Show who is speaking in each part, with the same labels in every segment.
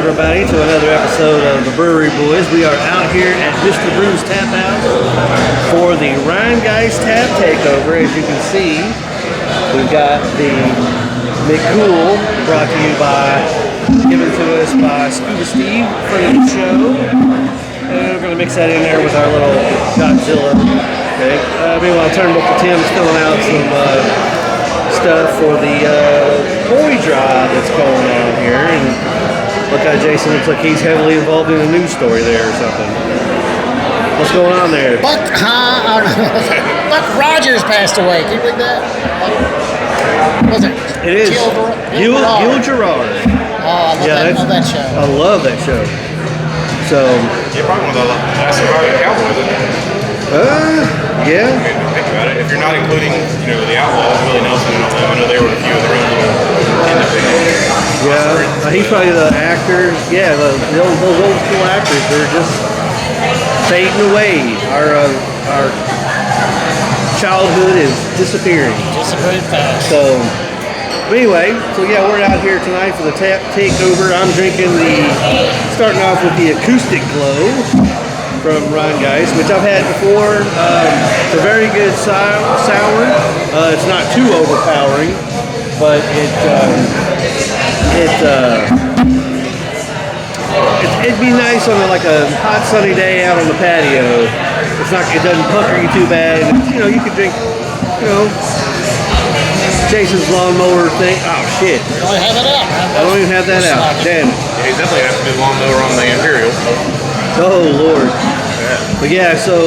Speaker 1: everybody, to another episode of the Brewery Boys. We are out here at Mr. Brews Taphouse for the Rhinegeist Tap Takeover. As you can see, we've got the McCool brought to you given to us by Scuba Steve, friend of the show. And we're going to mix that in there with our little Godzilla. Okay. Meanwhile, Turnbuckle Tim's filling out some stuff for the toy drive that's going on here. And look how Jason looks like he's heavily involved in a news story there or something. What's going on there?
Speaker 2: Buck Rogers passed away. Can you believe that? Was it?
Speaker 1: It is. Gil Gerard.
Speaker 2: Oh, I love that show.
Speaker 1: I love that show. So.
Speaker 3: You're probably one of the last surviving Cowboys, isn't it?
Speaker 1: Yeah.
Speaker 3: I mean, think about it. If you're not including, the Outlaws, Willie Nelson and all them, I know they were a few of their own little independent.
Speaker 1: Yeah, he's probably the actor. Yeah, those old school actors, they're just fading away. Our childhood is disappearing.
Speaker 2: Disappearing fast.
Speaker 1: So anyway, we're out here tonight for the Takeover. I'm drinking starting off with the Acoustic Glow from Rhinegeist, which I've had before. It's a very good sour. It's not too overpowering, but it'd be nice on a hot sunny day out on the patio. It doesn't pucker you too bad. You could drink, Jason's lawnmower thing. Oh shit!
Speaker 2: You don't have it out.
Speaker 1: I don't even have that out. Damn it.
Speaker 3: Yeah, he's definitely have to do lawnmower on the Imperial.
Speaker 1: Oh Lord. Yeah. But so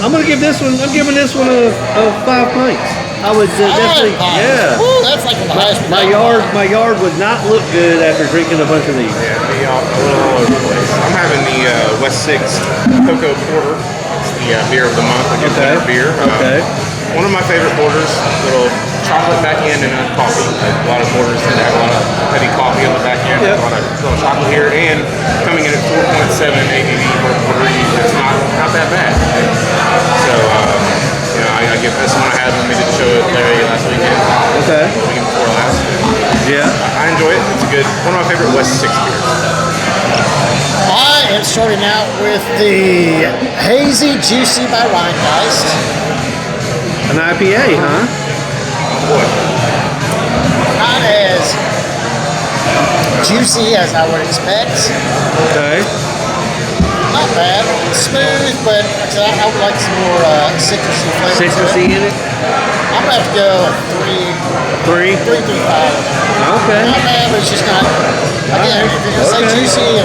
Speaker 1: I'm giving this one a 5 pints. I would definitely, yeah.
Speaker 2: Woo, that's like the highest.
Speaker 1: My yard would not look good after drinking a bunch of these.
Speaker 3: Yeah, be a little all over the place. I'm having the West 6 Cocoa Porter. It's the beer of the month. Winter beer.
Speaker 1: Okay.
Speaker 3: One of my favorite porters. Little chocolate back end and coffee. A lot of porters tend to have a lot of heavy coffee on the back end.
Speaker 1: Yep.
Speaker 3: A lot of little chocolate here, and coming in at 4.7 ABV for a porter. It's not that bad. So. I give this one I had when we did the show at Larry last weekend.
Speaker 1: Okay.
Speaker 3: The weekend before last.
Speaker 1: Yeah.
Speaker 3: I enjoy it. It's one of my favorite West 6 beers.
Speaker 2: I am starting out with the Hazy Juicy by Rhinegeist.
Speaker 1: An IPA, huh?
Speaker 3: Boy.
Speaker 2: Not as juicy as I would expect.
Speaker 1: Okay.
Speaker 2: Not bad. It's smooth, but I would like some more citrusy flavor.
Speaker 1: Citrusy in it?
Speaker 2: I'm going to have to go 3.5.
Speaker 1: Okay.
Speaker 2: Not bad, but it's just not. Again, if you're going to say juicy and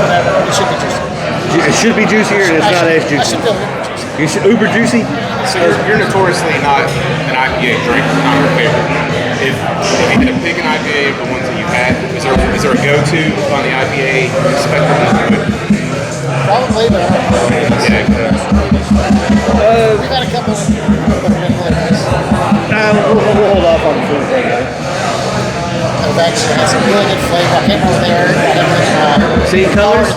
Speaker 2: whatever, it should be juicy.
Speaker 1: It should be juicier, and it's not as juicy.
Speaker 2: I should feel juicy.
Speaker 1: You should uber juicy?
Speaker 3: So you're notoriously not an IPA drinker, not your favorite. If you had to pick an IPA of the ones that you've had, is there a go-to on the IPA spectrum?
Speaker 2: Probably, but
Speaker 3: Yeah.
Speaker 2: we've had a couple that have been really nice.
Speaker 1: We'll hold off on the food right now.
Speaker 2: They've actually had some really good flavor. I can't remember
Speaker 1: See colors?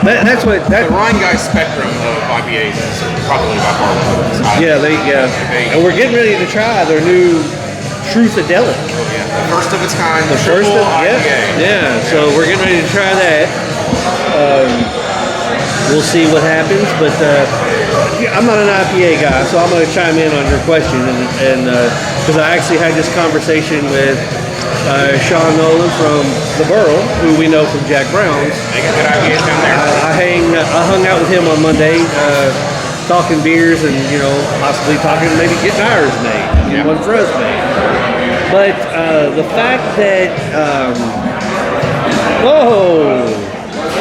Speaker 1: That's what
Speaker 3: The Rhinegeist spectrum of IPAs is probably by far the most.
Speaker 1: And we're getting ready to try their new Truthadelic.
Speaker 3: Yeah, the first of its kind.
Speaker 1: The first of
Speaker 3: IPA.
Speaker 1: Yeah. So we're getting ready to try that. We'll see what happens, but I'm not an IPA guy, so I'm going to chime in on your question, and because I actually had this conversation with Sean Nolan from the Borough, who we know from Jack Brown's.
Speaker 3: They got good IPAs down there.
Speaker 1: I hung out with him on Monday, talking beers and possibly talking maybe getting ours made, one for us made. But the fact that well.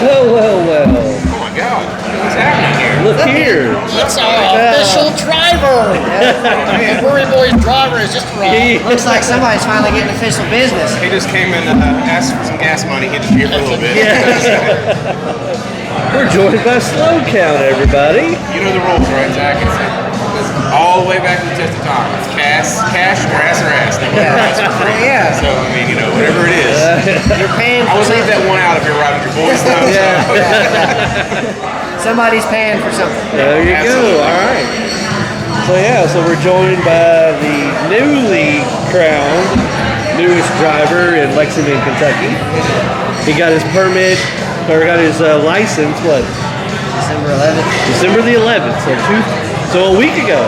Speaker 3: Oh my God, what's happening here?
Speaker 1: Look here.
Speaker 2: It's our official driver. The Brewery Boys driver is just arrived.
Speaker 4: Looks like somebody's finally getting official business.
Speaker 3: He just came and asked for some gas money. He just here for a little bit.
Speaker 1: We're joined by Slow Count, everybody.
Speaker 3: You know the rules, right, Zach? It's all the way back to the test of time. It's cash, grass, or ass. They want ass for free.
Speaker 4: Yeah.
Speaker 3: So, I mean, whatever it is.
Speaker 4: You're paying
Speaker 3: I
Speaker 4: for
Speaker 3: would leave that one out if you're riding your boys though.
Speaker 4: Somebody's paying for something.
Speaker 1: There you
Speaker 3: Absolutely.
Speaker 1: go. All right. So So we're joined by the newly crowned newest driver in Lexington, Kentucky. He got his permit, or got his license, what?
Speaker 4: December 11th.
Speaker 1: December the 11th, so a week ago.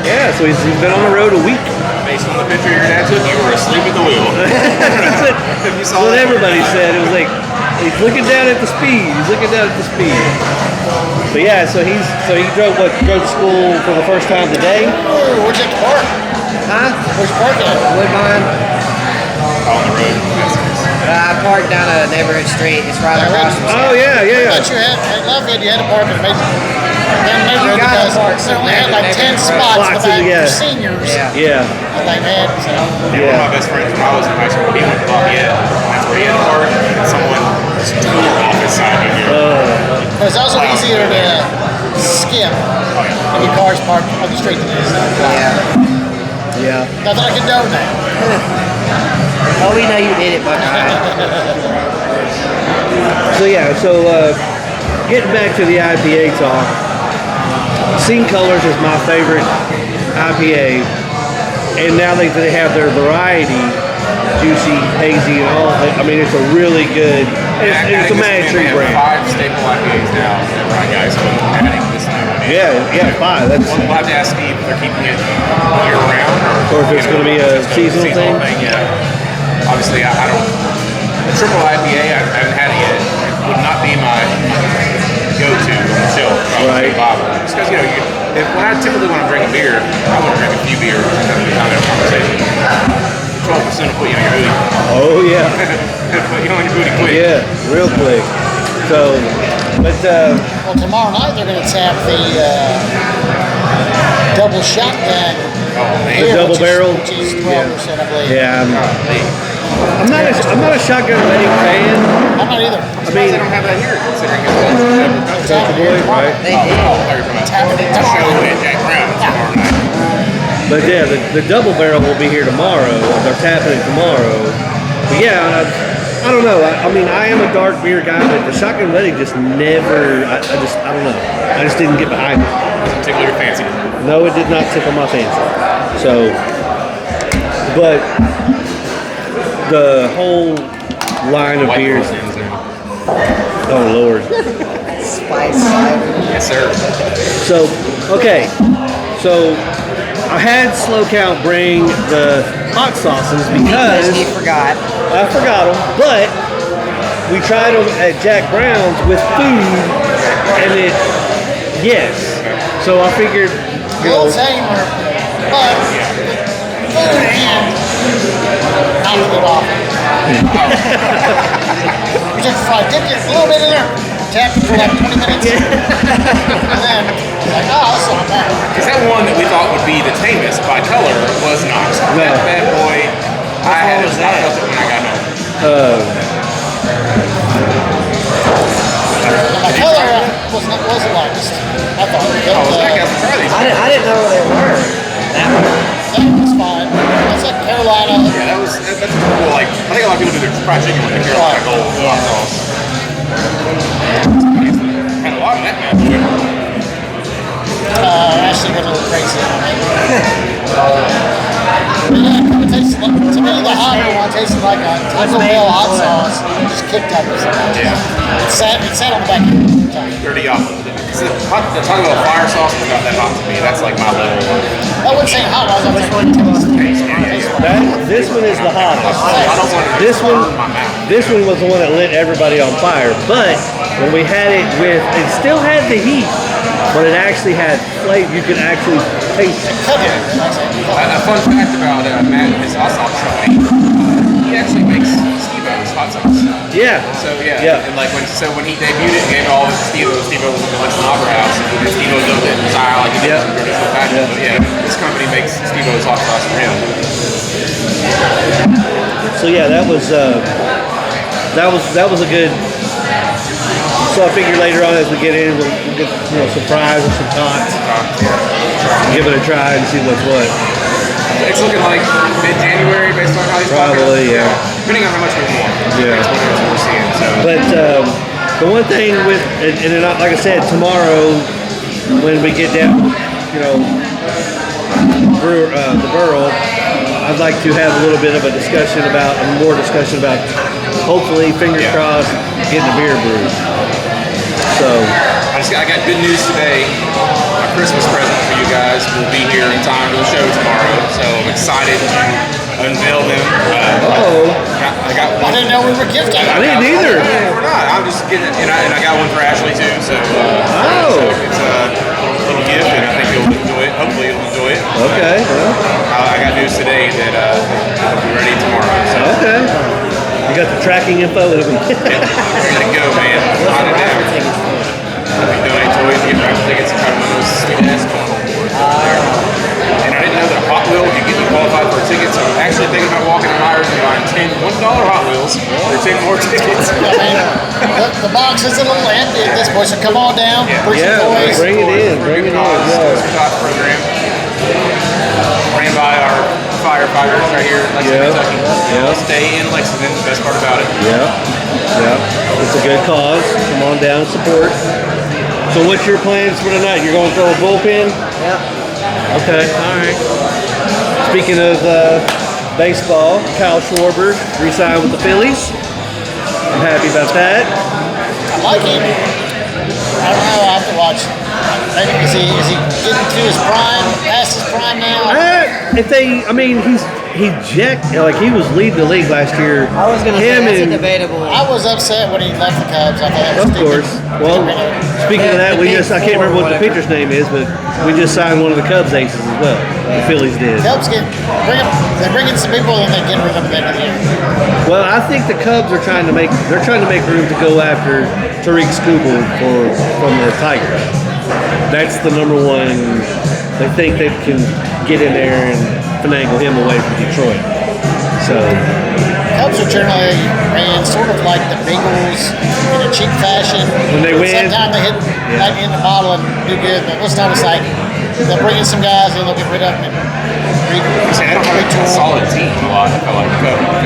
Speaker 1: Yeah, so he's been on the road a week.
Speaker 3: Based on the picture your dad took, you were asleep at the wheel.
Speaker 1: That's what everybody said. It was like, he's looking down at the speed. He's looking down at the speed. But yeah, so he drove to school for the first time today.
Speaker 2: Oh, where'd you get the park?
Speaker 4: Huh?
Speaker 2: Where's the park at?
Speaker 4: Woodbine.
Speaker 3: On the road.
Speaker 4: I parked down a neighborhood street. It's right across from
Speaker 1: Oh yeah.
Speaker 2: I thought you had, I love it, you had a park in the neighborhood
Speaker 4: gotta
Speaker 2: because
Speaker 4: park
Speaker 2: they only had like 10
Speaker 1: Spots
Speaker 2: spots in the
Speaker 1: yeah.
Speaker 2: back for seniors.
Speaker 1: Yeah.
Speaker 2: And they had, so.
Speaker 3: One of my best friends when I was in high school, he went to Lafayette. That's where he had a park. And someone just tore off his side of here.
Speaker 2: Because it's also easier to skip when your car's parked on the street than it is.
Speaker 1: Yeah.
Speaker 2: Not that I condone that.
Speaker 4: Oh, we know you did it, but
Speaker 1: So getting back to the IPA talk, Scene Colors is my favorite IPA, and now they have their variety, juicy, hazy, and all. I mean, it's a really good. It's a Mad Tree brand.
Speaker 3: 5 staple IPAs now at Rhinegeist, but adding this new one.
Speaker 1: Yeah, 5. That's
Speaker 3: We'll have to ask Steve if they're keeping it year round,
Speaker 1: or if it's going to be a seasonal thing.
Speaker 3: Yeah. Obviously, I don't. The triple IPA, I haven't had it yet. It would not be my go-to on the shelf.
Speaker 1: Right.
Speaker 3: Just because when I typically want to drink a beer, I want to drink a few beers and have a good time in a conversation. 12% will put you on your booty.
Speaker 1: Oh yeah.
Speaker 3: Put you on your booty quick.
Speaker 1: Yeah, real quick. So, but
Speaker 2: Well, tomorrow night they're going to tap the double shotgun.
Speaker 3: Oh man.
Speaker 2: beer,
Speaker 1: double barrel?
Speaker 2: Which is 12%, I believe.
Speaker 1: yeah, I'm not a shotgun wedding fan.
Speaker 2: I'm not either.
Speaker 3: I mean, they don't have that here considering it's
Speaker 2: Tapping it
Speaker 1: Boiz, right?
Speaker 4: they did.
Speaker 2: Tapping it tomorrow night.
Speaker 3: Jack Brown tomorrow night.
Speaker 1: But yeah, the double barrel will be here tomorrow. They're tapping it tomorrow. But yeah, I don't know. I mean, I am a dark beer guy, but the shotgun wedding just never. I don't know. I just didn't get behind it.
Speaker 3: Doesn't tickle your fancy.
Speaker 1: No, it did not tickle my fancy. So, but the whole line of beers. Oh Lord.
Speaker 4: Spice cider.
Speaker 3: Yes, sir.
Speaker 1: So, okay. So, I had Slow Count bring the hot sauces because
Speaker 4: He forgot.
Speaker 1: I forgot them, but we tried them at Jack Brown's with food, and yes. So I figured,
Speaker 2: A little tamer, but food and not a good offer. You just fry, dip it a little bit in there, tap it for like 20 minutes, and then like, oh, that's not bad.
Speaker 3: Because that one that we thought would be the tamest by color was not.
Speaker 1: No.
Speaker 3: That bad boy, I
Speaker 4: was
Speaker 3: felt
Speaker 4: that?
Speaker 3: it when I got home.
Speaker 2: My color wasn't the lightest. I thought
Speaker 3: Oh, was that guy to try these?
Speaker 4: I didn't know where they were. That one.
Speaker 2: that was fine. That's like Carolina.
Speaker 3: Yeah, that's cool. Like, I think a lot of people do their fried chicken with the Carolina Gold hot sauce. Had a lot of that bad boy.
Speaker 2: Ashley went a little crazy on me. But yeah, it tastes like, to me, the hotter one tasted like a Taco Bell hot sauce. Just kicked up or something.
Speaker 3: Yeah.
Speaker 2: It sat on the back of the time.
Speaker 3: Dirty off. The Taco Bell fire sauce is not that hot to me. That's like my level.
Speaker 2: I wouldn't say hot, I was
Speaker 4: Which
Speaker 2: like,
Speaker 4: one do you want?
Speaker 1: this one is the hottest.
Speaker 3: I don't want to
Speaker 1: This one,
Speaker 3: burn my mouth.
Speaker 1: this one was the one that lit everybody on fire. But when we had it with, it still had the heat, but it actually had flavor. You could actually taste it.
Speaker 3: A fun fact about Matt and his hot sauce company, he actually makes Steve-O's hot sauce.
Speaker 1: Yeah.
Speaker 3: So yeah, and like when he debuted it, he gave all of Steve-O was at the Lunch and Opera House, and Steve-O built it in style like he did in traditional fashion. But yeah, this company makes Steve-O's hot sauce for him.
Speaker 1: So yeah, that was a good. So I figure later on as we get in, we'll get some fries and some tots. Give it a try and see what's what.
Speaker 3: It's looking like mid-January based on how he's
Speaker 1: Probably,
Speaker 3: talking.
Speaker 1: yeah.
Speaker 3: Depending on how much we want.
Speaker 1: Yeah.
Speaker 3: That's what we're seeing. So.
Speaker 1: But the one thing with, and then like I said, tomorrow when we get down the borough, I'd like to have a little bit of a discussion about, hopefully, fingers crossed, getting a beer brewed. So
Speaker 3: I got good news today. My Christmas present for you guys will be here in time for the show tomorrow. So I'm excited to unveil them. I got one.
Speaker 2: I didn't know we were gifting.
Speaker 1: I didn't either.
Speaker 3: We're not. I'm just getting it, and I got one for Ashley too. So, so it's a little gift, and I think you'll enjoy it. Hopefully, you'll enjoy it.
Speaker 1: Okay.
Speaker 3: I got news today that it'll be ready tomorrow. So.
Speaker 1: Okay. You got the tracking info. It'll be.
Speaker 3: Ready to go, man. Line it down. I'll be donating toys, get raffle tickets, and try to win those stupid ass going on board. And I didn't know that a Hot Wheel could get me qualified for a ticket, so I'm actually thinking about walking to Myers and buying 10 $1 Hot Wheels for 10 more tickets.
Speaker 2: The box is a little empty at this point, so come on down. Bring some toys.
Speaker 1: Bring it in. Bring it in.
Speaker 3: Program ran by our firefighters right here in Lexington, Kentucky. Stay in Lexington, the best part about it.
Speaker 1: It's a good cause. Come on down and support. So what's your plans for tonight? You're going to throw a bullpen?
Speaker 4: Yeah.
Speaker 1: Okay, all right. Speaking of baseball, Kyle Schwarber re-signed with the Phillies. I'm happy about that.
Speaker 2: I like him. I don't know. I have to watch. Is he getting to his prime? Past his prime now?
Speaker 1: He jacked, like he was leading the league last year.
Speaker 4: I was going to say, that's a debatable.
Speaker 2: I was upset when he left the Cubs. I thought that was
Speaker 1: Of course. Well, speaking of that, I can't remember what the pitcher's name is, but we just signed one of the Cubs aces as well. The Phillies did.
Speaker 2: Cubs they're bringing some people and they get rid of them at the end of the year.
Speaker 1: Well, I think the Cubs are trying to make room to go after Tariq Skubal from the Tigers. That's the number one. They think they can get in there and finagle him away from Detroit. So
Speaker 2: Cubs are generally ran sort of like the Bengals in a cheap fashion.
Speaker 1: When they win,
Speaker 2: sometimes they hit right in the bottle and do good, but most times it's like they'll bring in some guys and they'll get rid of them.
Speaker 3: They don't have a solid team a lot. I feel like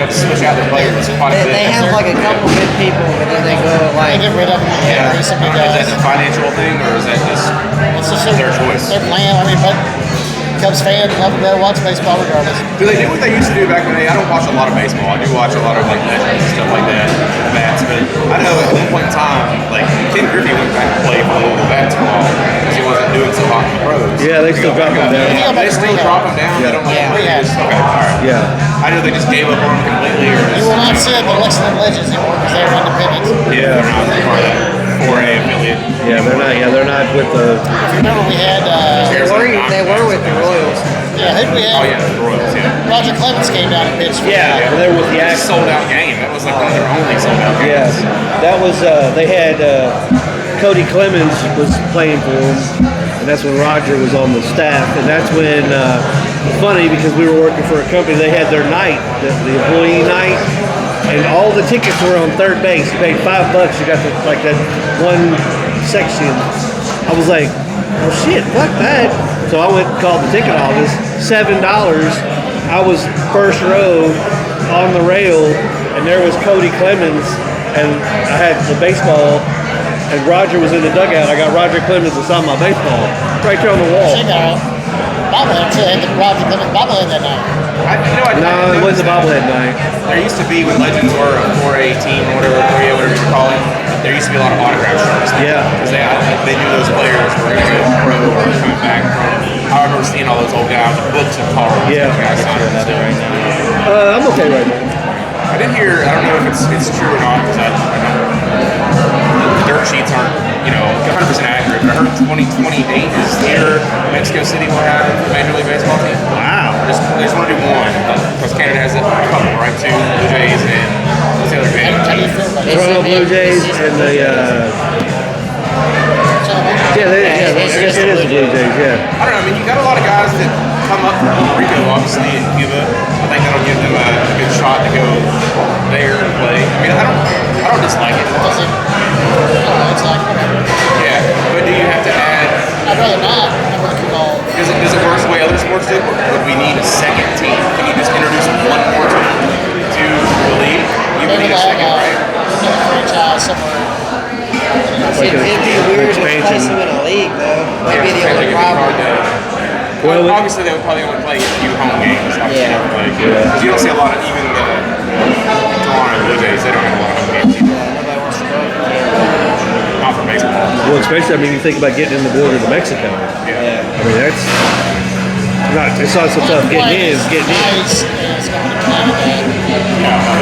Speaker 3: Cubs switch out their players quite a bit.
Speaker 4: They have like a couple good people, and then they go
Speaker 2: They get rid of them.
Speaker 3: Yeah.
Speaker 2: Bring some new
Speaker 3: Is
Speaker 2: guys.
Speaker 3: that a financial thing, or is that just their choice?
Speaker 2: They're playing. But Cubs fans love to go watch baseball regardless.
Speaker 3: Do they do what they used to do back when I don't watch a lot of baseball. I do watch a lot of like legends and stuff like that, the bats. But I know at one point in time, like Ken Griffey went back to play for a little basketball because he wasn't doing so hot in the pros.
Speaker 1: Yeah, they still drop him down.
Speaker 3: They still drop him down. They don't
Speaker 2: Yeah.
Speaker 3: Okay, all right.
Speaker 1: Yeah.
Speaker 3: I know they just gave up on him completely. Or
Speaker 2: You will not see the Lexington Legends anymore because they're independent.
Speaker 3: Yeah, they're not part of that 4A affiliate.
Speaker 1: Yeah, they're not with the.
Speaker 2: If you remember, we had
Speaker 4: They were with the Royals.
Speaker 2: who we had?
Speaker 3: Oh yeah, the Royals. Yeah.
Speaker 2: Roger Clemens came down and pitched.
Speaker 1: Yeah, they were with the
Speaker 3: It's a sold out game. That was like one of their only sold out games.
Speaker 1: Yes, that was. They had Cody Clemens was playing for them, and that's when Roger was on the staff, and that's when. Funny because we were working for a company. They had their night, the employee night, and all the tickets were on third base. You paid $5. You got that one section. I was like, oh shit, fuck that. So I went and called the ticket office. $7. I was first row on the rail, and there was Cody Clemens, and I had the baseball, and Roger was in the dugout. I got Roger Clemens to sign my baseball right there on the wall.
Speaker 2: Bobblehead too. They had the Roger Clemens bobblehead that night.
Speaker 1: No, it wasn't the bobblehead night.
Speaker 3: There used to be, when Legends were a 4A team or whatever, 3A, whatever you call it, there used to be a lot of autograph shirts.
Speaker 1: Yeah.
Speaker 3: Because they knew those players were going to go pro or coming back from. I remember seeing all those old guys with books and cards.
Speaker 1: Yeah.
Speaker 3: Guys signing and stuff.
Speaker 1: I'm okay right now.
Speaker 3: I did hear, I don't know if it's true or not, because the dirt sheets aren't, 100% accurate, but I heard 2028 is near Mexico City will have a Major League Baseball team.
Speaker 1: Wow.
Speaker 3: They just want to do one, because Canada has a couple, right? Two, Blue Jays and what's the other game?
Speaker 1: Toronto Blue Jays and the it is the Blue Jays, yeah.
Speaker 3: I don't know, you got a lot of guys that come up from Puerto Rico, obviously, in Cuba. I think that'll give them a good shot to go there and play. I don't dislike it.
Speaker 2: It's like whatever.
Speaker 3: Yeah, but do you have to add?
Speaker 2: I'd rather not.
Speaker 3: Does it work the way other sports do? Or would we need a second team? Can you just introduce one more team to the league? You would need a second, right?
Speaker 2: A franchise somewhere.
Speaker 4: It'd be weird to place them in a league, though. That'd be the only problem.
Speaker 1: Well,
Speaker 3: obviously they would probably only play a few home games. Obviously,
Speaker 4: Yeah.
Speaker 3: because you don't see a lot of even the Toronto Blue Jays. They don't have a lot of home games either.
Speaker 4: Nobody wants to go if you can't.
Speaker 3: Not for baseball.
Speaker 1: well, especially, I mean, you think about getting in the border to Mexico.
Speaker 3: Yeah.
Speaker 1: I mean, it's not so tough getting in, it's getting in.
Speaker 2: Nice is going to Canada.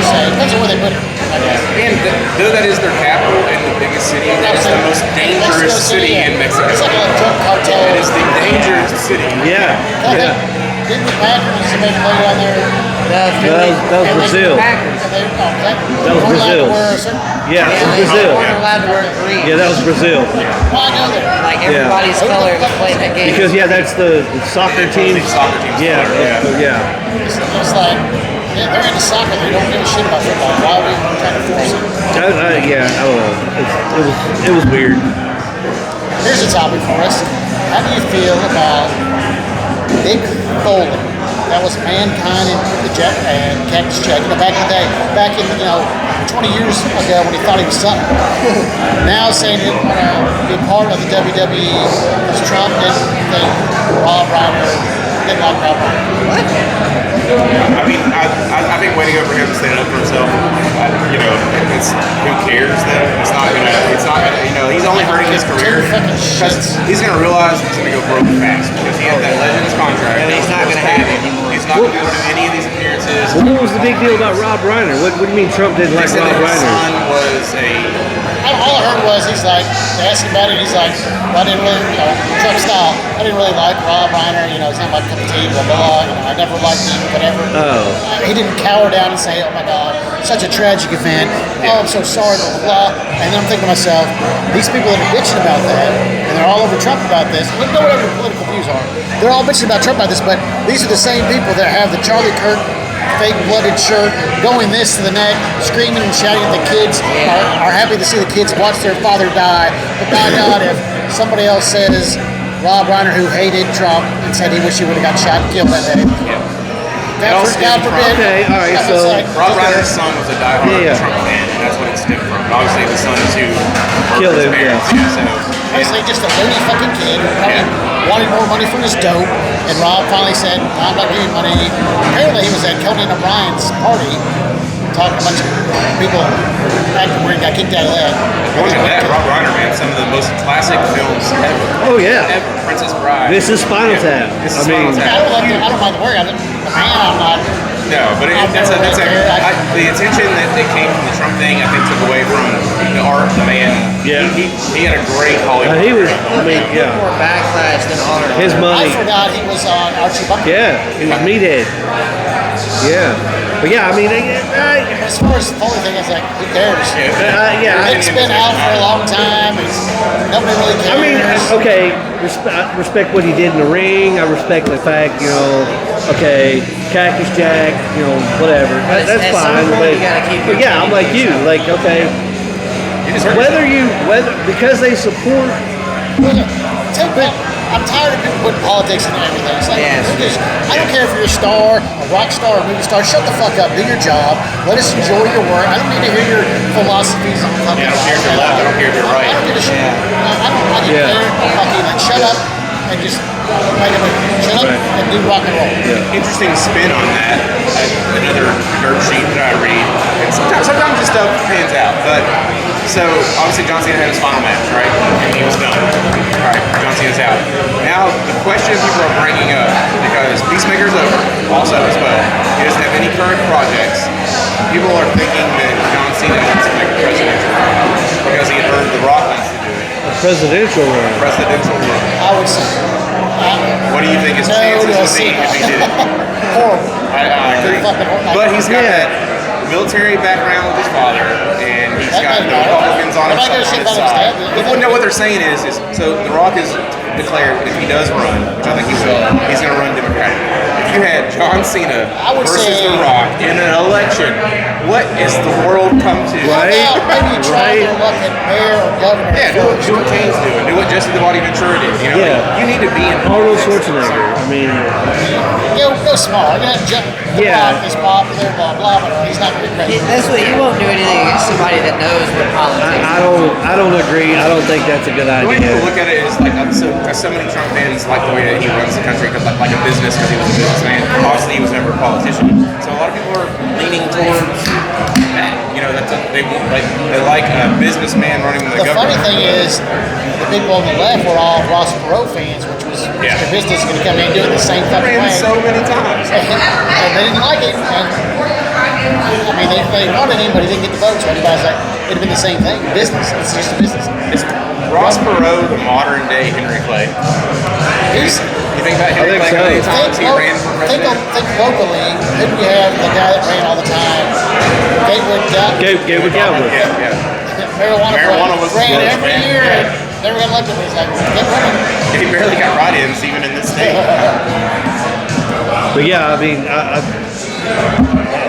Speaker 2: So it depends on where they put it. I guess.
Speaker 3: And though that is their capital and the biggest city, that is the most dangerous city in Mexico.
Speaker 2: It's like a drug cartel.
Speaker 3: It is the dangerous city.
Speaker 1: Yeah, yeah.
Speaker 2: Didn't the Packers make play down there?
Speaker 1: That was Brazil.
Speaker 4: Packers.
Speaker 1: That was Brazil. Yeah,
Speaker 4: Yeah,
Speaker 1: it was Brazil.
Speaker 4: They weren't allowed to wear green.
Speaker 1: Yeah, that was Brazil.
Speaker 2: Why go there?
Speaker 4: Like everybody's color was playing that game.
Speaker 1: Because yeah, that's the soccer team.
Speaker 3: Soccer team's
Speaker 1: Yeah,
Speaker 3: color,
Speaker 1: yeah.
Speaker 2: It's like, yeah, they're into soccer. They don't give a shit about football. Why are we trying to force it?
Speaker 1: Yeah, I don't know. It was weird.
Speaker 2: Here's a topic for us. How do you feel about Mick Foley? That was Mankind and Cactus Jack. You know, back in the day, back in 20 years ago when he thought he was something. Now saying he didn't want to be part of the WWE because Trump didn't think Rob Reiner didn't like Rob Reiner. What?
Speaker 3: I mean, I think way to go for him to stand up for himself. It's who cares though. It's not gonna. He's only hurting his career because he's gonna realize he's gonna go broke fast because he had that Legends contract.
Speaker 4: And he's not gonna have it anymore.
Speaker 3: He's not gonna be able to do any of these appearances.
Speaker 1: Well, what was the big deal about Rob Reiner? What do you mean Trump didn't like
Speaker 3: They said
Speaker 1: Rob
Speaker 3: that his
Speaker 1: Reiner?
Speaker 3: son was a.
Speaker 2: All I heard was he's like, they asked him about it, he's like, well, I didn't really, Trump style, I didn't really like Rob Reiner, it's not my cup of tea, blah, blah, I never liked him, whatever.
Speaker 1: Oh.
Speaker 2: He didn't cower down and say, oh my God, such a tragic event, oh, I'm so sorry, blah, blah, blah. And then I'm thinking to myself, these people that are bitching about that, and they're all over Trump about this, look at whatever their political views are, they're all bitching about Trump about this, but these are the same people that have the Charlie Kirk fake-blooded shirt, going this to the neck, screaming and shouting at the kids, are happy to see the kids watch their father die. But by God, if somebody else says Rob Reiner, who hated Trump and said he wished he would have got shot and killed that day, God forbid.
Speaker 1: Okay, all right,
Speaker 2: It's
Speaker 1: so-
Speaker 2: like,
Speaker 3: Rob Reiner's son was a diehard
Speaker 1: Yeah.
Speaker 3: Trump fan, and that's what it stemmed from. But obviously, the son is who
Speaker 1: Killed
Speaker 3: murdered his
Speaker 1: him,
Speaker 3: parents.
Speaker 1: yeah.
Speaker 3: Yeah, so.
Speaker 2: Basically, just a loony fucking kid who probably wanted more money from his dope. And Rob finally said, I'm not giving you money. Apparently, he was at Conan O'Brien's party talking to a bunch of people acting where he got kicked out of that.
Speaker 3: Look at that, Rob Reiner, man. Some of the most classic films ever.
Speaker 1: Oh yeah.
Speaker 3: Ever. Princess Bride.
Speaker 1: This is Spinal Tap.
Speaker 3: This
Speaker 1: I
Speaker 3: is
Speaker 1: mean,
Speaker 3: Spinal Tap.
Speaker 2: I don't mind the word. I'm not.
Speaker 3: No, but the attention that came from the Trump thing, I think, took away from the art, the man.
Speaker 1: Yeah.
Speaker 3: He had a great Hollywood.
Speaker 1: he was.
Speaker 3: career.
Speaker 1: I mean, yeah.
Speaker 4: More backlash than honor.
Speaker 1: His
Speaker 2: I
Speaker 1: money.
Speaker 2: forgot he was on Archie Bunker.
Speaker 1: Yeah, he was meathead. Yeah, but yeah, I mean,
Speaker 2: As far as the Foley thing, it's like, who cares?
Speaker 1: yeah.
Speaker 2: It's been out for a long time. Nobody really cares.
Speaker 1: I mean, okay, I respect what he did in the ring. I respect the fact, okay, Cactus Jack, whatever. That's
Speaker 4: At some
Speaker 1: fine.
Speaker 4: point, you gotta keep
Speaker 1: But yeah, I'm like you. Like, okay, because they support.
Speaker 2: Take that. I'm tired of people putting politics into everything. It's like,
Speaker 4: Yes.
Speaker 2: I don't care if you're a star, a rock star, a movie star. Shut the fuck up. Do your job. Let us enjoy your work. I don't need to hear your philosophies on fucking
Speaker 3: Yeah, I don't care if you're left. I don't care if you're right.
Speaker 2: I don't give a shit. I don't
Speaker 1: Yeah.
Speaker 2: care. Fucking like, shut up and just make a movie. Shut up
Speaker 1: Right.
Speaker 2: and do rock and roll.
Speaker 3: Interesting spin on that. Another dirt sheet that I read. And sometimes this stuff pans out. But so obviously John Cena had his final match, right? And he was done. All right, John Cena's out. Now the question people are bringing up, because Peacemaker's over, also as well. He doesn't have any current projects. People are thinking that John Cena wants to make a presidential run because he had heard The Rock wants to do it.
Speaker 1: A presidential run.
Speaker 3: Presidential run.
Speaker 2: I would say.
Speaker 3: What do you think his
Speaker 2: No,
Speaker 3: chances
Speaker 2: no,
Speaker 3: would be if he did it?
Speaker 2: Horrible.
Speaker 3: I agree. But he's got that military background with his father, and he's got the Republicans on his side. No, what they're saying is so The Rock is declared if he does run, which I think he will, he's going to run Democratic. If you had John Cena
Speaker 2: I would
Speaker 3: versus
Speaker 2: say-
Speaker 3: The Rock in an election. What is the world come to?
Speaker 1: Right.
Speaker 2: Well, maybe you try
Speaker 1: Right.
Speaker 2: to look at mayor or governor.
Speaker 3: Yeah, do what Kane's doing. Do what Jesse the Body Ventura did. You know,
Speaker 1: Yeah.
Speaker 3: like, you need to be in
Speaker 1: Arnold
Speaker 3: politics.
Speaker 1: Schwarzenegger. I mean,
Speaker 2: Go small. You know, The
Speaker 1: Yeah.
Speaker 2: Rock is popular, blah, blah, but he's not going to be president.
Speaker 4: That's what you won't do anything against somebody that knows what politics.
Speaker 1: I don't agree. I don't think that's a good
Speaker 3: The way
Speaker 1: idea.
Speaker 3: people look at it is like so many Trump fans like the way that he runs the country because like a business because he was a businessman. Obviously, he was never a politician. So a lot of people are leaning towards that. You know, they like a businessman running the
Speaker 2: The funny
Speaker 3: government.
Speaker 2: thing is, the people on the left were all Ross Perot fans, which was
Speaker 3: Yeah.
Speaker 2: Mr. Business going to come in doing the same fucking
Speaker 3: ran
Speaker 2: way.
Speaker 3: so many times.
Speaker 2: And they didn't like it. And, I mean, they wanted him, but he didn't get the votes. So everybody's like, it'd have been the same thing. Business. It's just a business.
Speaker 3: Is Ross Perot the modern day Henry Clay?
Speaker 2: He's,
Speaker 3: You think about Henry
Speaker 1: think
Speaker 3: Clay? How many
Speaker 1: so.
Speaker 3: times he ran for president?
Speaker 2: think locally. Then we have the guy that ran all the time,
Speaker 1: Gatewood Cowboy.
Speaker 3: Yeah.
Speaker 2: Marijuana
Speaker 3: was
Speaker 2: ran
Speaker 3: good,
Speaker 2: every
Speaker 3: man.
Speaker 2: year.
Speaker 3: Yeah.
Speaker 2: And never got elected. He's like, get running.
Speaker 3: He barely got write-ins even in this state.
Speaker 1: But yeah, I mean,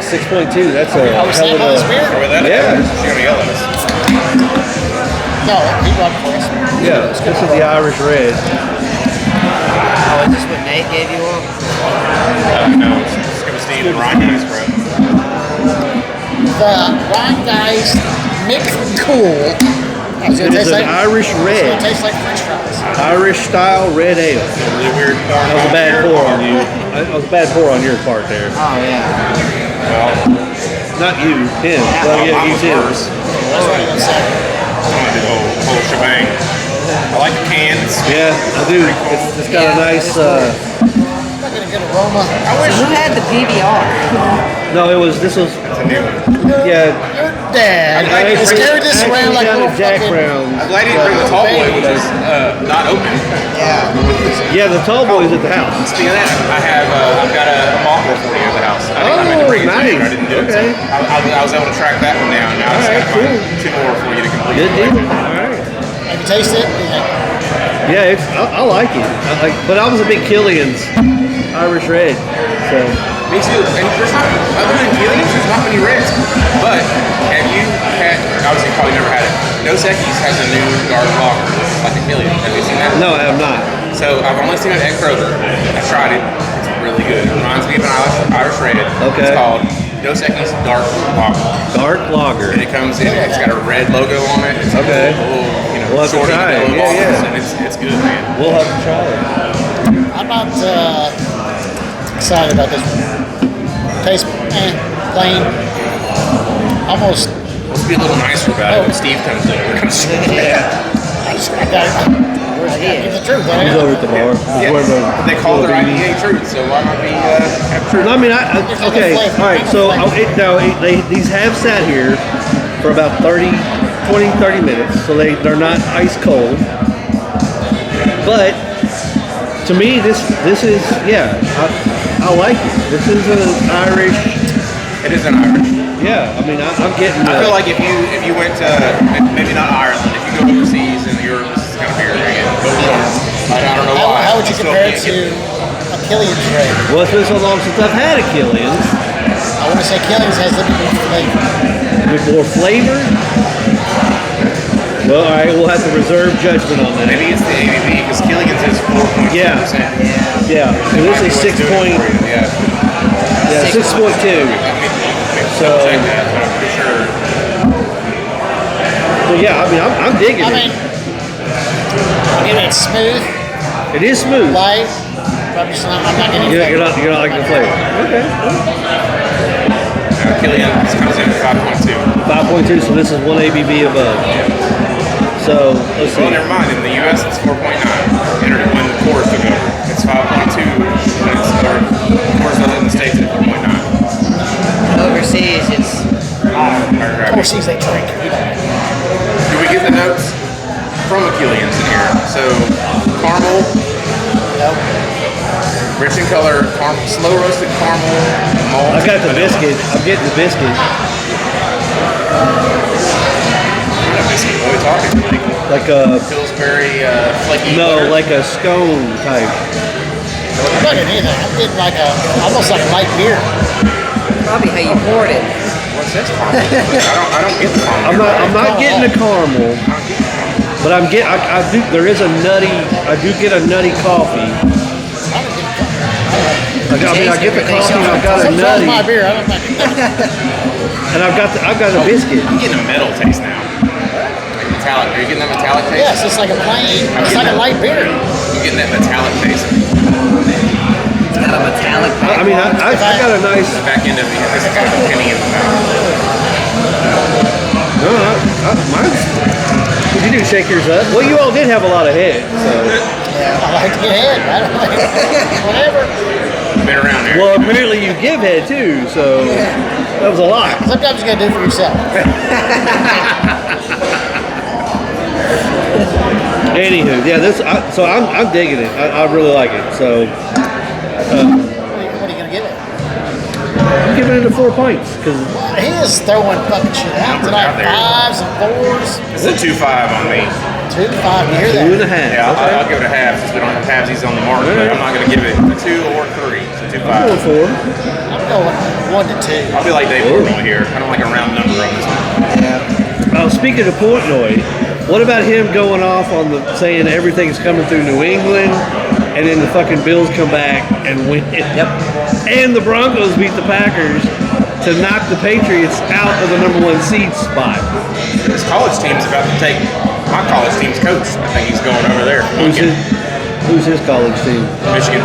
Speaker 1: 6.2. That's a
Speaker 2: I was
Speaker 1: hell
Speaker 2: saying
Speaker 1: of
Speaker 2: about this
Speaker 1: a.
Speaker 2: beer.
Speaker 3: Or that
Speaker 1: Yeah.
Speaker 3: she's gonna yell at us.
Speaker 2: No, he run for us.
Speaker 1: Yeah, this is the Irish Red.
Speaker 4: Oh, is this what Nate gave you one?
Speaker 3: No, it's gonna Steve and Rhinegeist, bro.
Speaker 2: The Rhinegeist mixed cool. It's
Speaker 1: It
Speaker 2: gonna
Speaker 1: is
Speaker 2: taste
Speaker 1: an
Speaker 2: like
Speaker 1: Irish
Speaker 2: It's
Speaker 1: Red,
Speaker 2: gonna taste like French fries.
Speaker 1: Irish style red ale.
Speaker 3: Really weird porn.
Speaker 1: That was a bad pour on you. That was a bad pour on your part there.
Speaker 4: Oh, yeah.
Speaker 3: Well,
Speaker 1: Not you, him. Well, yeah,
Speaker 3: mine
Speaker 1: you
Speaker 3: was
Speaker 1: too.
Speaker 3: worse.
Speaker 2: That's what I'm gonna say.
Speaker 3: I'm gonna do the whole shebang. I like the can. It's
Speaker 1: Yeah, I do. It's got a nice.
Speaker 2: I'm not gonna get aroma.
Speaker 3: I wish
Speaker 4: Who had the PBR?
Speaker 1: No, this was.
Speaker 3: it's a new one.
Speaker 1: Yeah.
Speaker 2: Your dad
Speaker 3: I
Speaker 2: has carried this
Speaker 1: actually
Speaker 2: around like a
Speaker 1: got
Speaker 2: little
Speaker 1: a Jack
Speaker 2: fucking.
Speaker 1: Brown.
Speaker 3: I'm glad he didn't bring the tall boy, which is not open.
Speaker 4: Yeah.
Speaker 1: Yeah, the tall boy's at the house.
Speaker 3: Speaking of that, I've got a mockle for you at the house. I meant to bring it to you, but I didn't do it. So
Speaker 1: Okay.
Speaker 3: I was able to track that one down. Now I just
Speaker 1: Alright,
Speaker 3: got to find two more for you to complete.
Speaker 1: Good
Speaker 3: the
Speaker 1: deal.
Speaker 3: collection.
Speaker 1: All right.
Speaker 2: Have you tasted it?
Speaker 1: Yeah, I like it. But I was a big Killian's Irish Red. So
Speaker 3: Me too. And there's not, other than Killian's, there's not many reds. But have you had, obviously you probably never had it, Dos Equis has a new dark lager, like the Killian's. Have you seen that?
Speaker 1: no, I have not.
Speaker 3: So I've only seen it at Kroger. I tried it. It's really good. It reminds me of an Irish Red.
Speaker 1: Okay.
Speaker 3: It's called Dos Equis Dark Lager.
Speaker 1: Dark lager.
Speaker 3: And it comes in, it's got a red logo on it. It's
Speaker 1: Okay.
Speaker 3: a little,
Speaker 1: We'll have to
Speaker 3: shorty
Speaker 1: try it.
Speaker 3: yellow
Speaker 1: Yeah,
Speaker 3: bottles,
Speaker 1: yeah.
Speaker 3: and it's good, man.
Speaker 1: We'll have to try it.
Speaker 2: I'm not excited about this one. Tastes plain. Almost.
Speaker 3: Let's be a little nicer about it when Steve comes in. We're gonna see.
Speaker 2: I got it. Give the truth.
Speaker 1: He's over at the bar.
Speaker 3: Yeah.
Speaker 1: Where the-
Speaker 3: They call their IPA truth, so why not be have truth?
Speaker 1: No, I mean, okay, all right. So these have sat here for about 30 minutes, so they're not ice cold. But to me, this is I like it. This is an Irish.
Speaker 3: It is an Irish.
Speaker 1: Yeah, I mean, I'm getting.
Speaker 3: I feel like if you went to maybe not Ireland, if you go overseas in Europe, this is kind of beer you're gonna get. I don't know why.
Speaker 2: How would you
Speaker 3: still
Speaker 2: compare it
Speaker 3: can't
Speaker 2: to
Speaker 3: get
Speaker 2: a Killian's Red?
Speaker 1: well, it's been so long since I've had a Killian's.
Speaker 2: I want to say Killian's has a little bit more flavor.
Speaker 1: With more flavor. Well, all right, we'll have to reserve judgment on that.
Speaker 3: Maybe it's the ABV because Killian's is 4.2%.
Speaker 1: Yeah. So this is 6 point.
Speaker 3: Yeah.
Speaker 1: Yeah, 6.2.
Speaker 3: So check that, but I'm pretty sure.
Speaker 1: So yeah, I mean, I'm digging
Speaker 2: I mean,
Speaker 1: it.
Speaker 2: it's smooth,
Speaker 1: It is smooth.
Speaker 2: light, but I'm not getting
Speaker 1: You're not liking the flavor. Okay.
Speaker 3: Killian's comes in at 5.2.
Speaker 1: 5.2. So this is one ABV above. So let's see.
Speaker 3: Well, never mind. In the U.S., it's 4.9. Entered it when the Coors took over. It's 5.2. When it's Coors other in the States at 4.9.
Speaker 4: Overseas, it's
Speaker 2: overseas they drink.
Speaker 3: Do we get the notes from a Killian's in here? So, caramel,
Speaker 2: No,
Speaker 3: rich in color, slow roasted caramel, malt.
Speaker 1: I got the
Speaker 3: vanilla.
Speaker 1: biscuit. I'm getting the biscuit.
Speaker 3: What kind of biscuit? What are we talking? Like
Speaker 1: Like a
Speaker 3: Pillsbury, flaky
Speaker 1: no,
Speaker 3: butter?
Speaker 1: like a scone type.
Speaker 2: I'm not getting anything. I'm getting like almost like a light beer.
Speaker 4: Probably how you poured it.
Speaker 3: What's this caramel? I don't get the caramel.
Speaker 1: I'm not getting the caramel, but I do. There is a nutty. I do get a nutty coffee. I get the coffee. And I've got a
Speaker 2: Sometimes
Speaker 1: nutty,
Speaker 2: my beer. I don't think.
Speaker 1: and I've got a biscuit.
Speaker 3: I'm getting a metal taste now. Like metallic. Are you getting that metallic taste?
Speaker 2: Yes, it's like a plain. It's like a light beer.
Speaker 3: You're getting that metallic taste.
Speaker 4: It's got a metallic
Speaker 1: I mean, I got a nice.
Speaker 3: The back end of it has kind of a penny in the mouth.
Speaker 1: No, mine's. What did you do? Shake yours up? Well, you all did have a lot of head, so.
Speaker 2: Yeah, I like to get head. I don't like whatever.
Speaker 3: Been around here.
Speaker 1: Well, apparently you give head too, so that was a lot.
Speaker 2: Sometimes you gotta do it for yourself.
Speaker 1: Anywho, yeah, so I'm digging it. I really like it. So
Speaker 2: What are you gonna give it?
Speaker 1: I'm giving it a 4 pints because
Speaker 2: He is throwing fucking shit out tonight.
Speaker 3: Out there.
Speaker 2: 5s and 4s.
Speaker 3: It's a 2.5 on me.
Speaker 2: 2, 5. You hear
Speaker 1: 2.5.
Speaker 2: that?
Speaker 3: Yeah, I'll give it a half since we don't have halvesies on the market. But I'm not going to give it a 2 or 3. So 2.5.
Speaker 1: I'm going 4.
Speaker 2: I'm going 1 to 2.
Speaker 3: I'll be like Dave Portnoy here. I don't like a round number on this one.
Speaker 1: Speaking of Portnoy, what about him going off on the saying everything's coming through New England, and then the fucking Bills come back and win?
Speaker 4: Yep.
Speaker 1: And the Broncos beat the Packers to knock the Patriots out of the #1 seed spot.
Speaker 3: This college team's about to take my college team's coach. I think he's going over there.
Speaker 1: Who's his college team?
Speaker 3: Michigan.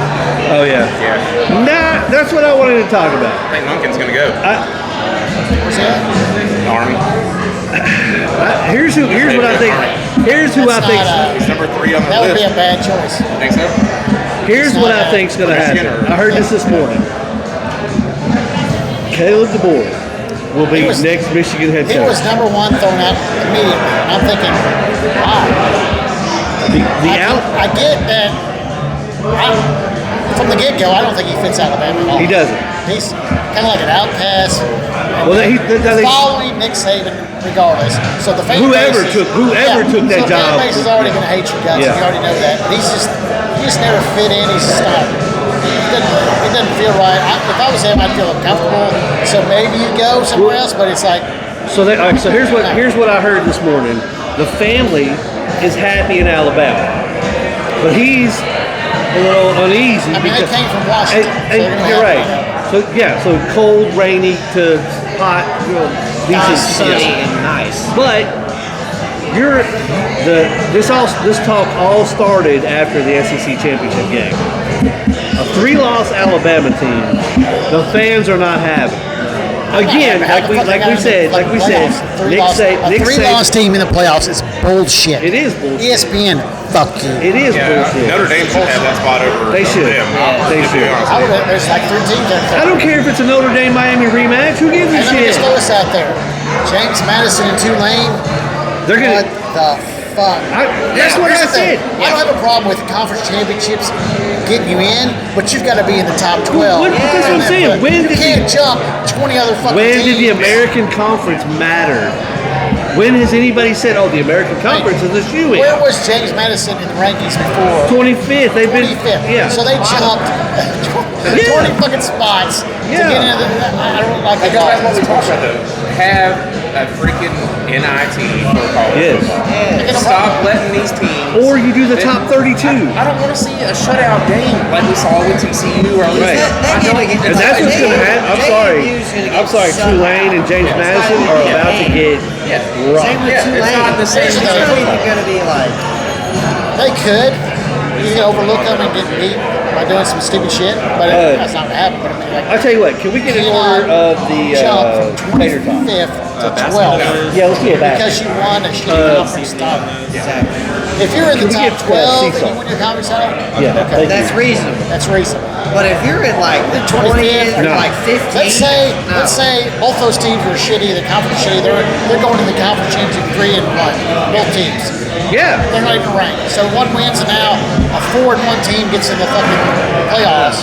Speaker 1: Oh yeah.
Speaker 3: Yeah.
Speaker 1: Nah, that's what I wanted to talk about.
Speaker 3: I think Munkin's going to go.
Speaker 2: Where's he at?
Speaker 3: Army.
Speaker 1: Here's what I think. Here's who I think.
Speaker 3: He's number 3 on the
Speaker 2: That would be
Speaker 3: list.
Speaker 2: a bad choice.
Speaker 3: Think so?
Speaker 1: Here's what I think's gonna happen. I heard this morning. Caleb DeBoer will be next Michigan head
Speaker 2: He
Speaker 1: coach.
Speaker 2: was number 1 thrown out immediately. And I'm thinking, wow. I get that. From the get-go, I don't think he fits Alabama at all.
Speaker 1: He doesn't.
Speaker 2: He's kind of like an outcast.
Speaker 1: Well,
Speaker 2: Following Nick Saban, regardless. So the fan
Speaker 1: Whoever
Speaker 2: base
Speaker 1: took that
Speaker 2: so
Speaker 1: job.
Speaker 2: The fan base is already going to hate your guts.
Speaker 1: Yeah.
Speaker 2: You already know that. But he just never fit in. He's just not. It doesn't feel right. If I was him, I'd feel uncomfortable. So maybe you go somewhere else. But it's like.
Speaker 1: So here's what I heard this morning. The family is happy in Alabama, but he's a little uneasy.
Speaker 2: I mean, they came from Washington.
Speaker 1: You're right. So cold, rainy to hot, decent,
Speaker 4: Sunny and nice.
Speaker 1: But this talk all started after the SEC championship game. A 3-loss Alabama team, the fans are not having. Again, like we said, Nick Saban.
Speaker 2: 3-loss team in the playoffs is bullshit.
Speaker 1: It is bullshit.
Speaker 2: ESPN, fuck you.
Speaker 1: It is bullshit.
Speaker 3: Notre Dame should have that spot over.
Speaker 1: They should.
Speaker 3: Them.
Speaker 1: They should.
Speaker 2: There's like 3 teams there.
Speaker 1: I don't care if it's a Notre Dame Miami rematch. Who gives a
Speaker 2: And let me
Speaker 1: shit?
Speaker 2: just throw this out there. James Madison and Tulane.
Speaker 1: They're gonna.
Speaker 2: What the fuck?
Speaker 1: That's what I said.
Speaker 2: I don't have a problem with conference championships getting you in, but you've got to be in the top 12.
Speaker 1: That's what I'm saying.
Speaker 2: You can't jump 20 other fucking
Speaker 1: When
Speaker 2: teams.
Speaker 1: did the American Conference matter? When has anybody said, "Oh, the American Conference is a shoe-in"?
Speaker 2: Where was James Madison in the rankings before?
Speaker 1: 25th. They've been.
Speaker 2: 25th.
Speaker 1: Yeah.
Speaker 2: So they jumped 20 fucking spots to get into the. I don't like
Speaker 3: I
Speaker 2: the
Speaker 3: go back to what we talked
Speaker 2: conference.
Speaker 3: about though. Have a freaking NIT for college
Speaker 1: Yes.
Speaker 3: football. Stop letting these teams.
Speaker 1: Or you do the top 32.
Speaker 3: I don't want to see a shutout game like we saw with TCU or
Speaker 1: Right. And that's what's going to happen. I'm sorry. Tulane and James Madison are about to get rocked.
Speaker 4: Same with Tulane.
Speaker 3: It's not the same.
Speaker 4: It's going to be like.
Speaker 2: They could. You can overlook them and get beat by doing some stupid shit, but that's not going to happen. But I mean, like,
Speaker 1: I'll tell you what. Can we get an order of the
Speaker 2: jump from
Speaker 1: tater tot?
Speaker 2: 25th to 12th
Speaker 1: Yeah, let's do a
Speaker 2: because
Speaker 1: basket.
Speaker 2: you won a shitty conference title. If you're in the
Speaker 1: Can we
Speaker 2: top
Speaker 1: get,
Speaker 2: 12 and
Speaker 1: Cecil?
Speaker 2: you win your conference title,
Speaker 1: Yeah,
Speaker 2: okay,
Speaker 4: That's reasonable.
Speaker 2: that's reasonable.
Speaker 4: But if you're in like the 20th or
Speaker 1: No.
Speaker 4: like 15th,
Speaker 2: Let's say both those teams are shitty. The conference shitty. They're going to the conference championship 3 and 1. Both teams.
Speaker 1: Yeah.
Speaker 2: They're not even ranked. So one wins and now a 4-1 team gets in the fucking playoffs.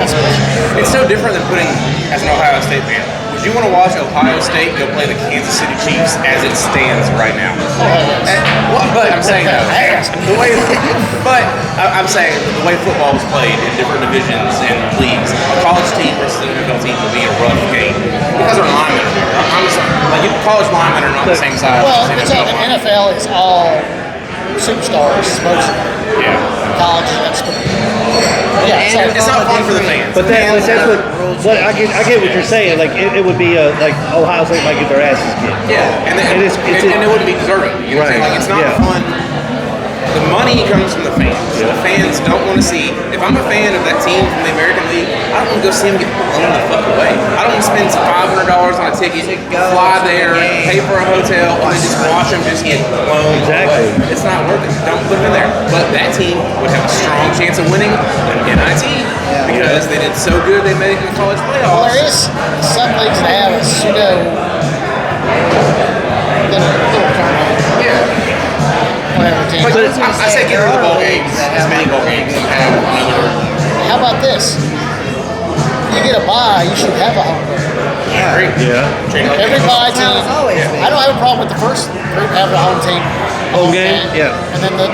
Speaker 2: That's bullshit.
Speaker 3: It's so different than putting, as an Ohio State fan, would you want to watch Ohio State go play the Kansas City Chiefs as it stands right now? But I'm saying though, I'm saying the way football was played in different divisions and leagues, a college team versus an NFL team would be a rough game because they're linemen. I'm just like college linemen are not the same size.
Speaker 2: Well,
Speaker 3: as
Speaker 2: it's all, the
Speaker 3: NFL linemen.
Speaker 2: NFL is all superstars, mostly.
Speaker 3: Yeah.
Speaker 2: College, that's yeah. So
Speaker 3: It's not fun for the fans.
Speaker 1: But that's what I get what you're saying. Like it would be like Ohio State might get their asses kicked.
Speaker 3: Yeah, and it wouldn't be deserving. You know what I'm saying? Like it's not fun. The money comes from the fans. The fans don't want to see. If I'm a fan of that team from the American League, I don't want to go see them get blown the fuck away. I don't want to spend $500 on a ticket, fly there, pay for a hotel, and then just watch them just get blown away. It's not worth it. Don't put them in there. But that team would have a strong chance of winning an NIT because they did so good they made it in the college
Speaker 2: well,
Speaker 3: playoffs.
Speaker 2: there is some leagues that have a pseudo little tournament.
Speaker 3: Yeah.
Speaker 2: Whatever team.
Speaker 3: But I say get rid of the bowl games, as many bowl games, and have another.
Speaker 2: How about this? You get a bye, you should have a home game.
Speaker 1: Yeah.
Speaker 2: Every bye team.
Speaker 4: always been.
Speaker 2: I don't have a problem with the first group having a home team.
Speaker 1: Home game? Yeah.
Speaker 2: And then the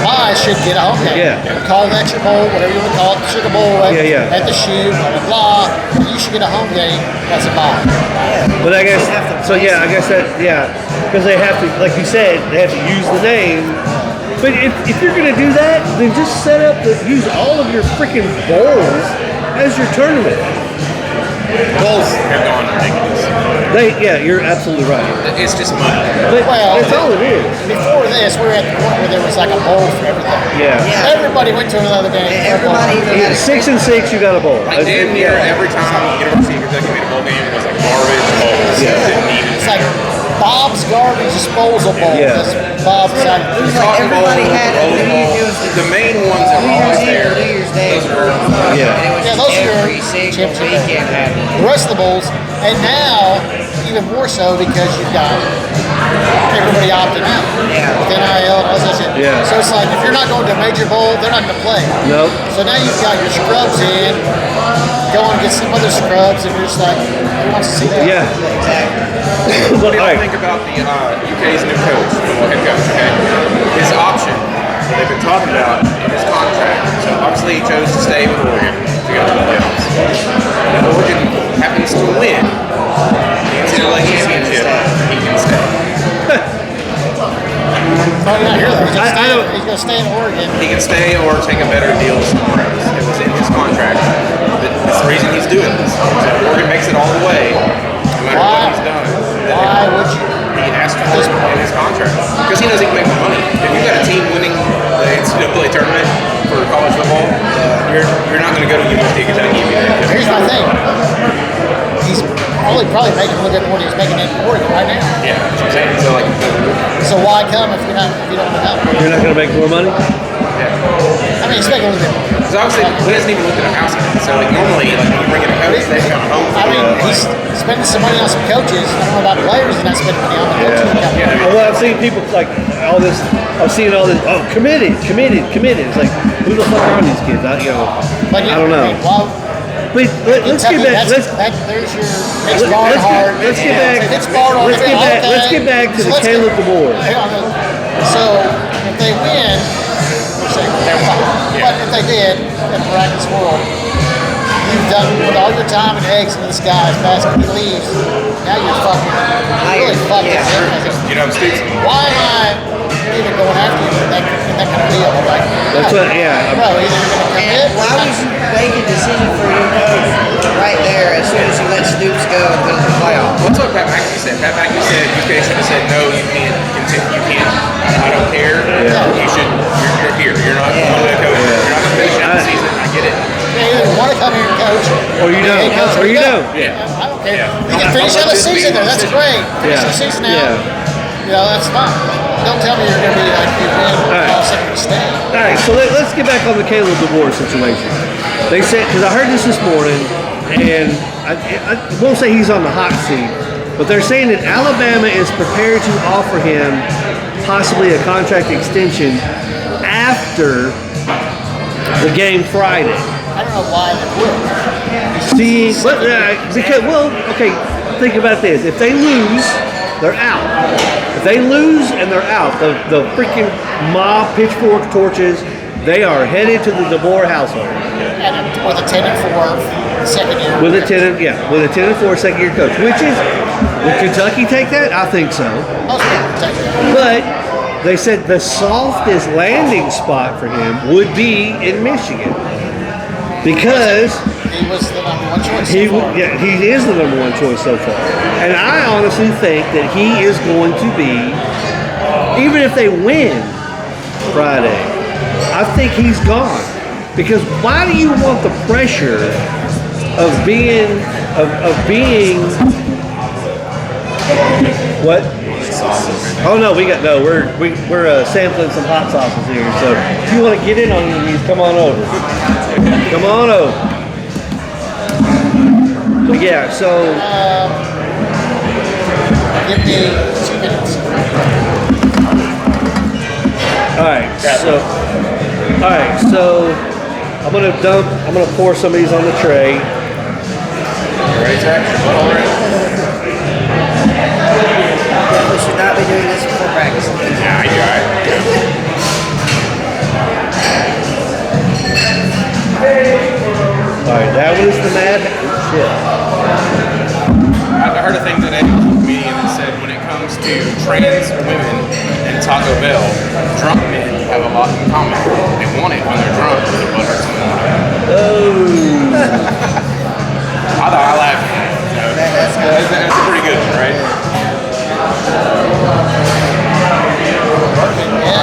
Speaker 2: bye should get a home game.
Speaker 1: Yeah.
Speaker 2: Call it extra bowl, whatever you want to call it, Sugar Bowl
Speaker 1: Yeah.
Speaker 2: at the shoe, blah, blah, blah. You should get a home game as a bye.
Speaker 1: But I guess so. Yeah, I guess that because they have to, like you said, they have to use the name. But if you're gonna do that, then just use all of your freaking bowls as your tournament.
Speaker 3: Bowls have gone ridiculous.
Speaker 1: You're absolutely right.
Speaker 3: It's just money.
Speaker 1: But
Speaker 2: Well,
Speaker 1: that's all it is.
Speaker 2: Before this, we were at the point where there was like a bowl for everything.
Speaker 1: Yeah.
Speaker 2: Everybody went to another game.
Speaker 4: Everybody either had a
Speaker 1: 6 and 6, you got a bowl.
Speaker 3: Like damn near every time University of Kentucky made a bowl game, it was like garbage bowls.
Speaker 1: Yeah.
Speaker 3: It didn't even
Speaker 2: It's like Bob's Garbage Disposal Bowl.
Speaker 1: Yeah.
Speaker 2: That's Bob's side.
Speaker 3: Cotton Bowl,
Speaker 4: everybody had it.
Speaker 3: Rose Bowl.
Speaker 4: It was
Speaker 3: The main ones that were
Speaker 4: New
Speaker 3: always
Speaker 4: Year's Eve
Speaker 3: there.
Speaker 4: or New Year's Day.
Speaker 3: Those are
Speaker 1: Yeah.
Speaker 4: And it was
Speaker 2: Yeah,
Speaker 4: just
Speaker 2: those are your
Speaker 4: every single
Speaker 2: championship
Speaker 4: weekend happening.
Speaker 2: The rest of the bowls, and now even more so because you've got everybody opting out.
Speaker 4: Yeah.
Speaker 2: With NIL and all that shit.
Speaker 1: Yeah.
Speaker 2: So it's like if you're not going to a major bowl, they're not going to play.
Speaker 1: Nope.
Speaker 2: So now you've got your scrubs in. Go and get some other scrubs, and you're just like, who wants to see that?
Speaker 1: Yeah.
Speaker 4: Exactly.
Speaker 3: What do
Speaker 1: All
Speaker 3: y'all
Speaker 1: right.
Speaker 3: think about the UK's new coach, the head coach? Okay, his option that they've been talking about in his contract. So obviously he chose to stay with Oregon to go to the playoffs. If Oregon happens to win the NCAA championship, he can stay.
Speaker 2: Probably not here though.
Speaker 1: I don't-
Speaker 2: He's going to stay in Oregon.
Speaker 3: He can stay or take a better deal somewhere else. It was in his contract. That's the reason he's doing this. So if Oregon makes it all the way, no matter what he's done,
Speaker 2: Why would you?
Speaker 3: he has to this in his contract because he knows he can make more money. If you've got a team winning the NCAA tournament for college football, you're not going to go to University of Kentucky if you're there.
Speaker 2: Here's my thing. He's probably making a little bit more than he's making in Oregon right now.
Speaker 3: Yeah, that's what I'm saying. So like,
Speaker 2: So why come if you don't want to come?
Speaker 1: You're not going to make more money?
Speaker 2: I mean, he's making a little bit more.
Speaker 3: because obviously he hasn't even looked at a house yet. So like normally, like when you bring in a coach, they come home.
Speaker 2: I mean, he's spending some money on some coaches. I don't know about players. He's not spending money on the coaches.
Speaker 1: Well, I've seen people like all this. I've seen all this. Oh, committed. It's like, who the fuck are these kids? I don't know.
Speaker 2: Well,
Speaker 1: But let's get back.
Speaker 2: There's your it's Barnhart.
Speaker 1: Let's get back.
Speaker 2: It's Barnhart.
Speaker 1: Let's get back to the Caleb DeBoer.
Speaker 2: So if they win, they're fine. But if they did, in the practice world, you've done put all your time and eggs into this guy as fast as he leaves. Now you're fucking really fucking.
Speaker 3: You know, I'm speaking.
Speaker 2: Why am I even going after you in that kind of deal? Like,
Speaker 1: That's what. Yeah.
Speaker 2: bro, either you're going to commit.
Speaker 4: Why would you make a decision for your coach right there as soon as you let Stoops go and go to the playoffs?
Speaker 3: What's what Pat McAfee said? Pat McAfee said UK should have said no. You can't continue. You can't. I don't care. You should. You're here. You're not going to coach. You're not going to finish out the season. I get it.
Speaker 2: You either want to come here and coach,
Speaker 1: Or you don't. Or you don't.
Speaker 3: Yeah.
Speaker 2: I don't care. You can finish out the season there. That's great. Finish the season out. You know, that's fine. Don't tell me you're going to be like you win all second to stay.
Speaker 1: All right, so let's get back on the Caleb DeBoer situation. They said, because I heard this morning, and I won't say he's on the hot seat, but they're saying that Alabama is prepared to offer him possibly a contract extension after the game Friday.
Speaker 2: I don't know why they would.
Speaker 1: seeing, okay, think about this. If they lose, they're out. If they lose and they're out, the freaking mob, pitchfork, torches, they are headed to the DeBoer household.
Speaker 2: And with a 10-4 second year.
Speaker 1: With a 10-4 second year coach, would Kentucky take that? I think so.
Speaker 2: Most people take that.
Speaker 1: But they said the softest landing spot for him would be in Michigan because
Speaker 2: he was the number one choice.
Speaker 1: he is the number one choice so far, and I honestly think that he is going to be, even if they win Friday, I think he's gone. Because why do you want the pressure of being what? Oh no, we're sampling some hot sauces here. So if you want to get in on these, come on over. Come on over. But yeah, so
Speaker 2: Give me 2 minutes.
Speaker 1: all right, so I'm gonna pour some of these on the tray.
Speaker 3: Ready, Zach? All right.
Speaker 4: We should not be doing this before practice.
Speaker 3: Yeah, you're all right.
Speaker 1: Alright, that was the mad shit.
Speaker 3: I heard a thing today from a comedian that said when it comes to trans women and Taco Bell, drunk men have a lot in common. They want it when they're drunk, but their butt hurts in the morning.
Speaker 1: Oh.
Speaker 3: I thought I laughed. That's a pretty good one, right?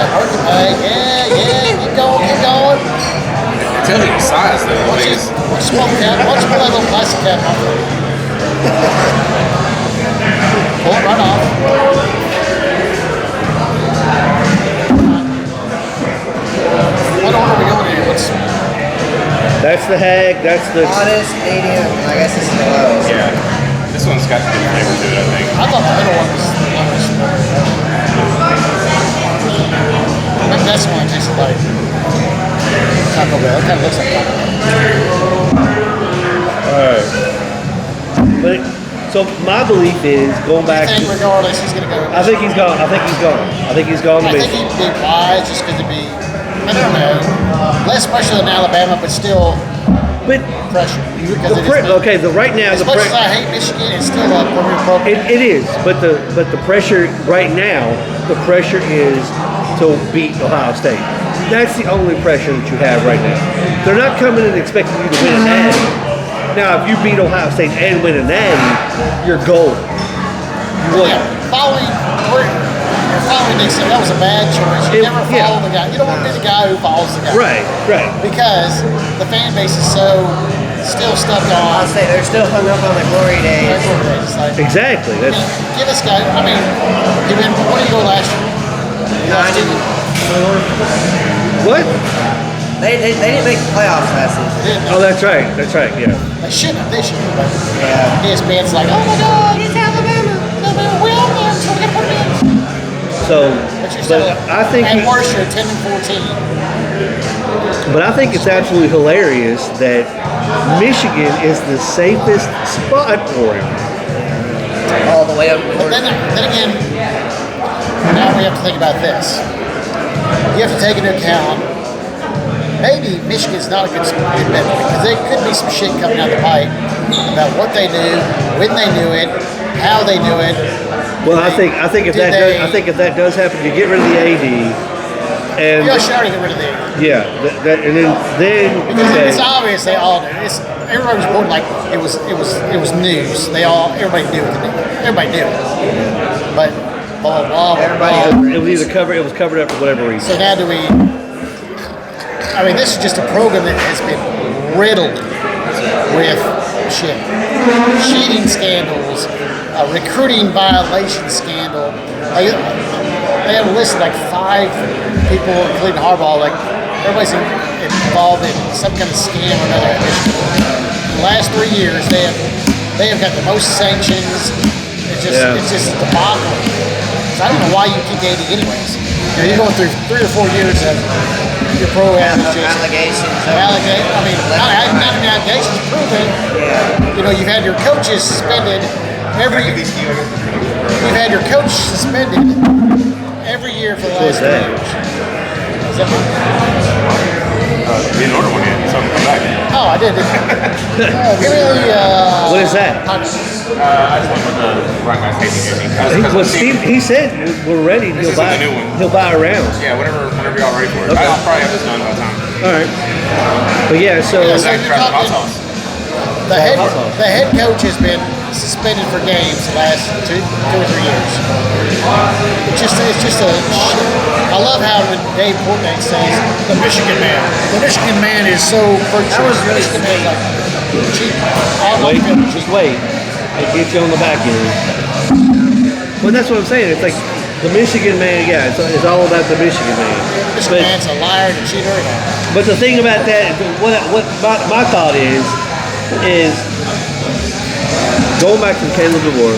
Speaker 2: Yeah, keep going.
Speaker 3: It tells you the size, though.
Speaker 2: Watch it. Smoke cap. Watch pull that little plastic cap off. Pull it right off. What order are we going in?
Speaker 1: That's the hag, that's the
Speaker 4: Hottest, medium, I guess this is the lowest.
Speaker 3: Yeah. This one's got good flavor to it, I think.
Speaker 2: I thought the middle one was the lowest. Maybe that's the one that tastes like Taco Bell. It kind of looks like Taco Bell.
Speaker 1: Alright. But so my belief is going back
Speaker 2: I think
Speaker 1: to,
Speaker 2: regardless, he's going to go.
Speaker 1: I think he's gone. I think he's gone to
Speaker 2: I think
Speaker 1: Michigan.
Speaker 2: he'd be wise just because it'd be, I don't know, less pressure than Alabama, but still
Speaker 1: But
Speaker 2: pressure. Because
Speaker 1: right now
Speaker 2: as
Speaker 1: the
Speaker 2: much as I hate Michigan, it's still a premier program.
Speaker 1: it is, but the pressure right now, the pressure is to beat Ohio State. That's the only pressure that you have right now. They're not coming in expecting you to win a natty. Now, if you beat Ohio State and win a natty, you're gold. You won.
Speaker 2: Yeah, following Nick Saban, that was a bad choice. You never follow the guy. You don't want to be the guy who follows the guy.
Speaker 1: Right.
Speaker 2: Because the fan base is so still stuck
Speaker 4: I'll
Speaker 2: on.
Speaker 4: say they're still hung up on the glory days.
Speaker 2: It's like,
Speaker 1: Exactly. That's
Speaker 2: give us guys. I mean, what did you go last year?
Speaker 1: what?
Speaker 4: They didn't make the playoffs last season.
Speaker 1: Oh, that's right. Yeah.
Speaker 2: They shouldn't have this year. But
Speaker 4: Yeah.
Speaker 2: ESPN's like, oh my God, it's Alabama. Alabama will win, so we got to put them in.
Speaker 1: So,
Speaker 2: But you're still,
Speaker 1: I think
Speaker 2: at worst, you're 10-14.
Speaker 1: But I think it's absolutely hilarious that Michigan is the safest spot for him.
Speaker 4: All the way up
Speaker 2: But
Speaker 4: north.
Speaker 2: then again, now we have to think about this. You have to take into account, maybe Michigan's not a good bet because there could be some shit coming out the pipe about what they knew, when they knew it, how they knew it.
Speaker 1: Well, I think if that does happen, you get rid of the AD, and
Speaker 2: You should already get rid of the AD.
Speaker 1: yeah, and then
Speaker 2: Because it's obvious they all knew. Everybody was reporting like it was news. Everybody knew it. Everybody knew it. But blah blah blah.
Speaker 4: Everybody
Speaker 1: it was covered up for whatever reason.
Speaker 2: So now do we? I mean, this is just a program that has been riddled with cheating scandals, a recruiting violation scandal. They have listed like 5 people, including Harbaugh. Like everybody's involved in some kind of scam or another. In the last 3 years, they have got the most sanctions. It's just a debacle. So I don't know why you keep dating anyways. You're going through 3 or 4 years of your program is just
Speaker 4: allegations.
Speaker 2: I mean, not even allegations, proven You know, you've had your coaches suspended every. You've had your coach suspended every year for the last 3 years. Is that
Speaker 3: Didn't order one yet, so I'm coming back.
Speaker 2: Oh, I did. Give me the.
Speaker 1: What is that?
Speaker 3: I just went with the Rhinegeist tasting.
Speaker 1: Well, Steve, he said we're ready.
Speaker 3: This isn't the new one.
Speaker 1: He'll buy a round.
Speaker 3: Yeah, whenever y'all ready for it.
Speaker 1: Okay.
Speaker 3: I'll probably have this done by the time.
Speaker 1: All right. But yeah, so
Speaker 2: Yeah,
Speaker 3: Zach tried the hot sauce.
Speaker 2: The head coach has been suspended for games the last 2 or 3 years. It's just a. I love how when Dave Portnoy says the Michigan man. The Michigan man is so virtuous.
Speaker 4: That was really
Speaker 2: Michigan man is like cheap.
Speaker 1: wait, just wait. It gets you on the back end. Well, that's what I'm saying. It's like the Michigan man. Yeah, it's all about the Michigan man.
Speaker 2: Michigan man's a liar and a cheater.
Speaker 1: But the thing about that, what my thought is going back to Caleb DeVore.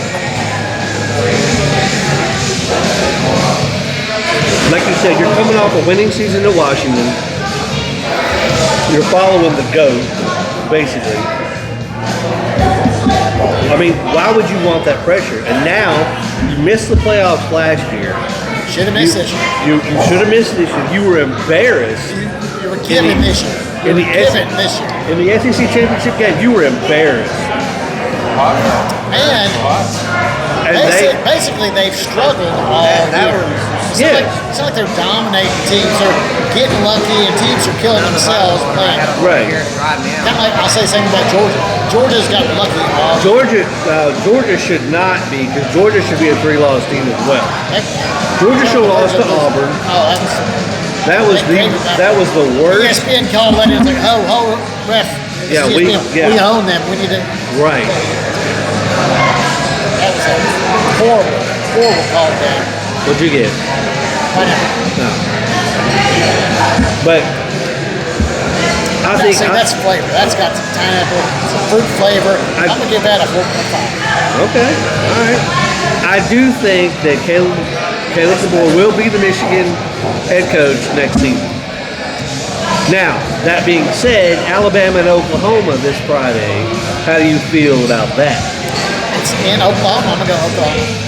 Speaker 1: Like you said, you're coming off a winning season in Washington. You're following the GOAT, basically. I mean, why would you want that pressure? And now, you missed the playoffs last year.
Speaker 2: Should have missed this year.
Speaker 1: You should have missed this year. You were embarrassed.
Speaker 2: You were given this year.
Speaker 1: In the SEC championship game, you were embarrassed.
Speaker 2: And basically they've struggled all year. It's not like they're dominating teams. They're getting lucky, and teams are killing themselves playing.
Speaker 1: Right.
Speaker 2: Kind of like I'll say the same about Georgia. Georgia's got lucky all year.
Speaker 1: Georgia should not be, because Georgia should be a 3-loss team as well. Georgia should have lost to Auburn.
Speaker 2: Oh,
Speaker 1: that was the worst.
Speaker 2: ESPN called that. It's like, ho, ref.
Speaker 1: Yeah,
Speaker 2: we own them. We need to.
Speaker 1: Right.
Speaker 2: That was a horrible call down.
Speaker 1: What'd you get?
Speaker 2: Pineapple.
Speaker 1: No. But I think
Speaker 2: that's flavor. That's got some pineapple, some fruit flavor. I'm gonna give that a 4.5.
Speaker 1: Okay. All right. I do think that Caleb DeVore will be the Michigan head coach next season. Now, that being said, Alabama and Oklahoma this Friday. How do you feel about that?
Speaker 2: It's in Oklahoma. I'm gonna go Oklahoma.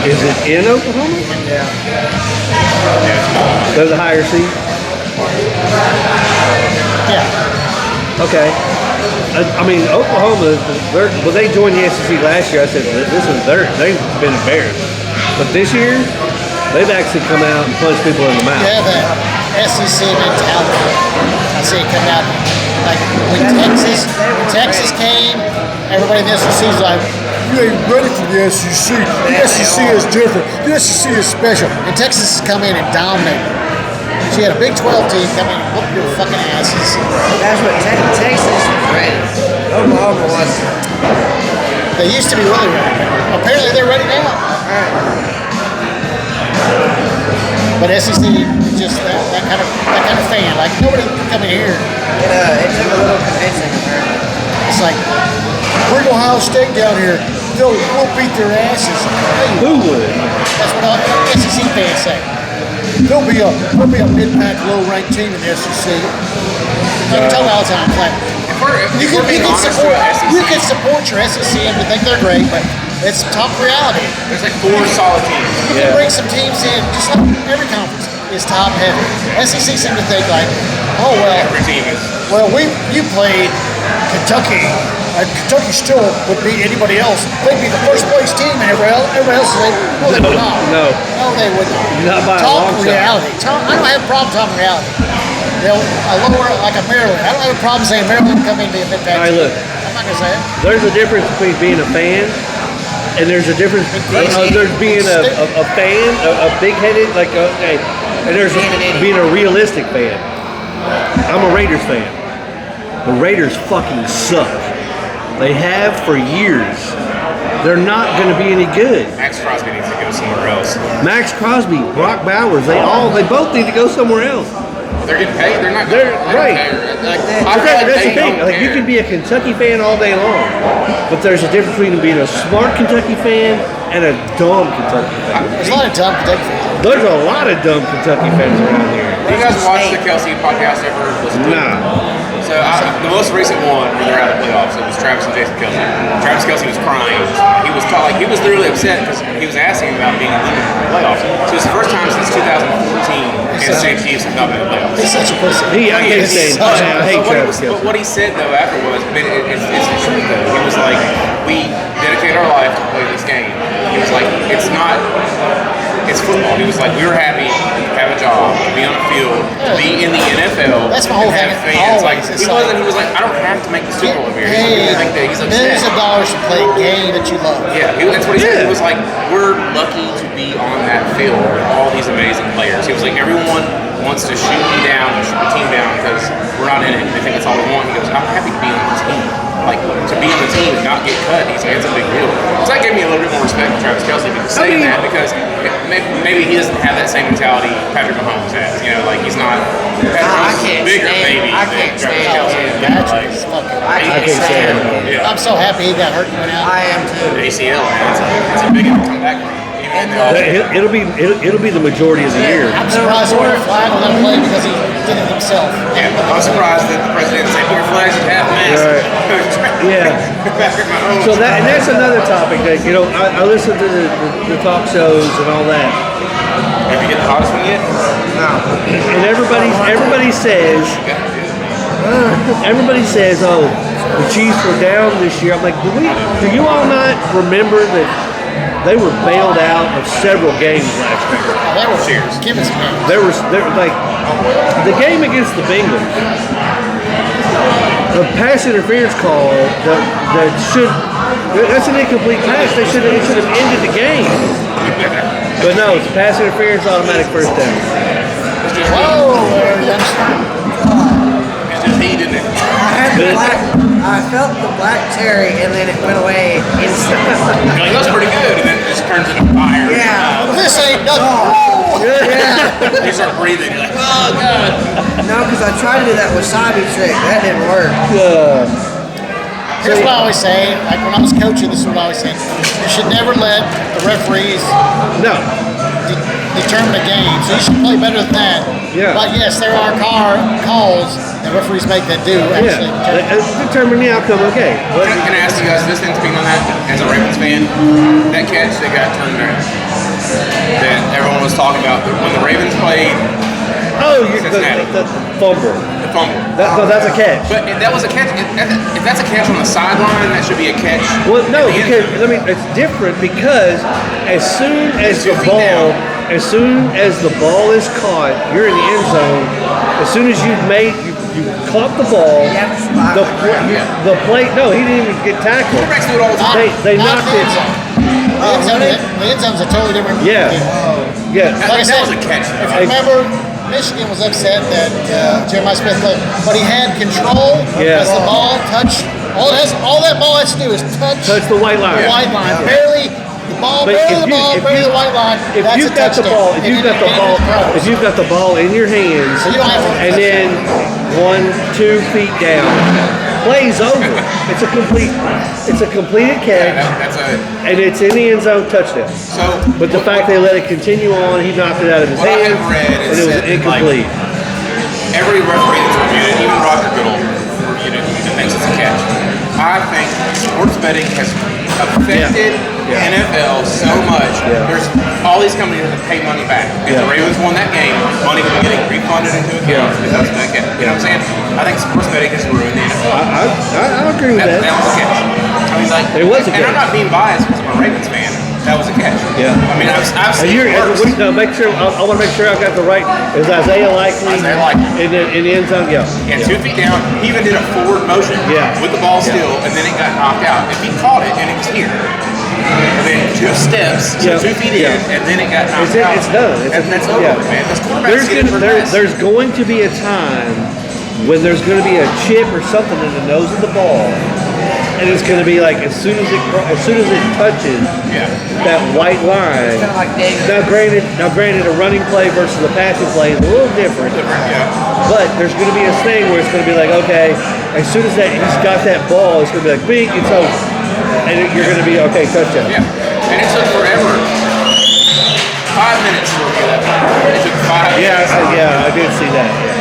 Speaker 1: Is it in Oklahoma?
Speaker 2: Yeah.
Speaker 1: There's a higher seed?
Speaker 2: Yeah.
Speaker 1: Okay. I mean, Oklahoma, they joined the SEC last year. I said, they've been embarrassed. But this year, they've actually come out and punched people in the mouth.
Speaker 2: Yeah, the SEC mentality. I see it coming out. Like when Texas came, everybody in the SEC is like, you ain't ready for the SEC. The SEC is different. The SEC is special. And Texas has come in and dominated. She had a Big 12 team come in and whoop your fucking asses.
Speaker 4: That's what Texas was ready. Oklahoma wasn't.
Speaker 2: They used to be really ready. Apparently they're ready now. But SEC is just that kind of fan. Like nobody can come in here.
Speaker 4: It took a little convincing.
Speaker 2: It's like, bring Ohio State down here. We'll beat their asses.
Speaker 1: Who would?
Speaker 2: That's what all SEC fans say. There'll be a mid-pack, low-ranked team in the SEC. Like we tell them all the time, like, you can support your SEC and think they're great, but it's top reality.
Speaker 3: There's like 4 solid teams.
Speaker 2: You can bring some teams in, just like every conference is top heavy. SEC seem to think like, oh well,
Speaker 3: Every team is.
Speaker 2: well you played Kentucky. Kentucky still would beat anybody else. They'd be the first place team, and everybody else is like, no, they would not.
Speaker 1: No,
Speaker 2: they would not.
Speaker 1: Not by a
Speaker 2: Talk
Speaker 1: long
Speaker 2: reality. I don't have a problem talking reality. A lower, like a Maryland. I don't have a problem saying Maryland come in to be a mid-pack.
Speaker 1: All right, look.
Speaker 2: I'm not gonna say it.
Speaker 1: There's a difference between being a fan, and there's a difference. There's being a fan, a big-headed, like okay, and there's being a realistic fan. I'm a Raiders fan. The Raiders fucking suck. They have for years. They're not going to be any good.
Speaker 3: Max Crosby needs to go somewhere else.
Speaker 1: Max Crosby, Brock Bowers, they both need to go somewhere else.
Speaker 3: They're getting paid. They're not.
Speaker 1: They're right. That's the thing. Like you can be a Kentucky fan all day long, but there's a difference between being a smart Kentucky fan and a dumb Kentucky fan.
Speaker 2: There's a lot of dumb Kentucky fans.
Speaker 1: There's a lot of dumb Kentucky fans around here.
Speaker 3: Do you guys watch the Kelsey podcast ever? Listen to it?
Speaker 1: Nah.
Speaker 3: So the most recent one where they're out of the playoffs, it was Travis and Jason Kelsey. Travis Kelsey was crying. He was literally upset because he was asking about being eliminated from the playoffs. So it's the first time since 2014 Kansas City Chiefs have not been in the playoffs.
Speaker 2: He's such a pussy.
Speaker 1: I can't say I hate Travis Kelce.
Speaker 3: But what he said though after was, it's the truth though. He was like, we dedicate our life to play this game. He was like, it's football. He was like, we were happy to have a job, to be on a field, to be in the NFL.
Speaker 2: That's my whole
Speaker 3: to have
Speaker 2: thing.
Speaker 3: fans.
Speaker 2: Always.
Speaker 3: He was like, I don't have to make the Super Bowl every year.
Speaker 2: Hey,
Speaker 3: I think that he's
Speaker 2: millions
Speaker 3: upset.
Speaker 2: of dollars to play a game that you love.
Speaker 3: Yeah, that's what he said. He was like, we're lucky to be on that field with all these amazing players. He was like, everyone wants to shoot me down, or shoot the team down because we're not in it. They think it's all we want. He goes, I'm happy to be on the team. Like, to be on the team and not get cut, he's like, it's a big deal. So that gave me a little bit more respect for Travis Kelce because saying that because maybe he doesn't have that same mentality Patrick Mahomes has. You know, like he's not. Patrick Mahomes is a bigger baby than Travis Kelce.
Speaker 2: I
Speaker 1: can't stand him.
Speaker 3: Yeah.
Speaker 2: I'm so happy he got hurt going out.
Speaker 4: I am too.
Speaker 3: The ACL, man, it's a big one to come back from.
Speaker 1: It'll be the majority of the year.
Speaker 2: I'm surprised they weren't flag on that play because he did it himself.
Speaker 3: Yeah, I'm surprised that the president said your flags at half mast.
Speaker 1: Yeah.
Speaker 3: Patrick Mahomes.
Speaker 1: So that's another topic that I listen to the talk shows and all that,
Speaker 3: Have you hit the hottest one yet?
Speaker 1: and everybody says, oh, the Chiefs were down this year. I'm like, do you all not remember that they were bailed out of several games last year?
Speaker 2: Oh, they were
Speaker 3: Cheers.
Speaker 2: Give us a minute.
Speaker 1: They were like the game against the Bengals. The pass interference call that's an incomplete pass. It should have ended the game. But no, it's pass interference, automatic first down.
Speaker 2: Whoa, there, youngster.
Speaker 3: It's just he, didn't it?
Speaker 4: I felt the black cherry and then it went away instantly.
Speaker 3: You're like, that's pretty good, and then it just turns into fire.
Speaker 4: Yeah.
Speaker 2: This ain't nothing.
Speaker 4: Yeah.
Speaker 3: You start breathing, you're like, oh god.
Speaker 4: No, because I tried to do that wasabi trick. That didn't work.
Speaker 2: Here's what I always say. Like when I was coaching, this is what I always said. You should never let the referees
Speaker 1: No.
Speaker 2: determine a game. So you should play better than that.
Speaker 1: Yeah.
Speaker 2: But yes, there are calls that referees make that do actually
Speaker 1: Determine the outcome. Okay.
Speaker 3: Can I ask you guys this thing, speaking on that, as a Ravens fan, that catch that got turned down, that everyone was talking about, when the Ravens played
Speaker 1: The fumble.
Speaker 3: the fumble.
Speaker 1: That's a catch.
Speaker 3: But if that was a catch, if that's a catch on the sideline, that should be a catch.
Speaker 1: Well, no,
Speaker 3: at the end
Speaker 1: because
Speaker 3: zone.
Speaker 1: it's different because as soon as the
Speaker 3: 2 feet down.
Speaker 1: ball is caught, you're in the end zone. As soon as you caught the ball,
Speaker 4: You have to survive the ground.
Speaker 1: the play. No, he didn't even get tackled.
Speaker 3: Quarterbacks do it all the time.
Speaker 1: They
Speaker 2: Not
Speaker 1: knocked
Speaker 2: the
Speaker 1: it.
Speaker 2: end zone. The end zone's a totally different
Speaker 1: Yeah.
Speaker 2: deal.
Speaker 1: Yeah.
Speaker 2: Like I
Speaker 3: That
Speaker 2: said,
Speaker 3: was a catch, though.
Speaker 2: if you remember, Michigan was upset that Jeremiah Smith played, but he had control
Speaker 1: Yeah.
Speaker 2: as the ball touched. All that ball has to do is touch
Speaker 1: Touch the white line.
Speaker 2: the white line. Barely the ball,
Speaker 1: But
Speaker 2: barely
Speaker 1: if
Speaker 2: the
Speaker 1: you-
Speaker 2: ball,
Speaker 1: if
Speaker 2: barely
Speaker 1: you-
Speaker 2: the white line.
Speaker 1: If
Speaker 2: That's
Speaker 1: you've
Speaker 2: a
Speaker 1: got the
Speaker 2: touchdown.
Speaker 1: ball,
Speaker 2: And then the throws.
Speaker 1: if you've got the ball in your hands,
Speaker 2: So you don't have to-
Speaker 1: and then 1-2 feet down, play's over. It's a completed catch,
Speaker 3: That's a
Speaker 1: and it's in the end zone touchdown.
Speaker 3: so.
Speaker 1: But the fact they let it continue on, he knocked it out of his
Speaker 3: What I
Speaker 1: hands,
Speaker 3: have read
Speaker 1: and
Speaker 3: is
Speaker 1: it was
Speaker 3: that,
Speaker 1: incomplete.
Speaker 3: Every referee that's reviewed it, even Roger Goodell reviewed it, that thinks it's a catch. I think sports betting has affected
Speaker 1: Yeah.
Speaker 3: NFL so much.
Speaker 1: Yeah.
Speaker 3: There's all these companies that pay money back. If
Speaker 1: Yeah.
Speaker 3: the Ravens won that game, money would be getting refunded into accounts because of that catch. You know what I'm saying? I think sports betting has ruined the NFL.
Speaker 1: I agree with
Speaker 3: That
Speaker 1: that.
Speaker 3: was a catch. I mean, like,
Speaker 1: It was a
Speaker 3: and I'm
Speaker 1: catch.
Speaker 3: not being biased because I'm a Ravens fan. That was a catch.
Speaker 1: Yeah.
Speaker 3: I mean, I've
Speaker 1: And
Speaker 3: seen
Speaker 1: you're,
Speaker 3: worse.
Speaker 1: no, make sure. I want to make sure I got the right. Is Isaiah Likely
Speaker 3: Isaiah Likely.
Speaker 1: in the end zone? Yeah.
Speaker 3: Yeah, 2 feet down. He even did a forward motion
Speaker 1: Yeah.
Speaker 3: with the ball
Speaker 1: Yeah.
Speaker 3: still, and then it got knocked out. If he caught it and it was here, and then 2 steps, so
Speaker 1: Yeah.
Speaker 3: 2 feet
Speaker 1: Yeah.
Speaker 3: in, and then it got knocked
Speaker 1: It's
Speaker 3: out.
Speaker 1: it's done.
Speaker 3: That's over,
Speaker 1: yeah.
Speaker 3: with, man. This quarterback's getting for less.
Speaker 1: There's going to be a time when there's going to be a chip or something in the nose of the ball, and it's going to be like as soon as it touches
Speaker 3: Yeah.
Speaker 1: that white line.
Speaker 4: Kind of like David.
Speaker 1: Now granted, a running play versus a passing play is a little different.
Speaker 3: Yeah.
Speaker 1: But there's going to be a thing where it's going to be like, okay, as soon as he's got that ball, it's going to be like, big, it's over. And you're going to be, okay, touchdown.
Speaker 3: Yeah. And it took forever. 5 minutes to review that play. It took 5 minutes.
Speaker 1: Yeah, I did see that. Yeah.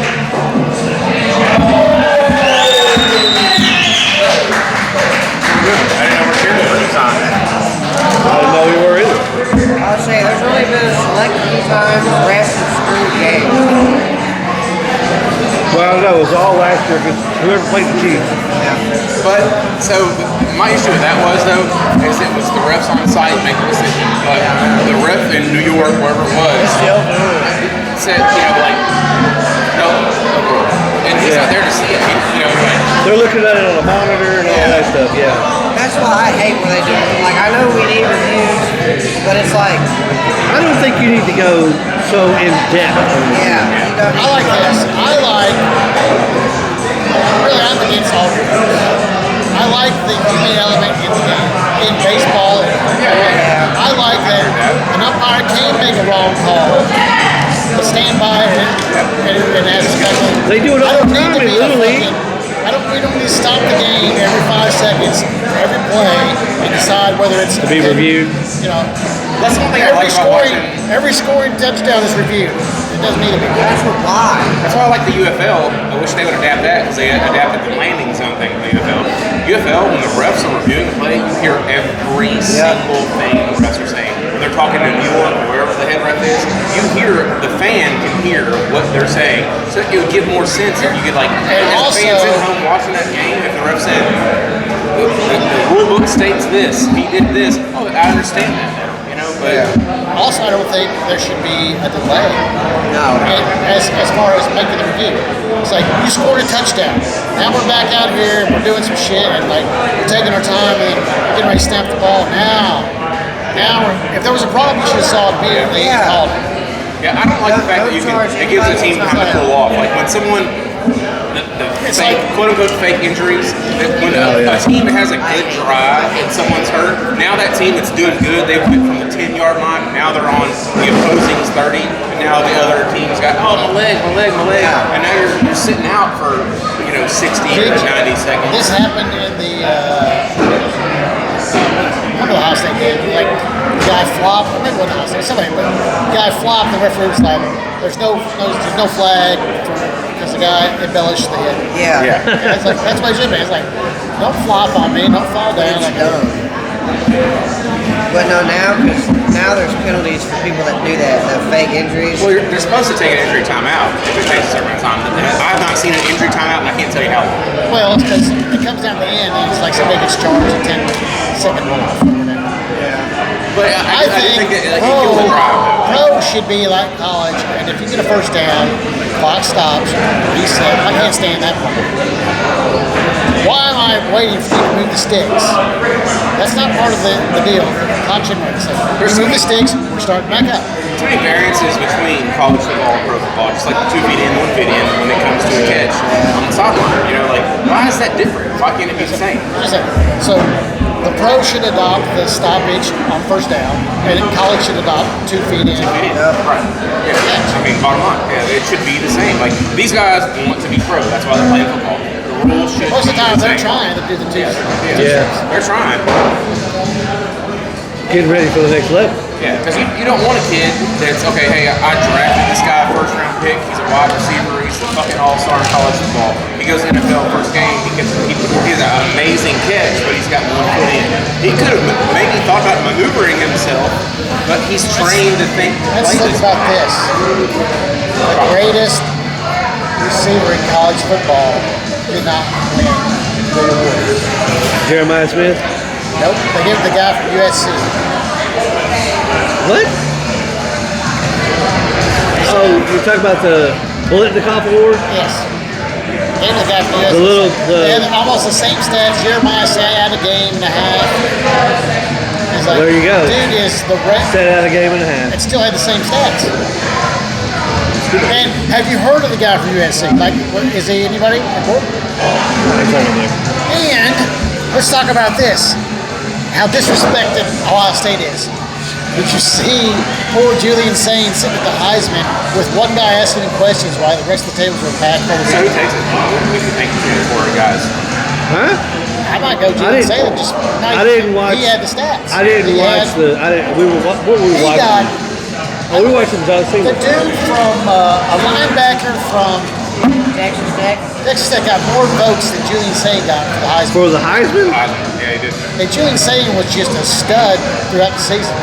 Speaker 1: after whoever played the Chiefs.
Speaker 3: But so my issue with that was though is it was the refs on site making the decision. But the ref in New York, wherever it was, said like no, and he's not there to see it. Like,
Speaker 1: they're looking at it on a monitor and all that stuff. Yeah.
Speaker 4: That's why I hate when they do it. Like, I know we need reviews, but it's like,
Speaker 1: I don't think you need to go so in depth.
Speaker 4: yeah.
Speaker 2: I like this. Really, I'm against all reviews. I like the human element in the game. In baseball, I like that an umpire can make a wrong call, but stand by and ask a special.
Speaker 1: They do it all the time in Little League.
Speaker 2: We don't need to stop the game every 5 seconds, every play, and decide whether it's
Speaker 1: To be reviewed.
Speaker 3: that's one thing I like about watching.
Speaker 2: Every scoring touchdown is reviewed. It doesn't need to be.
Speaker 4: That's why.
Speaker 3: That's why I like the UFL. I wish they would adapt that because they adapted the landing zone thing in the UFL. UFL, when the refs are reviewing the play, you hear every single thing the refs are saying. When they're talking to New York or wherever the head ref is, the fan can hear what they're saying. So it would give more sense if you could as fans at home watching that game, if the ref said, the rule book states this, he did this, I understand that now. But
Speaker 2: Also, I don't think there should be a delay.
Speaker 4: No.
Speaker 2: As far as making the review, it's like you scored a touchdown. Now we're back out here and we're doing some shit and we're taking our time and getting ready to snap the ball. Now, if there was a problem, you should have saw it immediately and called it.
Speaker 3: yeah, I don't like the fact that it gives the team time to cool off. Like when someone, the fake, quote unquote fake injuries, when a team has a good drive and someone's hurt, now that team that's doing good, they went from the 10-yard line, now they're on the opposing's 30, and now the other team's got, my leg, and now you're sitting out for 60 or 90 seconds.
Speaker 2: This happened in the remember the Ohio State game? The guy flopped. I remember what Ohio State. Somebody, but the guy flopped. The referee was like, "There's no flag because the guy embellished the hit."
Speaker 4: Yeah.
Speaker 2: It's like that's what it should be. It's like, don't flop on me, don't fall down.
Speaker 4: It's dumb. But no, now there's penalties for people that do that, the fake injuries.
Speaker 3: Well, they're supposed to take an injury timeout if it takes a certain time. I have not seen an injury timeout, and I can't tell you how long.
Speaker 2: Well, it's because it comes down to the end, and it's like somebody gets charged a 10-second off or whatever.
Speaker 3: But I think that it kills the drive.
Speaker 2: Pro should be like college, and if you get a first down, clock stops, reset. I can't stand that part. Why am I waiting for you to move the sticks? That's not part of the deal. Clock shouldn't move the sticks. Move the sticks, we're starting back up.
Speaker 3: Too many variances between college football and pro football, just like the 2 feet in, 1 feet in when it comes to a catch on the sideline. Why is that different? Why can't it be the same?
Speaker 2: So the pro should adopt the stoppage on first down, and college should adopt 2 feet in.
Speaker 3: Right. Yeah. I mean, bottom line, it should be the same. Like these guys want to be pro. That's why they're playing football. The rules should.
Speaker 2: Most of the time,
Speaker 3: be
Speaker 2: they're
Speaker 3: same.
Speaker 2: trying to do the two.
Speaker 1: Yeah.
Speaker 3: They're trying.
Speaker 1: Getting ready for the next level.
Speaker 3: Yeah, because you don't want a kid that's, okay, hey, I drafted this guy, first round pick, he's a wide receiver, he's the fucking all-star in college football. He goes to the NFL first game, he has an amazing catch, but he's got 1 foot in. He could have maybe thought about maneuvering himself, but he's trained to think
Speaker 2: Let's
Speaker 3: play
Speaker 2: think
Speaker 3: this
Speaker 2: about
Speaker 3: way.
Speaker 2: this. The greatest receiver in college football did not win the award.
Speaker 1: Jeremiah Smith.
Speaker 2: Nope, they gave it to the guy from USC.
Speaker 1: What? Oh, you're talking about the Bolitnikov Award?
Speaker 2: Yes. Gave it to the guy from USC. They had almost the same stats. Jeremiah sat out a game and a half. It's like,
Speaker 1: There you go.
Speaker 2: Dude is the rest.
Speaker 1: Set out a game and a half.
Speaker 2: It still had the same stats. And have you heard of the guy from USC? Is he anybody important? And let's talk about this. How disrespected Ohio State is. Did you see poor Julian Sain sitting at the Heisman with one guy asking him questions while the rest of the tables were packed full of
Speaker 3: So who takes it? We can thank you for it, guys.
Speaker 1: Huh?
Speaker 2: I might go Julian Sain.
Speaker 1: I didn't watch.
Speaker 2: He had the stats.
Speaker 1: I didn't watch the. I didn't. What were we watching? We watched the
Speaker 2: The dude from a linebacker from
Speaker 4: Texas Tech.
Speaker 2: Texas Tech got more votes than Julian Sain got for the Heisman.
Speaker 1: For the Heisman?
Speaker 3: Yeah, he did.
Speaker 2: And Julian Sain was just a stud throughout the season.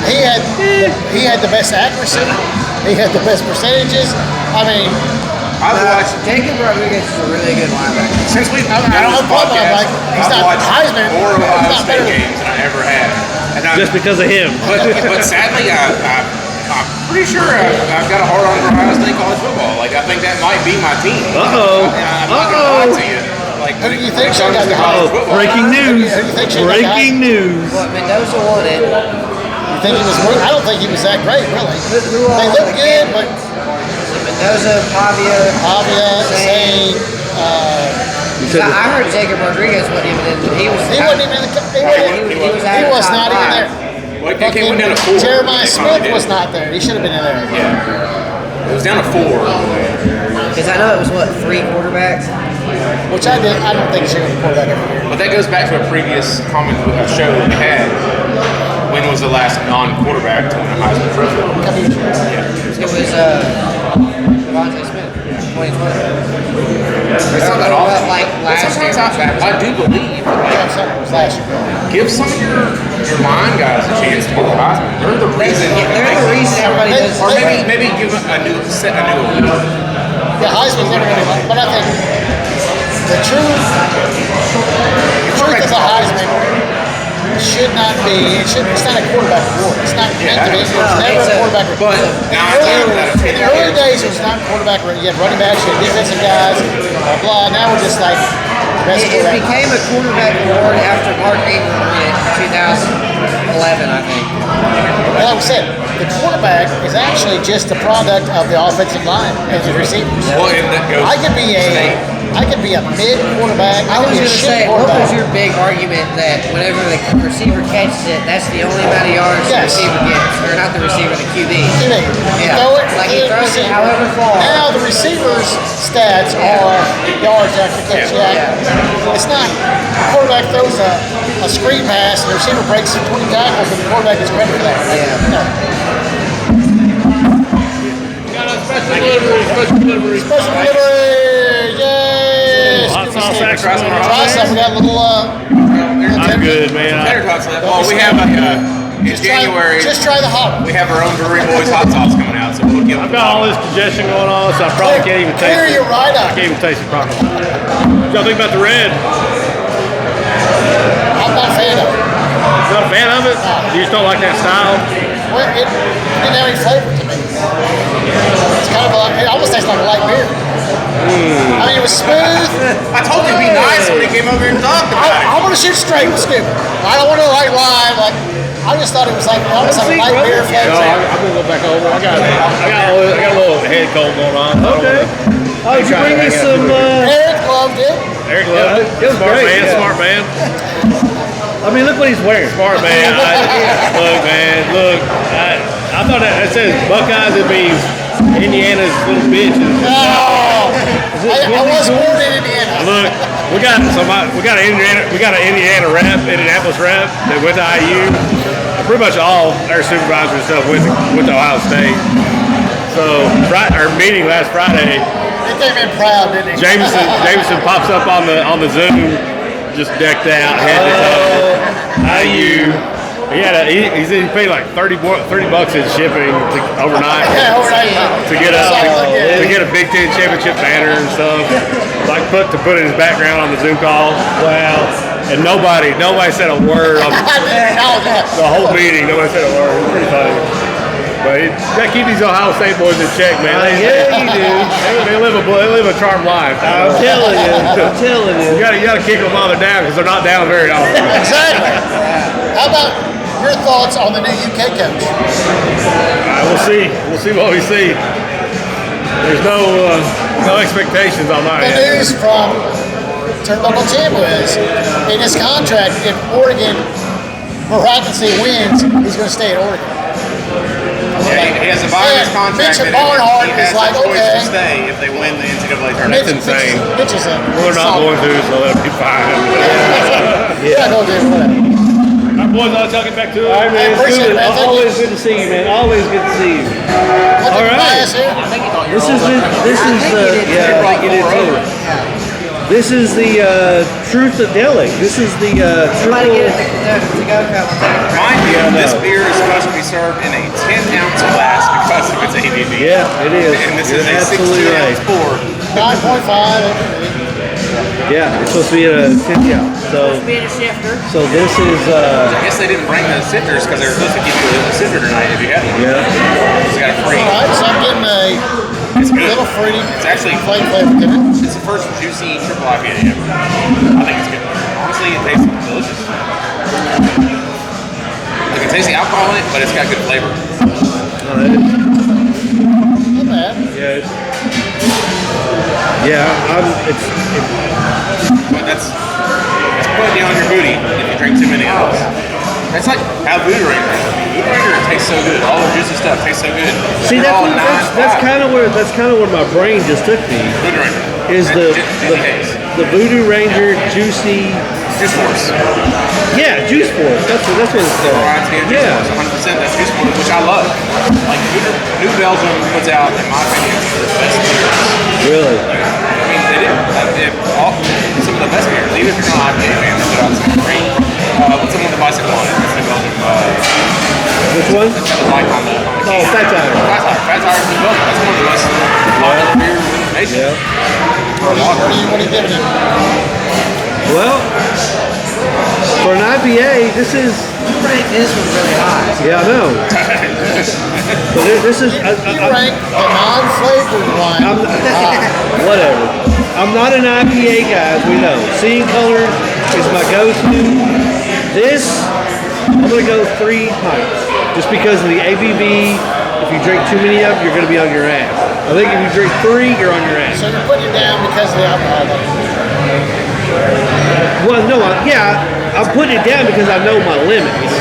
Speaker 2: He had the best accuracy. He had the best percentages. I mean,
Speaker 3: I I've watched
Speaker 4: Jacob Rodriguez is a really good linebacker.
Speaker 3: since we've done
Speaker 2: I don't
Speaker 3: this
Speaker 2: have a problem.
Speaker 3: podcast.
Speaker 2: He's
Speaker 3: I've
Speaker 2: not
Speaker 3: watched
Speaker 2: Heisman.
Speaker 3: more
Speaker 2: He's
Speaker 3: Ohio
Speaker 2: not
Speaker 3: State
Speaker 2: better.
Speaker 3: games than I ever have, and
Speaker 1: Just because of him.
Speaker 3: but sadly, I'm pretty sure I've got a hard on for Ohio State college football. Like I think that might be my team.
Speaker 1: Uh-oh.
Speaker 3: I'm not gonna lie to you. Like
Speaker 2: Who do you think
Speaker 3: when it comes
Speaker 2: should have
Speaker 3: to
Speaker 2: got
Speaker 3: college
Speaker 1: Oh,
Speaker 3: football,
Speaker 1: breaking news.
Speaker 2: Who do you think should have got
Speaker 1: Breaking news.
Speaker 4: What Mendoza won it.
Speaker 2: You think he was? I don't think he was that great, really.
Speaker 4: Who all
Speaker 2: They look good,
Speaker 4: again?
Speaker 2: but
Speaker 4: Mendoza, Pavia,
Speaker 2: Pavia, Zane,
Speaker 4: I heard Jacob Rodriguez wasn't even in. He was.
Speaker 2: he wasn't even in the. He was not even there.
Speaker 3: well, it came down to 4.
Speaker 2: Jeremiah
Speaker 3: They
Speaker 2: Smith
Speaker 3: finally
Speaker 2: was
Speaker 3: did.
Speaker 2: not there. He should have been in there.
Speaker 3: Yeah, it was down to 4.
Speaker 4: Because I know it was what 3 quarterbacks.
Speaker 2: Which I don't think he should have been quarterback every year.
Speaker 3: But that goes back to a previous show that we had. When was the last non-quarterback to win a Heisman Trophy?
Speaker 4: It was Devontae Smith, 2020.
Speaker 3: It's not that often.
Speaker 4: Like last year.
Speaker 3: Sometimes I do believe that,
Speaker 2: Travis Hunter was last year.
Speaker 3: give some of your line guys a chance to get the Heisman. They're the reason.
Speaker 4: They're the reason everybody does.
Speaker 3: Or maybe give them a new award.
Speaker 2: Yeah, Heisman's never going to win. But I think the truth of the Heisman should not be. It's not a quarterback award. It's not meant to be. It's never a quarterback award.
Speaker 3: But 9 times out of 10
Speaker 2: In the early days, it was not quarterback. You had running backs, you had defensive guys, blah blah. Now we're just like best
Speaker 4: It
Speaker 2: quarterback.
Speaker 4: became a quarterback award after Mark Ingram won it in 2011, I think.
Speaker 2: Like we said, the quarterback is actually just a product of the offensive line and the receivers.
Speaker 3: Well, and that goes.
Speaker 2: I could be a mid quarterback.
Speaker 4: I was
Speaker 2: could be
Speaker 4: going
Speaker 2: a
Speaker 4: to
Speaker 2: shit
Speaker 4: say, what was
Speaker 2: quarterback.
Speaker 4: your big argument that whenever the receiver catches it, that's the only amount of yards the
Speaker 2: Yes.
Speaker 4: receiver gets, or not the receiver, the QB?
Speaker 2: Yeah. Throw it
Speaker 4: Like
Speaker 2: to
Speaker 4: he
Speaker 2: the
Speaker 4: throws it
Speaker 2: receiver.
Speaker 4: however far.
Speaker 2: Now the receivers' stats are yards after catch. Yeah. It's not quarterback throws a screen pass and the receiver breaks 20 tackles and the quarterback is credit for that.
Speaker 4: Yeah.
Speaker 2: No. Special delivery. Yay!
Speaker 1: Hot sauce
Speaker 3: Try
Speaker 1: action.
Speaker 3: some
Speaker 2: Try some. We got a little.
Speaker 1: I'm good, man.
Speaker 3: Tater tots left. Oh, we have in January.
Speaker 2: Just try the hot one.
Speaker 3: We have our own Brewery Boiz hot sauce coming out, so we'll give.
Speaker 1: I've got all this congestion going on, so I probably can't even taste
Speaker 2: Clear
Speaker 1: it.
Speaker 2: your right
Speaker 1: I
Speaker 2: eye.
Speaker 1: can't even taste it properly. What y'all think about the red?
Speaker 2: I'm not a fan of it.
Speaker 1: Not a fan of it? You just don't like that style?
Speaker 2: Well, it didn't have any flavor to me. It's kind of it almost tastes like a light beer. I mean, it was smooth.
Speaker 3: I told you to be nice when he came over here and talked about it.
Speaker 2: I want to shoot straight with Scoop. I don't want to lie. I just thought it was like almost like a light beer
Speaker 1: No,
Speaker 2: flavor.
Speaker 1: I'm gonna go back over. I got a little head cold going on. Okay. Oh, did you bring me some?
Speaker 2: Eric loved it.
Speaker 1: Eric loved it. It was smart
Speaker 5: great,
Speaker 1: man.
Speaker 5: yeah.
Speaker 1: Smart man.
Speaker 5: I mean, look what he's wearing.
Speaker 1: Smart man. Look, man. Look. I thought that says Buckeyes. It means Indiana's little bitches.
Speaker 2: Oh, I was born in Indiana.
Speaker 1: Look, we got an Indiana rep, Indianapolis rep that went to IU. Pretty much all our supervisors and stuff went to Ohio State. So our meeting last Friday,
Speaker 2: He came in proud, didn't he?
Speaker 1: Jameson pops up on the Zoom, just decked out, head to toe. IU. He said he paid like $30 in shipping overnight.
Speaker 2: Yeah, overnight.
Speaker 1: To get a Big Ten championship banner and stuff, like to put in his background on the Zoom call. Wow! And nobody said a word on the whole meeting. Nobody said a word. It was pretty funny. But you gotta keep these Ohio State boys in check, man.
Speaker 5: Yeah, you do.
Speaker 1: They live a charmed life.
Speaker 5: I'm telling you.
Speaker 1: You gotta kick them while they're down because they're not down very often.
Speaker 2: Exactly. How about your thoughts on the new UK coach?
Speaker 1: We'll see. We'll see what we see. There's no expectations on my
Speaker 2: The
Speaker 1: end.
Speaker 2: news from Turnbuckle Tim is in his contract, if Oregon miraculously wins, he's going to stay at Oregon.
Speaker 3: Yeah, he has a buy in his contract
Speaker 2: Mitch
Speaker 3: that
Speaker 2: Barnhart
Speaker 3: he has
Speaker 2: is like,
Speaker 3: the choice
Speaker 2: okay.
Speaker 3: to stay if they win the NCAA tournament.
Speaker 1: That's insane.
Speaker 2: Mitch is in.
Speaker 1: Well, they're not going to, so they'll be fine.
Speaker 2: Yeah, go do whatever.
Speaker 1: Our boys, I'll tuck it back to
Speaker 5: All right, man. It's
Speaker 2: appreciate
Speaker 5: good.
Speaker 2: it, man. Thank
Speaker 5: Always good to see you, man. Always good to see you.
Speaker 2: All
Speaker 5: right.
Speaker 2: right.
Speaker 5: This is yeah, I think you did too.
Speaker 1: This is the Truthadelic. This is the
Speaker 4: Somebody
Speaker 1: triple.
Speaker 4: get it to go cup.
Speaker 3: Mind you,
Speaker 1: Yeah, I
Speaker 3: this
Speaker 1: know.
Speaker 3: beer is supposed to be served in a 10-ounce glass because of its ABV.
Speaker 1: Yeah, it is.
Speaker 3: And this
Speaker 1: You're
Speaker 3: is a
Speaker 1: absolutely
Speaker 3: 16-ounce
Speaker 1: right.
Speaker 3: pour.
Speaker 2: 9.5.
Speaker 1: Yeah, it's supposed to be at a 10 ounce.
Speaker 4: Being a shifter.
Speaker 1: So this is
Speaker 3: I guess they didn't bring the sifters because they were supposed to give you a sifter tonight if you had one.
Speaker 1: yeah.
Speaker 3: So you got a free.
Speaker 2: All right, so I'm getting
Speaker 3: It's
Speaker 2: a
Speaker 3: good.
Speaker 2: little fruity,
Speaker 3: It's actually
Speaker 2: flavor to it.
Speaker 3: It's the first juicy triple IPA ever. I think it's good. Honestly, it tastes delicious. You can taste the alcohol in it, but it's got good flavor.
Speaker 1: Oh, that is-
Speaker 2: Not bad.
Speaker 1: yeah. Yeah,
Speaker 3: But that's putting you on your booty if you drink too many of those. That's like how Voodoo Ranger is. Voodoo Ranger tastes so good. All the juicy stuff tastes so good.
Speaker 1: See,
Speaker 3: They're all
Speaker 1: that's
Speaker 3: 9.5.
Speaker 1: kind of where my brain just took me.
Speaker 3: Voodoo Ranger.
Speaker 1: Is
Speaker 3: That juicy taste.
Speaker 1: the Voodoo Ranger juicy?
Speaker 3: Juice Force.
Speaker 1: Yeah, Juice Force. That's what it's called.
Speaker 3: Ryan's Juice
Speaker 1: Yeah.
Speaker 3: Force. 100%. That's Juice Force, which I love. Like New Belgium puts out, in my opinion, some of the best beers.
Speaker 1: Really?
Speaker 3: I mean, they do. Some of the best beers. Even if you're not an IPA fan, they put out some great. What's the one with the bicycle on it? It's New Belgium.
Speaker 1: Which one?
Speaker 3: It's got the light on the
Speaker 1: Oh,
Speaker 3: can.
Speaker 1: Fat Tire.
Speaker 3: Fat Tire is New Belgium. That's one of the best lager beers in the nation.
Speaker 1: Yeah.
Speaker 2: What are you giving it?
Speaker 1: Well, for an IPA, this is.
Speaker 4: Rank this one really high.
Speaker 1: Yeah, I know. But this is.
Speaker 2: You rank the non-flavored one high.
Speaker 1: Whatever. I'm not an IPA guy, as we know. Seeing colors is my go-to. This, I'm gonna go 3 pints, just because of the ABV. If you drink too many of them, you're gonna be on your ass. I think if you drink 3, you're on your ass.
Speaker 2: So you're putting it down because of the alcohol.
Speaker 1: Well, no, I'm putting it down because I know my limits.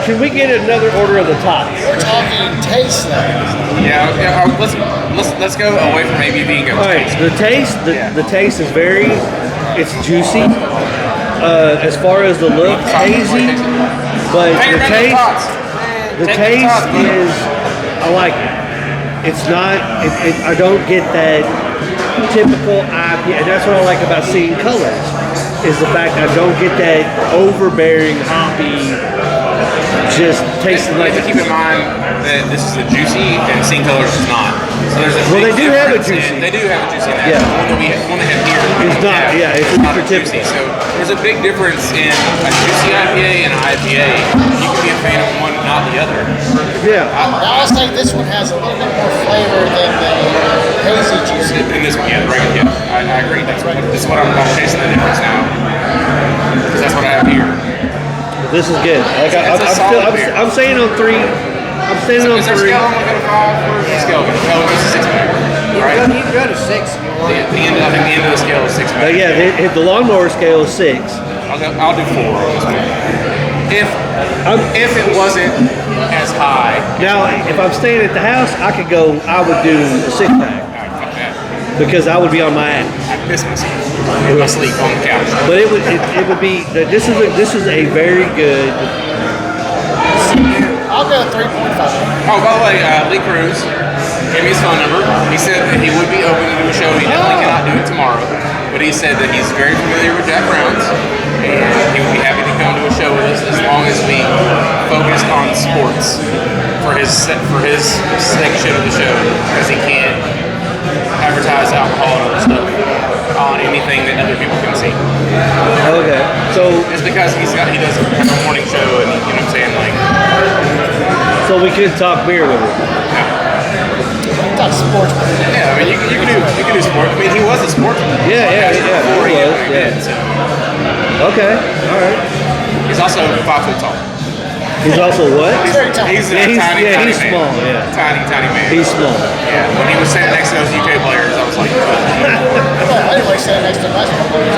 Speaker 1: Can we get another order of the tots?
Speaker 2: We're talking taste though.
Speaker 3: Yeah. Let's go away from ABV and go.
Speaker 1: All right, the taste, the taste is it's juicy. As far as the look, hazy, but the taste is, I like it. It's not, I don't get that typical IPA, and that's what I like about Seeing Colors, is the fact I don't get that overbearing, hoppy, just tasting like.
Speaker 3: Keep in mind that this is a juicy and Seeing Colors is not. So there's a
Speaker 1: Well,
Speaker 3: big
Speaker 1: they do have a
Speaker 3: difference
Speaker 1: juicy.
Speaker 3: They do have a juicy in that.
Speaker 1: Yeah.
Speaker 3: The one they have here.
Speaker 1: It's not, yeah, it's
Speaker 3: not a
Speaker 1: super
Speaker 3: juicy.
Speaker 1: typical.
Speaker 3: So there's a big difference in a juicy IPA and an IPA. You can be a fan of one, not the other.
Speaker 1: Yeah.
Speaker 2: I'll say this one has a little bit more flavor than the hazy juicy.
Speaker 3: In this one, yeah, right, yeah. I agree. This is what I'm chasing the difference now. Because that's what I have here.
Speaker 1: This is good. I'm saying on 3. I'm standing on
Speaker 3: Is there a
Speaker 1: 3.
Speaker 3: scale? I'm going to go to 5. Where's the scale? Oh, it's a 6 pack. Right?
Speaker 4: You can go to 6 if you want.
Speaker 3: I think the end of the scale is 6 pack.
Speaker 1: Yeah, the lawnmower scale is 6.
Speaker 3: I'll do 4 on this one. If it wasn't as high.
Speaker 1: Now, if I'm staying at the house, I would do a 6 pack
Speaker 3: Fuck that.
Speaker 1: because I would be on my ass.
Speaker 3: I piss myself. In my sleep on the couch.
Speaker 1: But it would be this is a very good.
Speaker 2: I'll go 3.5.
Speaker 3: Oh, by the way, Lee Cruz gave me his phone number. He said that he would be open to do a show. He definitely cannot do it tomorrow. But he said that he's very familiar with Jack Brown's and he would be happy to come to a show with us as long as we focus on sports for his section of the show, because he can't advertise alcohol and other stuff on anything that other people can see.
Speaker 1: Okay, so
Speaker 3: Just because he does have a morning show and you know what I'm saying, like,
Speaker 1: we could talk beer with him.
Speaker 2: Talk sports.
Speaker 3: yeah, I mean you can do sport. I mean he was a sportsman.
Speaker 1: Yeah,
Speaker 3: Before
Speaker 1: he
Speaker 3: he
Speaker 1: was,
Speaker 3: ever
Speaker 1: yeah.
Speaker 3: did, so.
Speaker 1: Okay, all right.
Speaker 3: He's also 5 foot tall.
Speaker 1: He's also what?
Speaker 2: Very tiny.
Speaker 3: He's a
Speaker 1: Yeah,
Speaker 3: tiny
Speaker 1: he's
Speaker 3: man.
Speaker 1: small. Yeah,
Speaker 3: Tiny man.
Speaker 1: he's small.
Speaker 3: Yeah, when he was standing next to those UK players, I was like,
Speaker 2: Well, anyway, standing next to my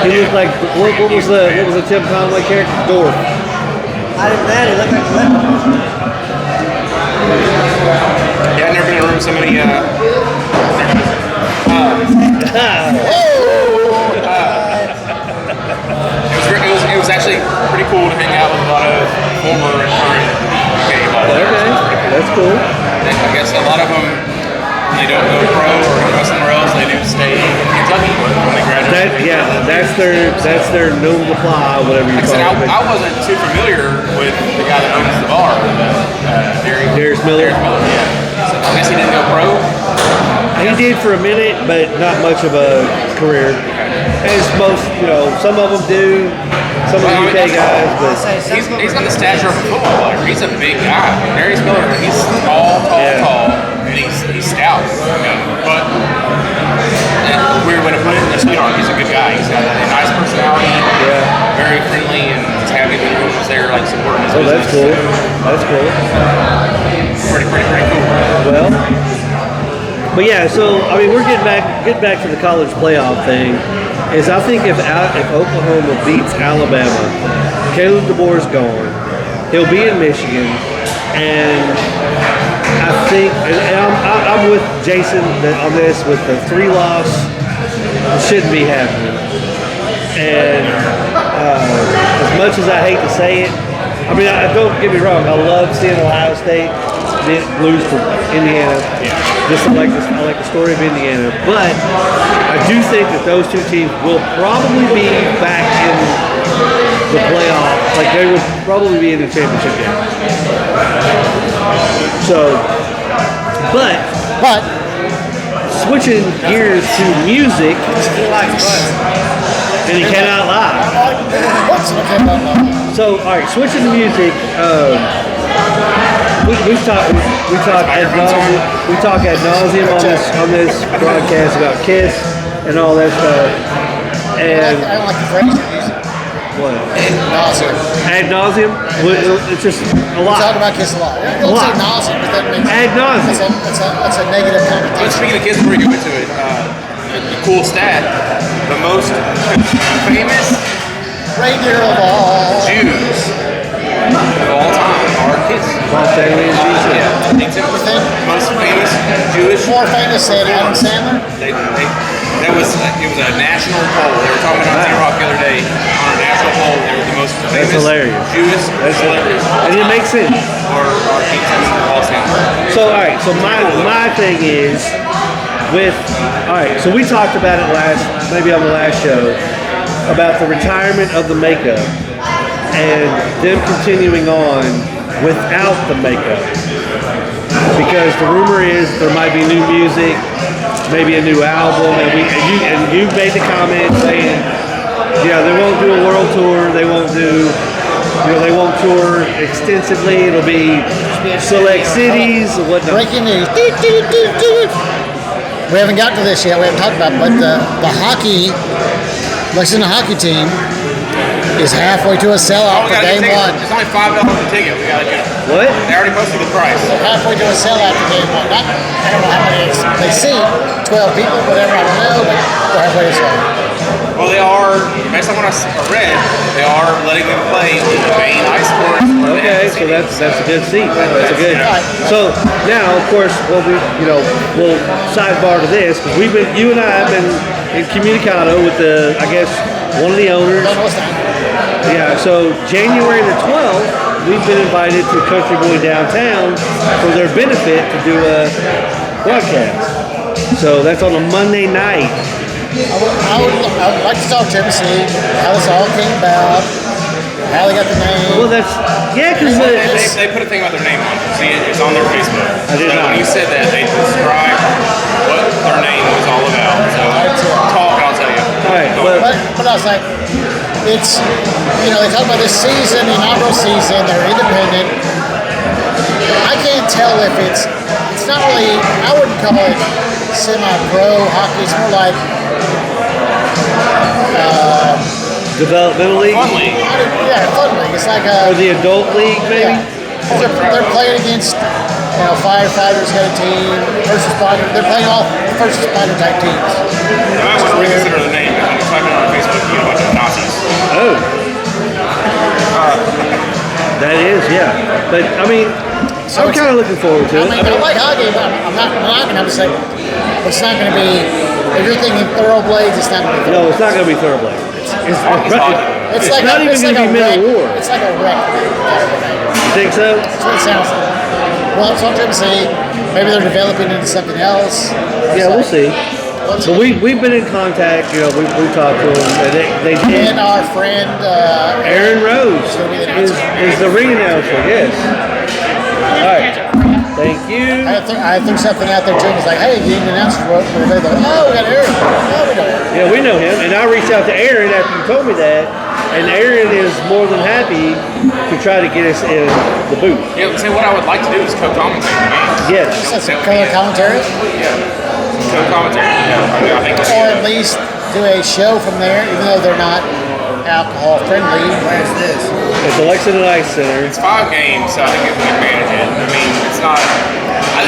Speaker 1: He looked like what was the Tim Conway character? Dorf.
Speaker 4: Not even that, he looked like a leopard.
Speaker 3: yeah, I've never been in a room with so many. It was actually pretty cool to hang out with a lot of former and current UK ball players.
Speaker 1: Okay, that's cool.
Speaker 3: I guess a lot of them when they don't go pro or go somewhere else, they do stay in Kentucky when they graduate.
Speaker 1: That's their nom de ply, whatever you
Speaker 3: Like I
Speaker 1: call
Speaker 3: said,
Speaker 1: it.
Speaker 3: I wasn't too familiar with the guy that owns the bar,
Speaker 1: Darius Miller.
Speaker 3: Yeah. So I guess he didn't go pro.
Speaker 1: He did for a minute, but not much of a career. As most, some of them do. Some of the UK guys, but
Speaker 3: He's got the stature of a football player. He's a big guy. Darius Miller, he's tall, and he's stout. But weird way to put it, sweetheart. He's a good guy. He's got a nice personality. Very friendly, and he's happy when everyone was there, like supporting his business.
Speaker 1: That's cool. That's cool.
Speaker 3: Pretty cool.
Speaker 1: Well, but yeah, so I mean, we're getting back to the college playoff thing. Is I think if Oklahoma beats Alabama, Caleb DeBoer's gone. He'll be in Michigan, and I think I'm with Jason on this with the 3-loss. It shouldn't be happening. And as much as I hate to say it, I mean, don't get me wrong. I love seeing Ohio State lose to Indiana. I like the story of Indiana, but I do think that those two teams will probably be back in the playoffs. Like they would probably be in the championship game. So, but switching gears to music, and he cannot lie. So, all right, switching to music. We talk ad nauseum. We talk ad nauseum on this broadcast about Kiss and all that stuff. And
Speaker 2: I don't like the phrase you're using.
Speaker 1: what?
Speaker 2: Ad nauseum.
Speaker 1: Ad nauseum. It's just a
Speaker 2: We
Speaker 1: lot.
Speaker 2: talk about Kiss a lot. Don't say nauseum, but that makes
Speaker 1: Ad nauseum.
Speaker 2: That's a negative
Speaker 3: But
Speaker 2: connotation.
Speaker 3: speaking of kids, before you go into it, a cool stat: the most famous
Speaker 2: Reindeer of all.
Speaker 3: Jews of all time are kids.
Speaker 1: Paul Stanley and Jesus.
Speaker 3: Yeah, I think so. Most famous Jewish.
Speaker 2: More famous than Adam Sandler.
Speaker 3: It was a national poll. They were talking about T-Rock the other day on a national poll. They were the most famous
Speaker 1: hilarious.
Speaker 3: Jewish celebrities.
Speaker 1: And it makes sense.
Speaker 3: Or Keith Paul Stanley.
Speaker 1: So all right, so my thing is so we talked about it maybe on the last show about the retirement of the makeup and them continuing on without the makeup, because the rumor is there might be new music, maybe a new album, and you made the comment saying, they won't do a world tour, they won't tour extensively, it'll be select cities and whatnot.
Speaker 2: Breaking news. We haven't got to this yet. We haven't talked about it, but the hockey, Lexington hockey team is halfway to a sellout for game one.
Speaker 3: It's only $5 a ticket. We gotta go.
Speaker 1: What?
Speaker 3: They already posted the price.
Speaker 2: They're halfway to a sellout for game one. I don't know how many they see. 12 people, whatever. I don't know, but they're halfway to sellout.
Speaker 3: Well, they are, based on what I read, they are letting them play on the main ice court.
Speaker 1: Okay, so that's a good seat. That's a good. So now, of course, we'll sidebar to this because you and I have been in communicado with one of the owners. Yeah, so January the 12th, we've been invited to Country Boy Downtown for their benefit to do a broadcast. So that's on a Monday night.
Speaker 2: I would like to talk to him and see how this all came about, how they got the name.
Speaker 1: Well, because
Speaker 3: they put a thing about their name on it. See, it's on their Facebook.
Speaker 1: I did not.
Speaker 3: When you said that, they described what their name was all about. So talk, I'll tell you.
Speaker 1: All right,
Speaker 2: but I was like, it's, they talk about this season, the inaugural season, they're independent. I can't tell if it's not really, I wouldn't call it semi-pro hockey, it's more like
Speaker 1: developmental league?
Speaker 3: Fun league.
Speaker 2: Yeah, fun league. It's like
Speaker 1: Or the adult league, maybe?
Speaker 2: Yeah. They're playing against firefighters got a team, first responder. They're playing all first responder type teams.
Speaker 3: I might want to reconsider the name because when you type it on Facebook, you get a bunch of Nazis.
Speaker 1: Oh. That is, yeah. But, I mean, I'm kind of looking forward to it.
Speaker 2: I like hockey, but I'm not knocking. I'm just saying it's not going to be, if you're thinking Thoroughblades, it's not going to be
Speaker 1: No, it's not going to be Thoroughblade. It's
Speaker 2: like
Speaker 1: not even going to be Middle War.
Speaker 2: It's like a wreck.
Speaker 1: You think so?
Speaker 2: That's what it sounds like. Well, talk to him and see. maybe they're developing into something else.
Speaker 5: Yeah, we'll see.
Speaker 2: Let's
Speaker 5: But we've been in contact. You know, we talked to them. And they did.
Speaker 2: And our friend
Speaker 5: Aaron Rose
Speaker 2: gonna be the
Speaker 5: is the ring announcer. Yes. All right. Thank you.
Speaker 2: I threw something out there too. It was like, hey, you didn't announce what we're going to do. Oh, we got Aaron. Oh, we know Aaron.
Speaker 5: Yeah, we know him. And I reached out to Aaron after you told me that. And Aaron is more than happy to try to get us in the booth.
Speaker 3: Yeah, say what I would like to do is co-commentate the game.
Speaker 5: Yes.
Speaker 2: That's some color commentary.
Speaker 3: Co-commentary. Yeah, I think
Speaker 2: Or at least do a show from there, even though they're not alcohol friendly.
Speaker 4: Where's this?
Speaker 5: It's the Lexington Ice Center.
Speaker 3: it's 5 games, so I think we can manage it. I mean, it's not.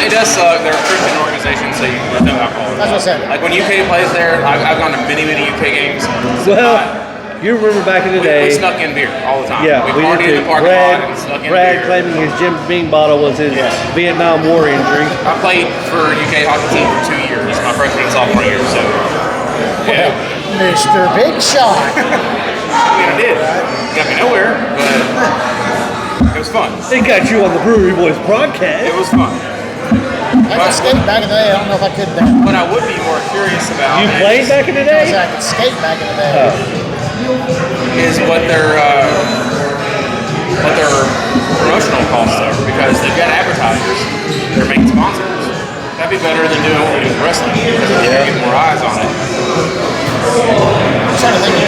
Speaker 3: It does suck. They're a Christian organization, so there's no alcohol.
Speaker 2: That's what I said.
Speaker 3: Like when UK plays there, I've gone to many UK games.
Speaker 5: Well, you remember back in the
Speaker 3: We
Speaker 5: day.
Speaker 3: snuck in beer all the time.
Speaker 5: Yeah,
Speaker 3: we
Speaker 5: we
Speaker 3: partied
Speaker 5: did
Speaker 3: in the
Speaker 5: too.
Speaker 3: parking lot and snuck in
Speaker 5: Brad
Speaker 3: beer.
Speaker 5: claiming his Jim Beam bottle was his Vietnam War injury.
Speaker 3: I played for UK hockey team for 2 years, my freshman and sophomore year. So yeah,
Speaker 2: Mr. Big Shot.
Speaker 3: I mean I did. Got me nowhere, but it was fun.
Speaker 5: They got you on the Brewery Boys broadcast.
Speaker 3: It was fun.
Speaker 2: I could skate back in the day. I don't know if I could now.
Speaker 3: What I would be more curious about
Speaker 5: You played back in the
Speaker 2: I
Speaker 5: day?
Speaker 2: could skate back in the day.
Speaker 3: is what their promotional costs are, because they've got advertisers, they're making sponsors. That'd be better than doing what we do with wrestling, because then you get more eyes on it.
Speaker 2: I'm trying to think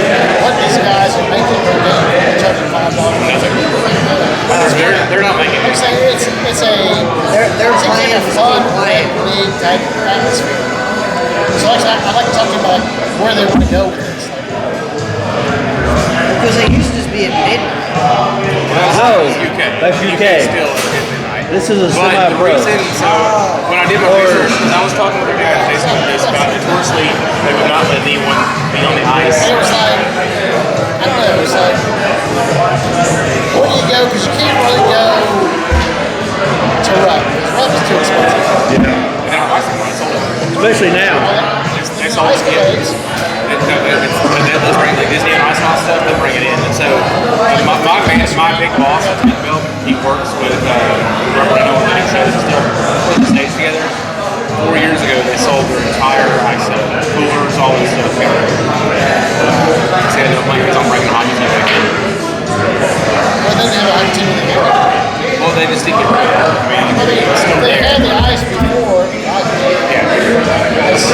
Speaker 2: what these guys are making per game. Charging $5.
Speaker 3: They're not making
Speaker 2: I'm
Speaker 3: it.
Speaker 2: saying it's a
Speaker 4: They're
Speaker 2: it's
Speaker 4: playing
Speaker 2: a
Speaker 4: to
Speaker 2: fun
Speaker 4: keep playing.
Speaker 2: league type atmosphere. So I'd like to talk to you about where they want to go with this.
Speaker 4: Because they used to just be at midnight.
Speaker 5: No,
Speaker 3: It's UK.
Speaker 5: that's UK.
Speaker 3: Still at midnight.
Speaker 5: This is a
Speaker 3: But the
Speaker 5: semi-pro.
Speaker 3: reason, so when I did my research, because I was talking with their guys, they said this about notoriously they would not let anyone be on the ice.
Speaker 2: And it was like, I don't know, it was like, where do you go? Because you can't really go to Rupp. Because Rupp is too expensive.
Speaker 3: And then our ice is sold it.
Speaker 5: Especially now.
Speaker 3: They sold
Speaker 2: Ice
Speaker 3: it.
Speaker 2: skates.
Speaker 3: Let's bring like Disney and ice and all stuff. They bring it in, and so my big boss at Takeover, he works with Representative Living Shows and stuff. Put the stage together. 4 years ago, they sold their entire ice set, coolers, all this stuff together. They said they're playing because I'm bringing a hockey team back in.
Speaker 2: Well, they didn't have a hockey team in the game.
Speaker 3: Well, they just didn't get rid of it. I mean, it's still
Speaker 2: They
Speaker 3: there.
Speaker 2: had the ice before.
Speaker 3: Yeah.
Speaker 2: Ice.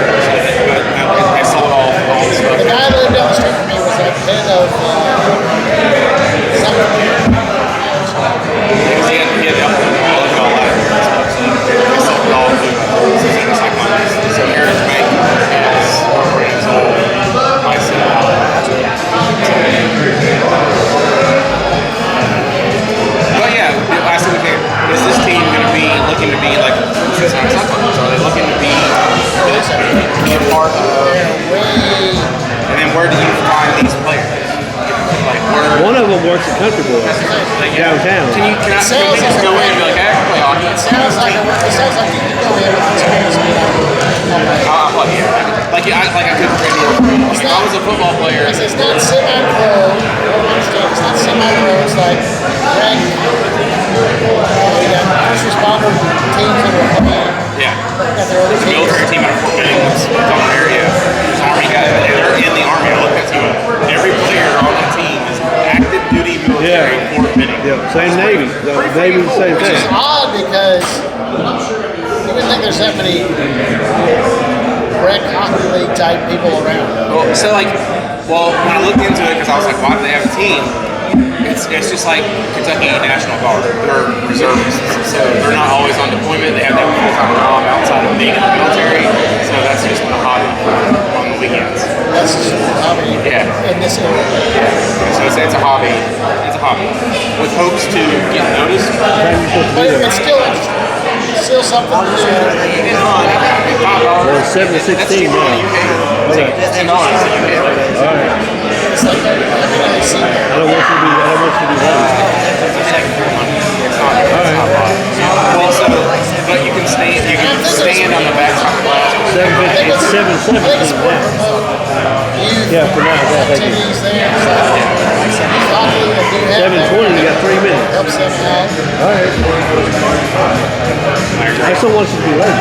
Speaker 3: But they sold all the stuff.
Speaker 2: The guy that lived down the street from me was like head of something.
Speaker 3: Because he had all of all that stuff, so they sold it all to Susanna Cyclones. So Heritage Bank is operating as all ice set. But yeah, last thing we can, is this team going to be looking to be like Susanna Cyclones? Are they looking to be a part of? And then where do you find these players? Like where?
Speaker 5: One of them works at Country Boy downtown.
Speaker 3: Can you just go in and be like, hey, I can play hockey?
Speaker 2: It sounds like you can go in with experience.
Speaker 3: I'll play, yeah. Like I could train more. Like if I was a football player,
Speaker 2: It's not semi-pro. It's not semi-pro. It's like rank. We got first responder teams that are playing.
Speaker 3: yeah.
Speaker 2: Got their own
Speaker 3: There's a
Speaker 2: teams.
Speaker 3: military team out of Fort Benning that's on an area. There's Army guys, and they're in the Army. I looked at that team. Every player on that team is active duty military
Speaker 5: Yeah.
Speaker 3: Fort Benning.
Speaker 5: Yeah, same Navy. The Navy's the same
Speaker 2: Which
Speaker 5: thing.
Speaker 2: is odd because you wouldn't think there's that many rec hockey league type people around.
Speaker 3: Well, so like, when I looked into it, because I was like, why do they have a team? It's just like Kentucky National Guard. They're reservists, so they're not always on deployment. They have that full-time job outside of being in the military, so that's just a hobby on the weekends.
Speaker 2: That's just a hobby
Speaker 3: Yeah.
Speaker 2: in this area.
Speaker 3: So it's a hobby. It's a hobby with hopes to get noticed.
Speaker 2: But it's still interesting. Still something to do.
Speaker 3: And fun. $5.
Speaker 5: Well, it's 7 to 16
Speaker 3: That's cheaper
Speaker 5: now.
Speaker 3: than you can.
Speaker 5: Okay.
Speaker 3: $10 in UK.
Speaker 5: All right.
Speaker 2: It's like every day you see it.
Speaker 5: I don't want you to be that.
Speaker 3: It's like it's not a lot. Well, so, but you can stand on the back side of the glass.
Speaker 5: 750. It's 7
Speaker 2: I think it's
Speaker 5: 17
Speaker 2: more
Speaker 5: now.
Speaker 2: remote youth
Speaker 5: Yeah, for now. Yeah, thank you.
Speaker 2: activities there. So, hockey, they do have
Speaker 5: 7:20. You got 3 minutes.
Speaker 2: helps them out.
Speaker 5: All right. wants you to be lazy.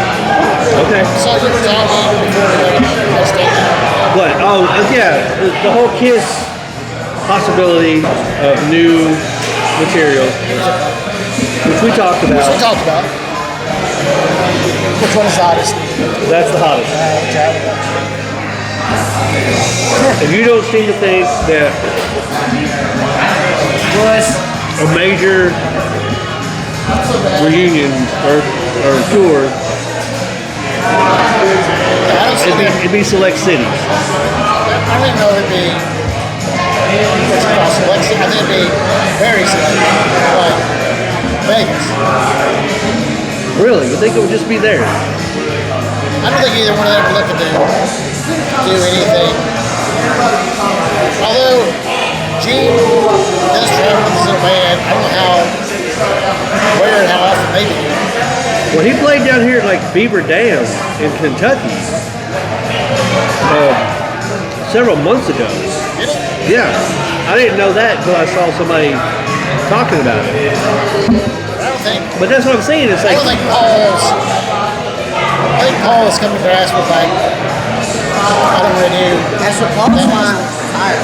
Speaker 5: Okay.
Speaker 2: So you were talking before the statement.
Speaker 5: What? Oh, yeah. The whole Kiss possibility of new material, which we talked
Speaker 2: Which we
Speaker 5: about.
Speaker 2: talked about. Which one is the hottest?
Speaker 5: That's the hottest. If you don't seem to think that a major reunion or tour, it'd be select cities.
Speaker 2: I don't even know if it'd be select. I think it'd be very select. Like Vegas.
Speaker 5: Really? You think it would just be there?
Speaker 2: I don't think either one of them would look to do anything. Although Gene does travel with his little band, I don't know where and how often they do.
Speaker 5: Well, he played down here at like Beaver Dam in Kentucky several months ago. Yeah, I didn't know that until I saw somebody talking about it.
Speaker 2: I don't think.
Speaker 5: But that's what I'm saying. It's
Speaker 2: I
Speaker 5: like
Speaker 2: don't think Paul is coming to grasp with like, I don't want to do.
Speaker 4: That's what Paul's trying.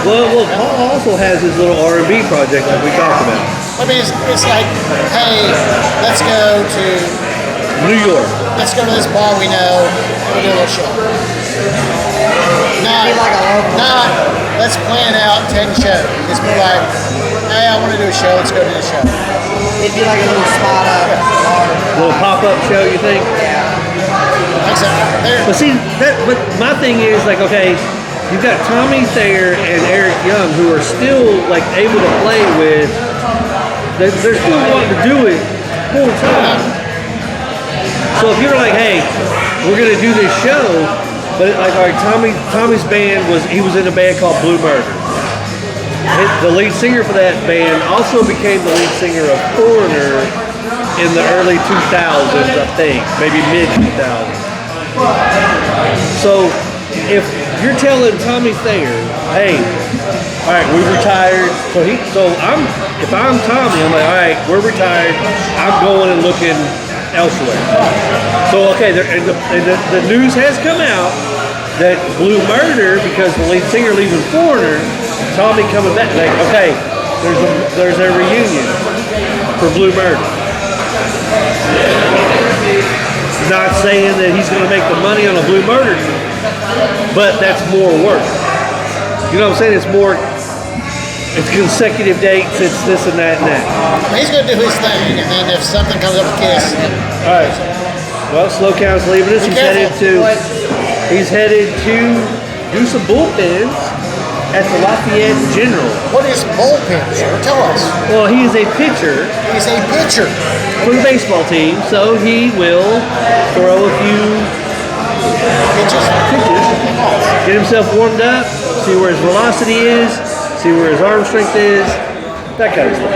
Speaker 5: well, Paul also has his little R&B project like we talked about.
Speaker 2: I mean, it's like, hey, let's go to
Speaker 5: New York.
Speaker 2: Let's go to this bar we know and we'll do a little show. Not, let's plan out 10 shows. It's more like, hey, I want to do a show, let's go do the show.
Speaker 4: It'd be like a little spot up bar.
Speaker 5: Little pop-up show, you think?
Speaker 4: Yeah.
Speaker 2: Like I said,
Speaker 5: But see, but my thing is like, okay, you've got Tommy Thayer and Eric Young who are still like able to play with. They're still wanting to do it full time. So if you're like, hey, we're gonna do this show, but like, all right, Tommy's band was in a band called Blue Murder. The lead singer for that band also became the lead singer of Foreigner in the early 2000s, I think, maybe mid 2000s. So if you're telling Tommy Thayer, hey, all right, we retired. If I'm Tommy, I'm like, all right, we're retired. I'm going and looking elsewhere. So okay, the news has come out that Blue Murder, because the lead singer leaving Foreigner, Tommy coming back. Like, okay, there's a reunion for Blue Murder. Not saying that he's going to make the money on a Blue Murder, but that's more work. You know what I'm saying? It's consecutive dates, it's this and that and that.
Speaker 2: he's going to do his thing, and then if something comes up with Kiss,
Speaker 5: All right. Well, Slow Count's leaving us. He's headed to do some bullpens at the Lafayette General.
Speaker 2: what is bullpen, sir? Tell us.
Speaker 5: Well, he is a pitcher
Speaker 2: He's a pitcher.
Speaker 5: for the baseball team, so he will throw a few
Speaker 2: Pitches.
Speaker 5: pitches, get himself warmed up, see where his velocity is, see where his arm strength is, that kind of stuff.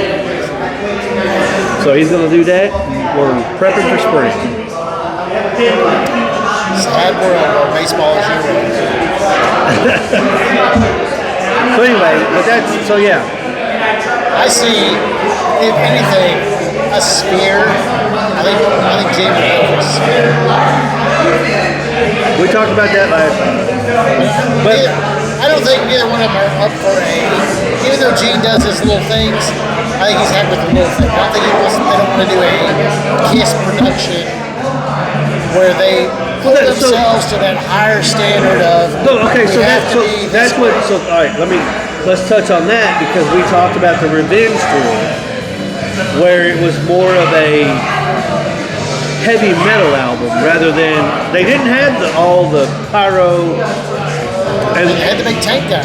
Speaker 5: So he's going to do that. We're prepping for spring.
Speaker 2: Sad world where baseball is your world.
Speaker 5: So anyway, so yeah.
Speaker 2: I see, if anything, a sphere. I think Jim would go for a sphere.
Speaker 5: We talked about that last time. But
Speaker 2: I don't think neither one of them are up for even though Gene does his little things, I think he's happy with the little thing. I don't think they don't want to do a Kiss production where they hold themselves to that higher standard of.
Speaker 5: okay, so all right, let's touch on that, because we talked about the Revenge tour where it was more of a heavy metal album rather than, they didn't have all the pyro and
Speaker 2: They had the big tank gun.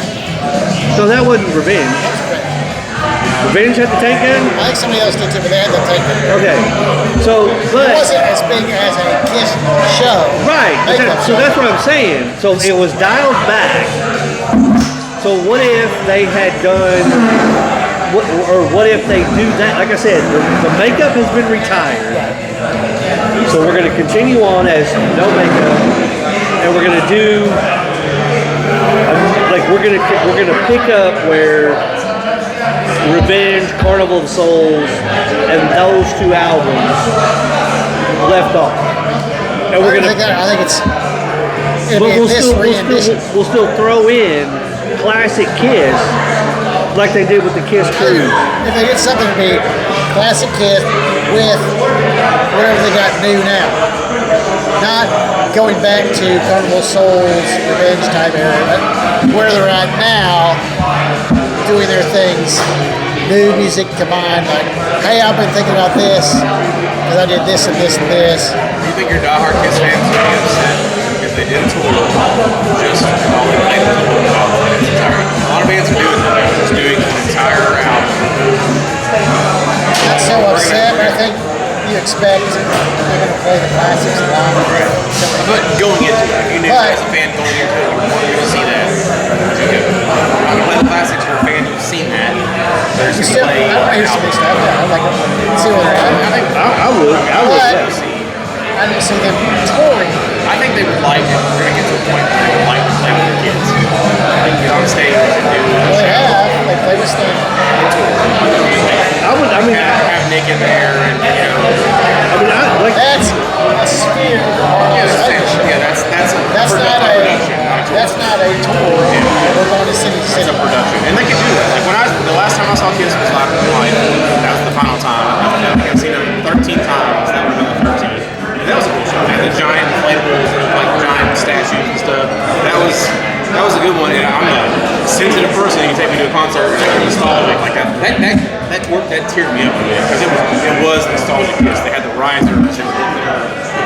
Speaker 5: so that wasn't Revenge. Revenge had the tank gun?
Speaker 2: I think somebody else did too, but they had the tank gun.
Speaker 5: Okay. So
Speaker 2: It
Speaker 5: but
Speaker 2: wasn't as big as a Kiss show.
Speaker 5: right, so that's what I'm saying. So it was dialed back. So what if they had done, what if they do that? Like I said, the makeup has been retired. So we're going to continue on as no makeup, and we're going to do, we're going to pick up where Revenge, Carnival of Souls, and those two albums left off. And we're gonna.
Speaker 2: I think it's.
Speaker 5: But
Speaker 2: We'll
Speaker 5: we'll still throw in classic Kiss like they did with the Kiss Cruise.
Speaker 2: If they get something to be classic Kiss with whatever they got new now, not going back to Carnival Souls Revenge type era, but where they're at now, doing their things, new music combined. Like, hey, I've been thinking about this because I did this and this and this.
Speaker 3: Do you think your diehard Kiss fans would be upset if they did a tour just all the night its entirety? A lot of bands are doing that. They're just doing an entire album.
Speaker 2: Not so upset, but I think you expect they're going to play the classics a lot.
Speaker 3: But going into it, if you knew as a fan going into it, you wanted to see that. You play the classics, you're a fan, you've seen that. There's
Speaker 2: You
Speaker 3: just
Speaker 2: still,
Speaker 3: play
Speaker 2: I want to hear some new stuff. Yeah, I'd like to see what they're at.
Speaker 5: I would.
Speaker 2: But I didn't see them touring.
Speaker 3: I think they would like it. We're going to get to a point where they would like to play with their kids. Like get on stage and do
Speaker 2: Well, they have. They play with stuff.
Speaker 5: I would. I mean,
Speaker 3: have Nick in there and, you know.
Speaker 2: That's a sphere.
Speaker 3: That's
Speaker 2: That's not a
Speaker 3: production.
Speaker 2: that's not a tour. We're going to city to
Speaker 3: It's
Speaker 2: city.
Speaker 3: a production. And they can do that. Like the last time I saw Kiss was Live in Life. That was the final time. I think I've seen them 13 times. That would have been the 13th. And that was a cool show. They had the giant inflatables and like giant statues and stuff. That was a good one. And I'm a sensitive person. You can take me to a concert and I get nostalgic like that. That teared me up a bit because it was nostalgic. Kiss. They had the risers and the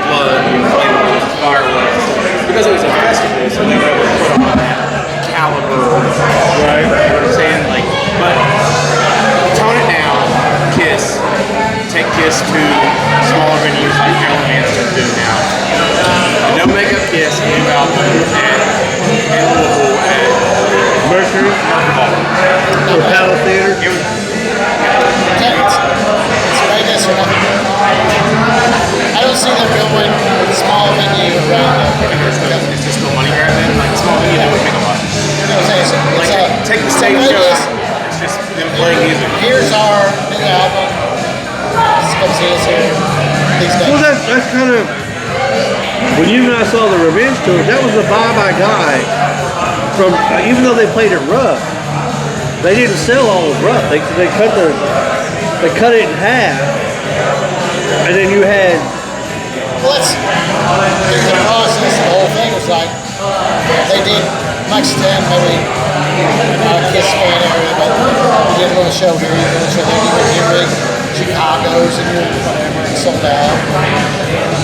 Speaker 3: blood and the inflatables and fireworks because it was a festival. So they were able to put on that caliber. Right. You know what I'm saying? Like, but tone it down. Kiss. Take Kiss to smaller venues like Maryland Manson do now. No makeup Kiss, new album at Louisville at
Speaker 5: Mercury or Palace Theater.
Speaker 2: It's Vegas or nothing. I don't see them going small venue around there.
Speaker 3: It's just still money grabbing. Like small venue, they would make a lot.
Speaker 2: You know what I'm saying?
Speaker 3: Like take the stage show out. It's just them playing music.
Speaker 2: Here's our new album. Come see us here. These days.
Speaker 5: Well, that's kind of when you and I saw the Revenge tour. That was the vibe I got from. Even though they played it rough, they didn't sell all of rough. They cut it in half, and then you had.
Speaker 2: Well, here's the process. The whole thing was like they did much then maybe Kiss fan area, but we did a little show here, a little show there. You went to your big Chicago's and your whatever and sold out.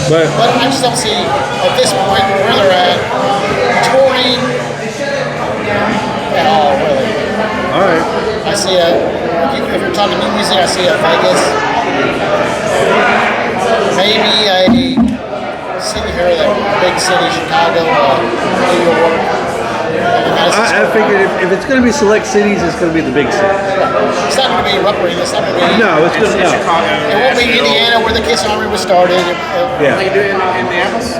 Speaker 2: But I just don't see at this point where they're at touring at all, really.
Speaker 5: All right.
Speaker 2: I see if you're talking new music, I see a Vegas, maybe a city here, that big city, Chicago, New York.
Speaker 5: I figured if it's going to be select cities, it's going to be the big cities.
Speaker 2: It's not going to be Rutland. It's not going to be.
Speaker 5: No, it's going to be
Speaker 3: Chicago.
Speaker 2: It won't be Indiana where the Kiss Army was started.
Speaker 5: Yeah.
Speaker 3: They do it in Indianapolis.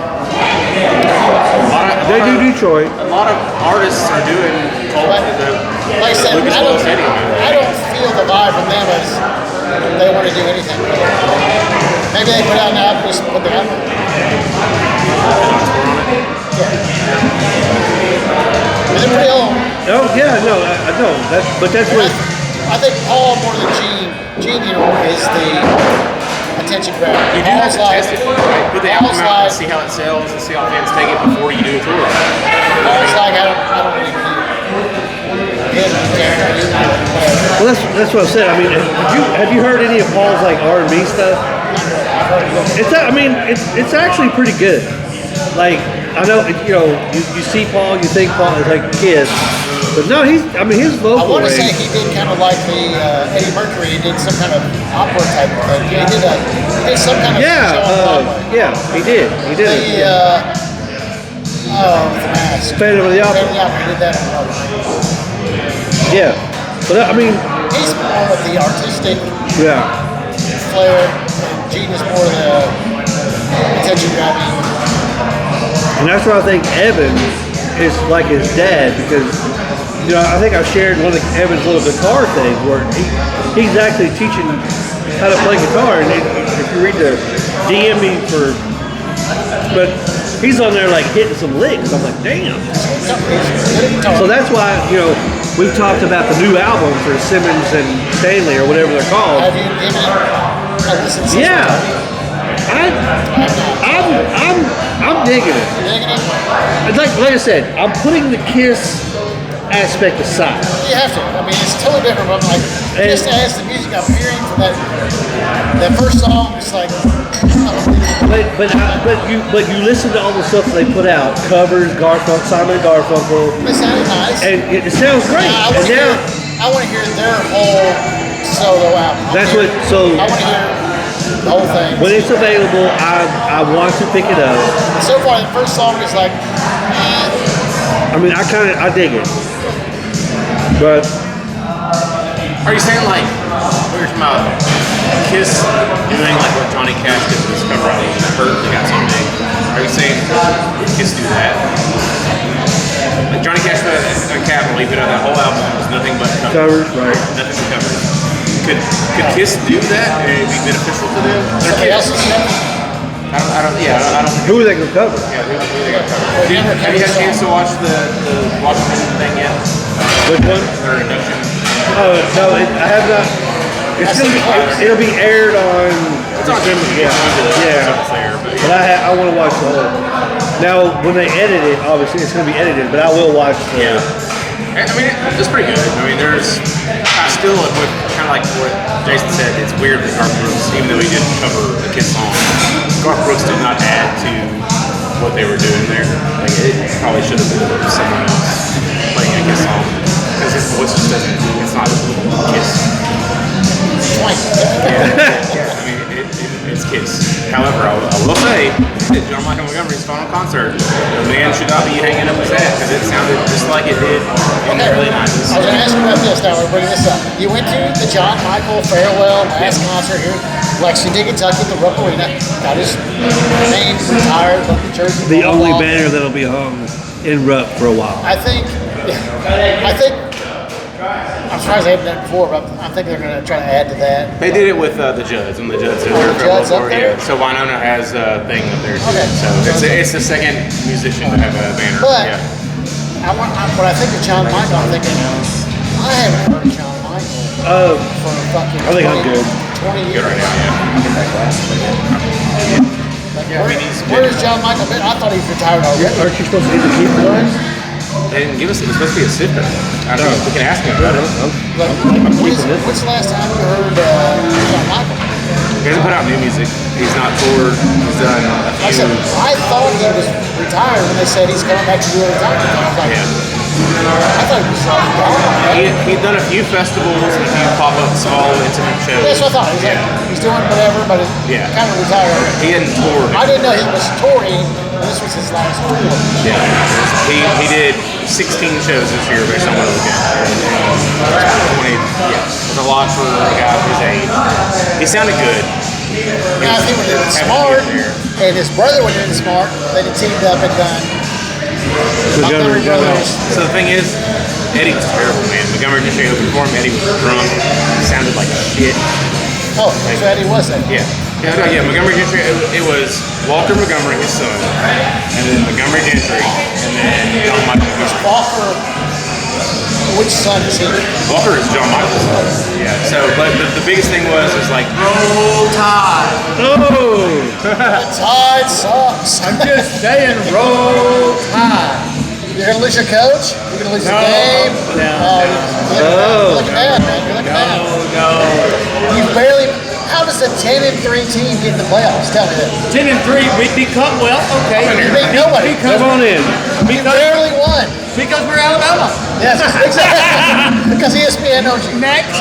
Speaker 5: They do Detroit.
Speaker 3: A lot of artists are doing
Speaker 2: Like I said,
Speaker 3: Lucas Oil Stadium.
Speaker 2: I don't feel the vibe from them as they want to do anything. Maybe they put out an album, just put the album. They're pretty old.
Speaker 5: Oh yeah, no, I know. That's what.
Speaker 2: I think Paul more than Gene, is the attention grabber.
Speaker 3: You do have to test it, right? Put the album out and see how it sells and see how fans take it before you do a tour.
Speaker 2: Paul's like, I don't really need
Speaker 5: Well, that's what I said. I mean, have you heard any of Paul's like R&B stuff? It's actually pretty good. Like I know you see Paul, you think Paul is like Kiss, but no, his vocal.
Speaker 2: I want to
Speaker 5: range.
Speaker 2: say he did kind of like the Eddie Mercury. He did some kind of opera type of thing. He did some kind of show on Broadway.
Speaker 5: Yeah, he did.
Speaker 2: The Mask.
Speaker 5: Phantom of the Opera.
Speaker 2: He did that on Broadway.
Speaker 5: Yeah, but
Speaker 2: He's more of the artistic
Speaker 5: yeah.
Speaker 2: flair. And Gene is more the attention grabbing.
Speaker 5: And that's why I think Evan is like his dad because, I think I shared one of Evan's little guitar things where he's actually teaching how to play guitar. And if you read the DM me for but he's on there like hitting some licks. I'm like, damn. So that's why, we've talked about the new album for Simmons and Stanley or whatever they're called.
Speaker 2: Have you given it a listen?
Speaker 5: Yeah. I'm digging it. It's like I said, I'm putting the Kiss aspect aside.
Speaker 2: You have to. I mean, it's totally different. But like, just as the music I'm hearing from that first song, it's like.
Speaker 5: But you listen to all the stuff they put out, covers, Simon and Garfunkel.
Speaker 2: It sounded nice.
Speaker 5: And it sounds great.
Speaker 2: I want to hear their whole solo album. I want to hear the whole thing.
Speaker 5: When it's available, I want to pick it up.
Speaker 2: So far, the first song is like.
Speaker 5: I mean, I dig it. But
Speaker 3: Are you saying like we were talking about Kiss doing like what Johnny Cash did with his cover on Hurt? They got so big. Are you saying Kiss do that? Like Johnny Cash put a Capitol, he put out that whole album. It was nothing but covers.
Speaker 5: right?
Speaker 3: Nothing but covers. Could Kiss do that and it'd be beneficial to them?
Speaker 2: Somebody else's stuff?
Speaker 3: I don't.
Speaker 5: Who are they gonna cover?
Speaker 3: Yeah, who they got covered? Have you had a chance to watch the Washington thing yet?
Speaker 5: Which one?
Speaker 3: Their induction.
Speaker 5: Oh no, I have not. It'll be aired on.
Speaker 3: It's on December.
Speaker 5: Yeah. But I want to watch the whole. Now, when they edit it, obviously it's going to be edited, but I will watch.
Speaker 3: Yeah. I mean, it's pretty good. I mean, I still, kind of like what Jason said, it's weird that Garth Brooks, even though he didn't cover a Kiss song, Garth Brooks did not add to what they were doing there. Like, it probably should have been someone else playing a Kiss song. Because his voice just doesn't, it's not Kiss. Yeah. I mean, it's Kiss. However, I will say, John Michael Montgomery's final concert, the man should not be hanging up his hat because it sounded just like it did in the early 90s.
Speaker 2: I was going to ask you about this now. We're bringing this up. You went to the John Michael farewell last concert here in Lexington, Kentucky, at the Rupp Arena. Got his name retired, left the jersey.
Speaker 5: The only banner that'll be hung in Rupp for a while.
Speaker 2: I think. I'm surprised they haven't done it before, but I think they're going to try to add to that.
Speaker 3: They did it with the Judds, and the Judds did
Speaker 2: the Judds up there?
Speaker 3: Yeah. So Winona has a thing up there too.
Speaker 2: Okay.
Speaker 3: So it's the second musician to have a banner.
Speaker 2: But when I think of John Michael, I'm thinking, I haven't heard of John Michael for fucking
Speaker 5: I think I'm good.
Speaker 2: 20 years.
Speaker 3: Good right now,
Speaker 2: Where is John Michael been? I thought he retired already.
Speaker 5: Aren't you supposed to get the keep the line?
Speaker 3: They didn't give us. It was supposed to be a sifter. I don't know. We can ask him about it.
Speaker 2: When's the last time you heard John Michael?
Speaker 3: He hasn't put out new music. He's not toured. He's done a
Speaker 2: Like I
Speaker 3: few.
Speaker 2: said, I thought he was retired when they said he's coming back to do a retirement. I was like, I thought he was gone.
Speaker 3: He'd done a few festivals and a few pop-up small intimate shows.
Speaker 2: That's what I thought. He's doing whatever, but he's kind of retired.
Speaker 3: He hadn't toured.
Speaker 2: I didn't know he was touring. This was his last tour.
Speaker 3: Yeah. He did 16 shows this year based on what I looked at. 20, it's a lot for a guy of his age. He sounded good.
Speaker 2: Now, I think when they were smart, and his brother was doing smart, they had teamed up and done Montgomery Brothers.
Speaker 3: So the thing is, Eddie was terrible, man. Montgomery just opened for him. Eddie was drunk. He sounded like shit.
Speaker 2: Oh, so Eddie was that.
Speaker 3: Yeah. Montgomery Gentry. It was Walter Montgomery, his son, and then Montgomery Gentry, and then John Michael Montgomery.
Speaker 2: Walker, which son is he?
Speaker 3: Walker is John Michael's son. Yeah. So, but the biggest thing was like roll tide.
Speaker 5: Oh!
Speaker 2: The Tide sucks.
Speaker 3: I'm just saying, roll tide.
Speaker 2: You're gonna lose your coach. You're gonna lose your game.
Speaker 5: No.
Speaker 2: You're looking bad, man. You're looking bad.
Speaker 3: No.
Speaker 2: You barely. How does a 10-3 team get in the playoffs? Tell me that.
Speaker 6: 10-3, we become okay.
Speaker 2: You beat nobody.
Speaker 5: Come on in.
Speaker 2: You barely won.
Speaker 6: Because we're Alabama.
Speaker 2: Yes, exactly. Because ESPN owns you.
Speaker 6: Next.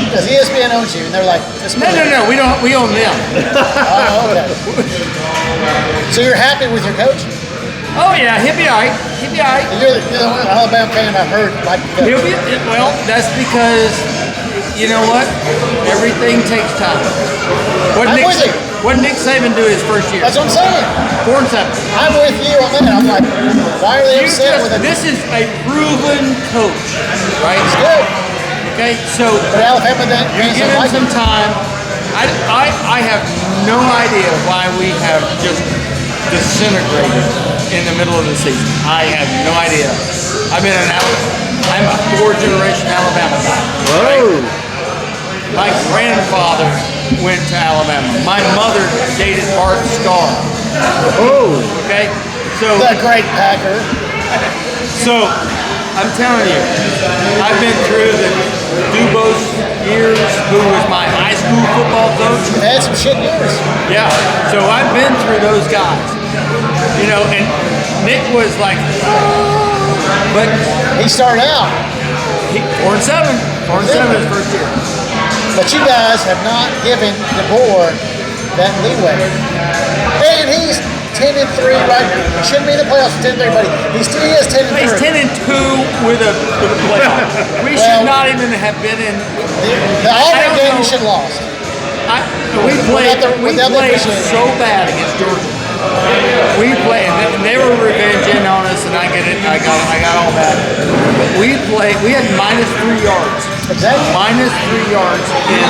Speaker 2: Because ESPN owns you, and they're like,
Speaker 6: No. We don't. We own them.
Speaker 2: Oh, okay. So you're happy with your coach?
Speaker 6: Oh yeah, he'll be alright. He'll be alright.
Speaker 2: You're the only Alabama fan I've heard like the coach.
Speaker 6: He'll be well. That's because you know what? Everything takes time.
Speaker 2: I'm with you.
Speaker 6: What did Nick Saban do his first year?
Speaker 2: That's what I'm saying.
Speaker 6: 4-7.
Speaker 2: I'm with you on that. I'm like, why are they upset with it?
Speaker 6: This is a proven coach, right?
Speaker 2: It's good.
Speaker 6: Okay, so
Speaker 2: But Alabama,
Speaker 6: you give him some time. I have no idea why we have just disintegrated in the middle of the season. I have no idea. I'm a fourth-generation Alabama guy.
Speaker 5: Oh.
Speaker 6: My grandfather went to Alabama. My mother dated Bart Starr.
Speaker 5: Oh.
Speaker 6: Okay, so
Speaker 2: The great Packer.
Speaker 6: So, I'm telling you, I've been through the Dubos years, who was my high school football coach.
Speaker 2: They had some shit years.
Speaker 6: Yeah, so I've been through those guys. You know, and Nick was like, but
Speaker 2: He started out.
Speaker 6: 4-7 his first year.
Speaker 2: But you guys have not given DeBoer that leeway. And he's 10-3 right now. He shouldn't be in the playoffs with 10-3, but he is 10-3.
Speaker 6: He's 10-2 with a playoff. We should not even have been in.
Speaker 2: The
Speaker 6: I
Speaker 2: Auburn
Speaker 6: don't
Speaker 2: game
Speaker 6: know.
Speaker 2: you should have lost.
Speaker 6: We played
Speaker 2: without the officiating.
Speaker 6: so bad against Georgia. We played, and they were revenging on us, and I get it. I got all that. But we had -3 yards.
Speaker 2: Exactly.
Speaker 6: -3 yards in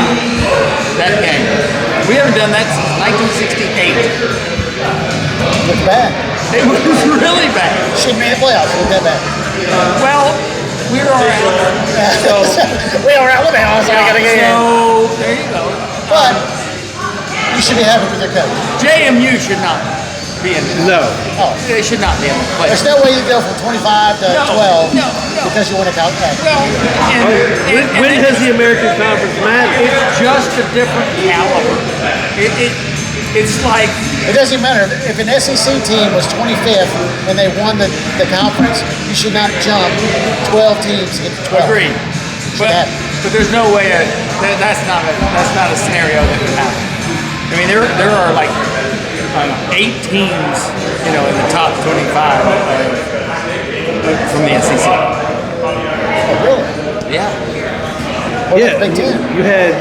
Speaker 6: that game. We haven't done that since 1968.
Speaker 2: Looks bad.
Speaker 6: It was really bad.
Speaker 2: Shouldn't be in the playoffs. Look that bad.
Speaker 6: Well, we were all right. So,
Speaker 2: We are Alabama, so I gotta get in.
Speaker 6: so there you go.
Speaker 2: But you should be happy with your coach.
Speaker 6: JMU should not be in this.
Speaker 5: No.
Speaker 2: Oh,
Speaker 6: They should not be in the
Speaker 2: there's
Speaker 6: playoffs.
Speaker 2: no way you go from 25 to
Speaker 6: No,
Speaker 2: 12
Speaker 6: no.
Speaker 2: because you win a college.
Speaker 6: Well,
Speaker 5: When has the American Conference mattered?
Speaker 6: it's just a different caliber. It's like,
Speaker 2: It doesn't even matter. If an SEC team was 25th and they won the conference, you should not jump 12 teams to get to 12.
Speaker 6: agreed. But
Speaker 2: happen.
Speaker 6: there's no way that's not a scenario that could happen. I mean, there are like 8 teams, you know, in the top 25 from the SEC.
Speaker 2: Oh, really?
Speaker 6: Yeah.
Speaker 2: What
Speaker 5: Yeah.
Speaker 2: about the Big Ten?
Speaker 5: You had.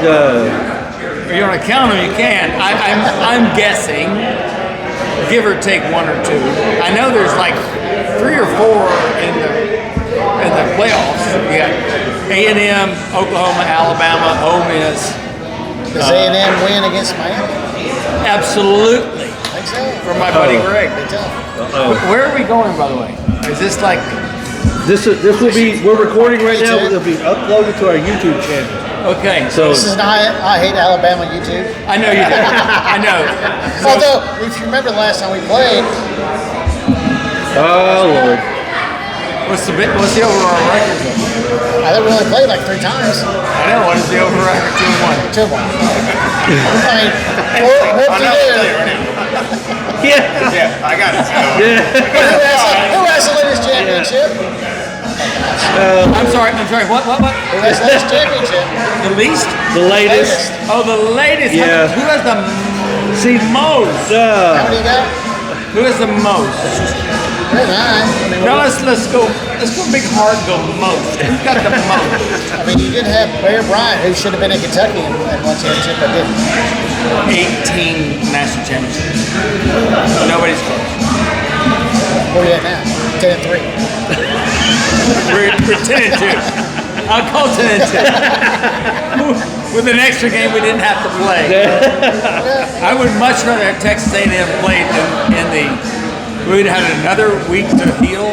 Speaker 6: If you want to count them, you can. I'm guessing, give or take 1 or 2. I know there's like 3 or 4 in the playoffs. You got A&M, Oklahoma, Alabama, Ole Miss.
Speaker 2: Does A&M win against Miami?
Speaker 6: Absolutely.
Speaker 2: I think so.
Speaker 6: From my buddy Greg.
Speaker 2: Big tough.
Speaker 6: Where are we going, by the way? Is this like?
Speaker 5: This will be. We're recording right now. It'll be uploaded to our YouTube channel.
Speaker 6: Okay.
Speaker 5: So
Speaker 2: This is an I Hate Alabama YouTube.
Speaker 6: I know you did. I know.
Speaker 2: Although, if you remember the last time we played,
Speaker 5: oh Lord.
Speaker 6: What's the overall record?
Speaker 2: I think we only played like 3 times.
Speaker 6: I know. What is the overall record? 2-1.
Speaker 2: 2-1. I mean, what
Speaker 3: I
Speaker 2: to
Speaker 3: know.
Speaker 2: do?
Speaker 5: Yeah.
Speaker 3: Yeah, I got it.
Speaker 5: Yeah.
Speaker 2: Who has the latest championship?
Speaker 6: I'm sorry. What?
Speaker 2: Who has the latest championship?
Speaker 6: The least?
Speaker 5: The latest.
Speaker 6: Oh, the latest.
Speaker 5: Yeah.
Speaker 6: Who has the
Speaker 5: See.
Speaker 6: most?
Speaker 2: How many you got?
Speaker 6: Who has the most?
Speaker 2: Good nine.
Speaker 6: Now let's go big hard. Go most. Who's got the most?
Speaker 2: I mean, you did have Bear Bryant, who should have been in Kentucky and won championship, but didn't.
Speaker 6: 18 national championships. Nobody's close.
Speaker 2: Where are you at now? 10-3.
Speaker 6: We're 10-2. I'll call 10-2. With an extra game we didn't have to play. I would much rather have Texas A&M played in the. We'd have another week to heal.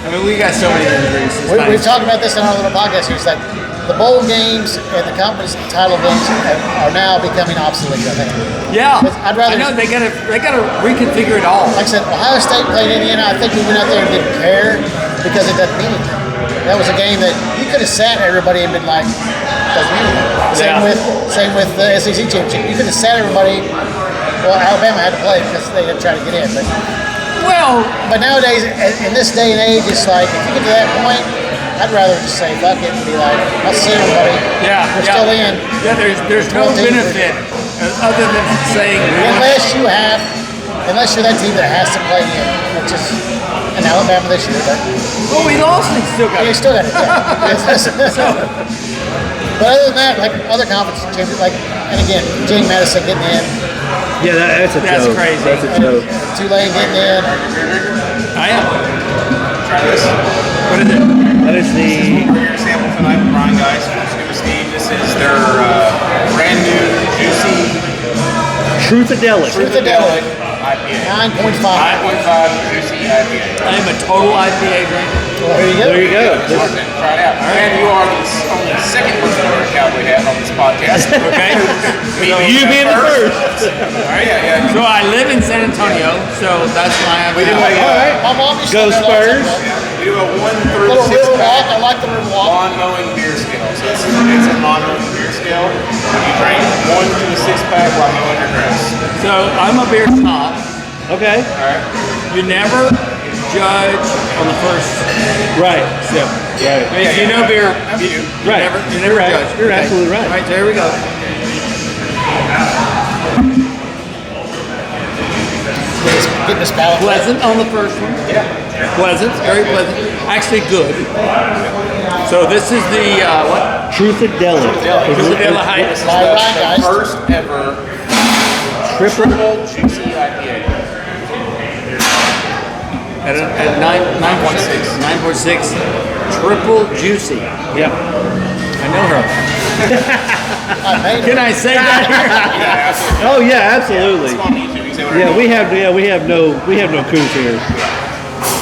Speaker 6: I mean, we got so many injuries.
Speaker 2: We've talked about this in our little podcast here. It's like the bowl games and the conference title games are now becoming obsolete, I think.
Speaker 6: Yeah,
Speaker 2: I'd rather-
Speaker 6: I know they gotta reconfigure it all.
Speaker 2: Like I said, Ohio State played Indiana. I think we went out there and didn't care because it doesn't mean anything. That was a game that you could have sat everybody and been like, doesn't mean anything. Same with the SEC championship. You could have sat everybody. Well, Alabama had to play because they had to try to get in. But nowadays, in this day and age, it's like if you get to that point, I'd rather just say fuck it and be like, I'll see everybody. We're still in.
Speaker 6: Yeah, there's no
Speaker 2: 12 teams.
Speaker 6: benefit other than saying
Speaker 2: Unless you're that team that has to play in, which is in Alabama this year. But
Speaker 6: well, we lost and still got
Speaker 2: you
Speaker 6: it.
Speaker 2: still got it. Yeah. But other than that, like other conference champions, like, and again, Jake Madison getting in,
Speaker 5: Yeah, that's a
Speaker 6: That's
Speaker 5: joke.
Speaker 6: crazy.
Speaker 5: That's a joke.
Speaker 2: Tulane getting in.
Speaker 6: I am.
Speaker 3: Try this.
Speaker 6: What is it?
Speaker 5: That is the.
Speaker 3: Your sample tonight from Rhinegeist from Scuba Steve. This is their brand new juicy
Speaker 5: Truthadelic.
Speaker 2: Truthadelic.
Speaker 3: IPA.
Speaker 2: 9.5.
Speaker 3: 9.5 juicy IPA.
Speaker 6: I am a total IPA drinker.
Speaker 2: Well, there you go.
Speaker 5: There you go.
Speaker 3: Try it out. And you are the second person to wear a cowboy hat on this podcast.
Speaker 6: Okay.
Speaker 5: You being the first.
Speaker 3: All right, yeah.
Speaker 6: So I live in San Antonio, so that's my
Speaker 3: We do
Speaker 6: IPA.
Speaker 3: a,
Speaker 2: All right. My mom used to
Speaker 5: Go
Speaker 2: do that.
Speaker 5: Spurs.
Speaker 3: we do a 1 through
Speaker 2: Little
Speaker 3: 6
Speaker 2: river walk.
Speaker 3: pack
Speaker 2: I like the river walk.
Speaker 3: lawn mowing beer scale. So it's a lawn mowing beer scale. You drink 1 to a 6 pack while mowing your grass.
Speaker 6: So I'm a beer snob.
Speaker 5: Okay.
Speaker 3: All right.
Speaker 6: You never judge on the first
Speaker 5: Right.
Speaker 6: sip.
Speaker 5: Right.
Speaker 6: If you know beer,
Speaker 3: You.
Speaker 5: Right.
Speaker 6: you never
Speaker 5: You're right.
Speaker 6: judge.
Speaker 5: You're absolutely right.
Speaker 6: All right, there we go.
Speaker 2: Getting this palate.
Speaker 6: Pleasant on the first one.
Speaker 3: Yeah.
Speaker 6: Pleasant, very pleasant. Actually good. So this is the what?
Speaker 5: Truthadelic.
Speaker 6: Truthadelic Heights.
Speaker 2: By Rhinegeist.
Speaker 3: First ever triple juicy IPA.
Speaker 6: At 9.6. Triple juicy.
Speaker 5: Yep.
Speaker 6: I know her.
Speaker 2: I made it.
Speaker 6: Can I say that here?
Speaker 3: Yeah, absolutely.
Speaker 5: Oh yeah, absolutely.
Speaker 3: It's on YouTube. You can say whatever
Speaker 5: Yeah,
Speaker 3: you want.
Speaker 5: we have no couth here.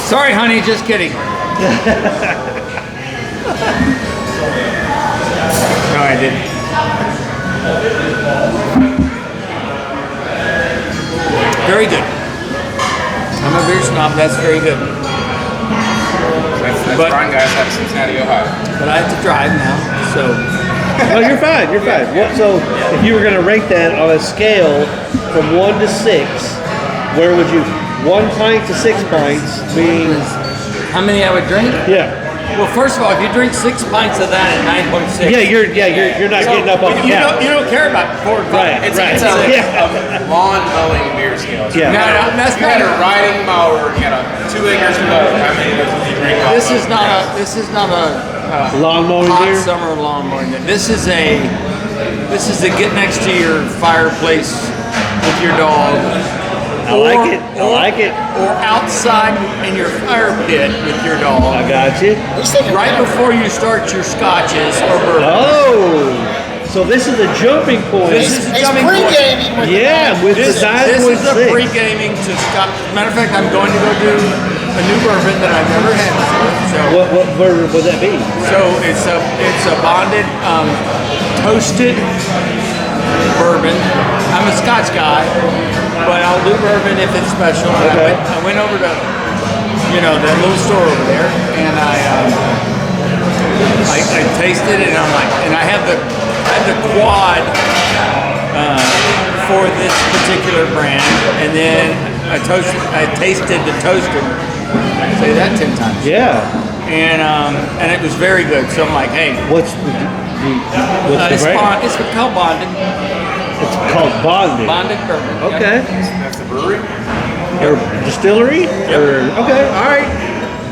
Speaker 6: Sorry, honey, just kidding. No, I didn't. Very good. I'm a beer snob. That's very good.
Speaker 3: That's
Speaker 6: But-
Speaker 3: Rhinegeist out of Cincinnati, Ohio.
Speaker 6: But I have to drive now, so
Speaker 5: No, you're fine. You're fine. What, so, if you were going to rate that on a scale from 1 to 6, where would you? 1 pint to 6 pints means
Speaker 6: how many I would drink?
Speaker 5: yeah.
Speaker 6: Well, first of all, if you drink 6 pints of that at 9.6,
Speaker 5: Yeah, you're not getting up on the
Speaker 6: you
Speaker 5: couch.
Speaker 6: don't care about 4 and 5.
Speaker 5: Right.
Speaker 3: It's a
Speaker 5: Yeah.
Speaker 3: lawn mowing beer scale. So
Speaker 5: Yeah.
Speaker 3: you had a-
Speaker 6: No, that's
Speaker 3: you had
Speaker 6: not
Speaker 3: a riding mower. You had a 2 acres of mow. How many of those did you drink? off
Speaker 6: This
Speaker 3: of?
Speaker 6: is not a
Speaker 5: Lawn mowing
Speaker 6: hot
Speaker 5: beer.
Speaker 6: summer lawn mowing. This is a get next to your fireplace with your dog.
Speaker 5: I like it. I like it.
Speaker 6: Or outside in your fire pit with your
Speaker 5: I
Speaker 6: dog.
Speaker 5: got you.
Speaker 2: He's thinking
Speaker 6: Right before you start your scotches or bourbon.
Speaker 5: Oh, so this is a jumping point.
Speaker 6: This is
Speaker 2: He's
Speaker 6: jumping point.
Speaker 2: pre-gaming with
Speaker 5: Yeah, with
Speaker 6: This
Speaker 5: the
Speaker 6: is a
Speaker 5: 9.6.
Speaker 6: pre-gaming to Scotch. Matter of fact, I'm going to go do a new bourbon that I've never had before. So,
Speaker 5: What bourbon would that be?
Speaker 6: it's a bonded, toasted bourbon. I'm a Scotch guy, but I'll do bourbon if it's special. And
Speaker 5: Okay.
Speaker 6: I went over to, that little store over there, and I tasted it, and I'm like, and I had the quad for this particular brand, and then I tasted the toasted. Say that 10 times.
Speaker 5: Yeah.
Speaker 6: And it was very good. So I'm like, hey,
Speaker 5: What's
Speaker 6: it's
Speaker 5: the brand?
Speaker 6: It's called bonded.
Speaker 5: It's called Bonded.
Speaker 6: Bonded bourbon.
Speaker 5: Okay.
Speaker 3: That's the brewery.
Speaker 5: Or distillery? Or okay. All right.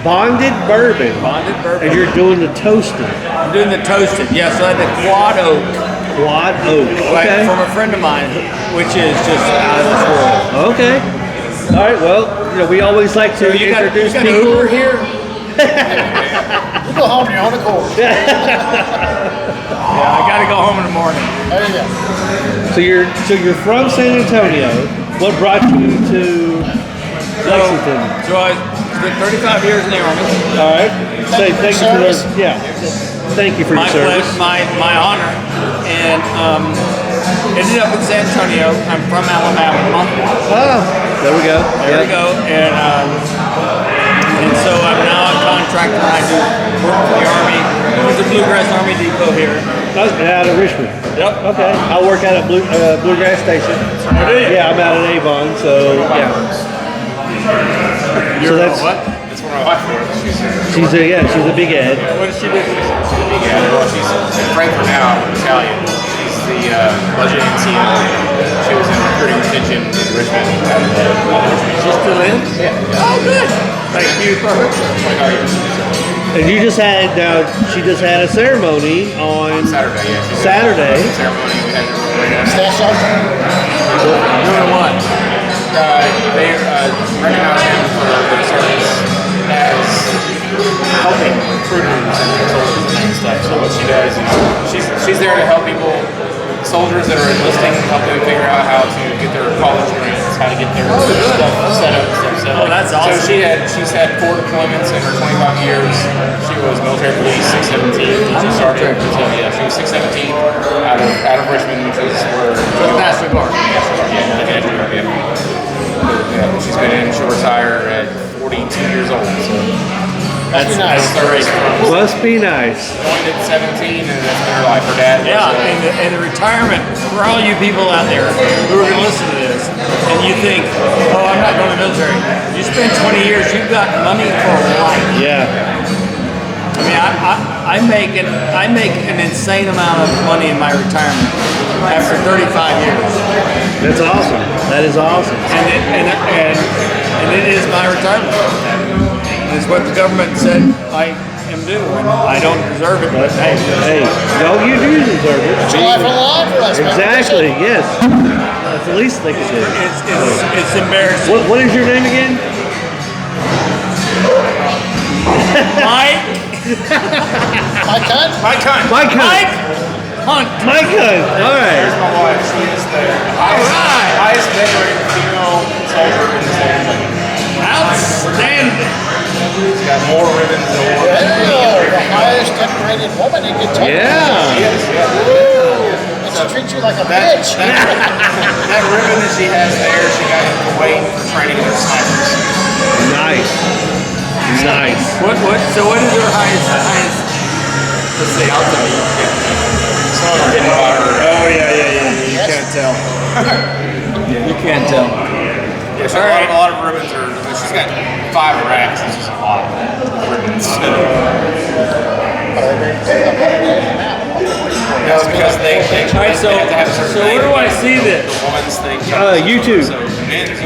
Speaker 5: Bonded bourbon.
Speaker 6: Bonded bourbon.
Speaker 5: And you're doing the toasted.
Speaker 6: I'm doing the toasted. Yeah, so I had the quad oak,
Speaker 5: Quad oak.
Speaker 6: like,
Speaker 5: Okay.
Speaker 6: from a friend of mine, which is just out of this world.
Speaker 5: Okay. All right. Well, we always like to
Speaker 6: You got
Speaker 5: introduce
Speaker 6: an
Speaker 5: people.
Speaker 6: Uber here?
Speaker 2: You go home on your own accord.
Speaker 6: Yeah, I got to go home in the morning.
Speaker 2: There you go.
Speaker 5: So you're from San Antonio. What brought you to Lexington?
Speaker 6: So I spent 35 years in the Army.
Speaker 5: All right. Say thank you for
Speaker 2: service.
Speaker 5: the Thank you for
Speaker 6: My
Speaker 5: your service.
Speaker 6: pleasure, my honor. And ended up in San Antonio. I'm from Alabama.
Speaker 5: Oh, there we go.
Speaker 6: There we go. And so I'm now a contractor. I do work for the Army. There's a Bluegrass Army Depot here.
Speaker 5: Out of Richmond.
Speaker 6: Yep.
Speaker 5: Okay. I work out at Bluegrass Station.
Speaker 6: do you?
Speaker 5: Yeah, I'm out at Avon. So yeah.
Speaker 6: You're
Speaker 5: that's-
Speaker 6: what?
Speaker 3: That's where my wife works.
Speaker 5: She's a big Ed.
Speaker 6: What does she do?
Speaker 3: Yeah, well, she's in Frankfurt now, Italian. She's the budget CM. She was in recruiting retention in Richmond.
Speaker 6: She's still in?
Speaker 3: Yeah.
Speaker 6: Oh, good. Thank you for her.
Speaker 3: 25 years.
Speaker 5: And she just had a ceremony on
Speaker 3: Saturday, yeah. She did
Speaker 5: Saturday.
Speaker 3: a ceremony. We had to bring us.
Speaker 2: Stash out.
Speaker 6: Doing what?
Speaker 3: They recognize him for their service as helping recruiters and consultants and stuff. So what she does is she's there to help people soldiers that are enlisting, help them figure out how to get their college grants, how to get their stuff set up and stuff. So,
Speaker 6: Oh, that's awesome.
Speaker 3: So she's had 4 deployments in her 25 years. She was military police 617. She started. So yeah, she was 617 out of Richmond, which is where
Speaker 6: National Guard.
Speaker 3: Yeah, she's been in. She'll retire at 42 years old. So
Speaker 2: That's nice.
Speaker 5: Must be nice.
Speaker 3: joined at 17, and that's been her life. Her dad was
Speaker 6: Yeah, and the retirement, for all you people out there who are going to listen to this, and you think, oh, I'm not going to the military. You spend 20 years, you've got money for life.
Speaker 5: Yeah.
Speaker 6: I mean, I make an insane amount of money in my retirement after 35 years.
Speaker 5: That's awesome. That is awesome.
Speaker 6: And it is my retirement. It's what the government said I am due. And I don't deserve it, but hey.
Speaker 5: Hey, no, you do deserve it.
Speaker 2: It's a life on the line for us, man.
Speaker 5: Exactly, yes. That's the least they can do.
Speaker 6: It's embarrassing.
Speaker 5: What is your name again?
Speaker 6: Mike
Speaker 2: My cunt?
Speaker 3: Mike Hunt.
Speaker 5: Mike Hunt.
Speaker 6: Mike Hunt.
Speaker 5: Mike Hunt. All right.
Speaker 3: Here's my wife. She is the highest decorated female soldier in the state of Virginia.
Speaker 6: Outstanding.
Speaker 3: She's got more ribbons than one.
Speaker 2: Yeah, the highest decorated woman in Kentucky.
Speaker 5: Yeah.
Speaker 3: Yes, yeah.
Speaker 2: And she treats you like a bitch.
Speaker 3: That ribbon that she has there, she got in Kuwait for training their snipers.
Speaker 5: Nice. Nice.
Speaker 6: So what is your highest? Let's see, I'll tell you.
Speaker 3: Some of them are hidden by her.
Speaker 6: Oh yeah. You can't tell. You can't tell.
Speaker 3: Yeah, so a lot of ribbons are. She's got 5 racks. It's just a lot of ribbons. No, because they
Speaker 6: All right, so
Speaker 3: have to have a certain
Speaker 6: where do I see this?
Speaker 3: The woman's thing.
Speaker 5: YouTube.
Speaker 3: So men's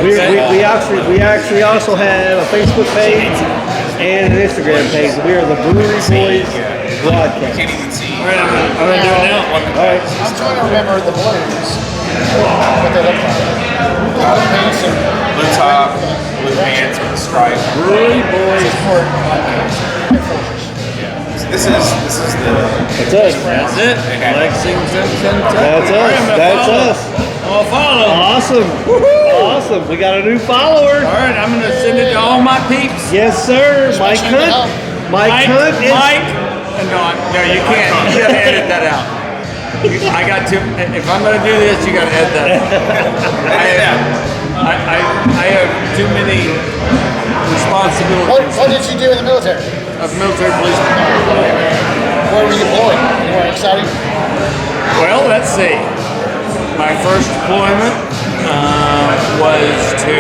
Speaker 5: We actually also have a Facebook page and an Instagram page. We are the Brewery Boys
Speaker 3: you
Speaker 5: Broadcast.
Speaker 3: can't even see.
Speaker 6: All right, I'm gonna do it now.
Speaker 5: All right.
Speaker 2: I'm trying to remember the blues. What they look like. Blue pants and
Speaker 3: Blue top, blue pants with a stripe.
Speaker 6: Brewery Boys.
Speaker 3: This is the.
Speaker 5: That's us.
Speaker 6: That's it. Lexington, Kentucky.
Speaker 5: That's
Speaker 6: All right,
Speaker 5: us.
Speaker 6: I'm gonna
Speaker 5: That's
Speaker 6: follow.
Speaker 5: us.
Speaker 6: I'll follow.
Speaker 5: Awesome. Awesome. We got a new follower.
Speaker 6: All right, I'm gonna send it to all my peeps.
Speaker 5: Yes, sir. Mike Hunt. Mike Hunt is.
Speaker 6: No, you can't. You gotta edit that out. I got to. If I'm gonna do this, you gotta edit that out. I have too many responsibilities
Speaker 2: What did you do in the military?
Speaker 6: of military policeman.
Speaker 2: Where were you deployed? Anywhere exciting?
Speaker 6: Well, let's see. My first deployment was to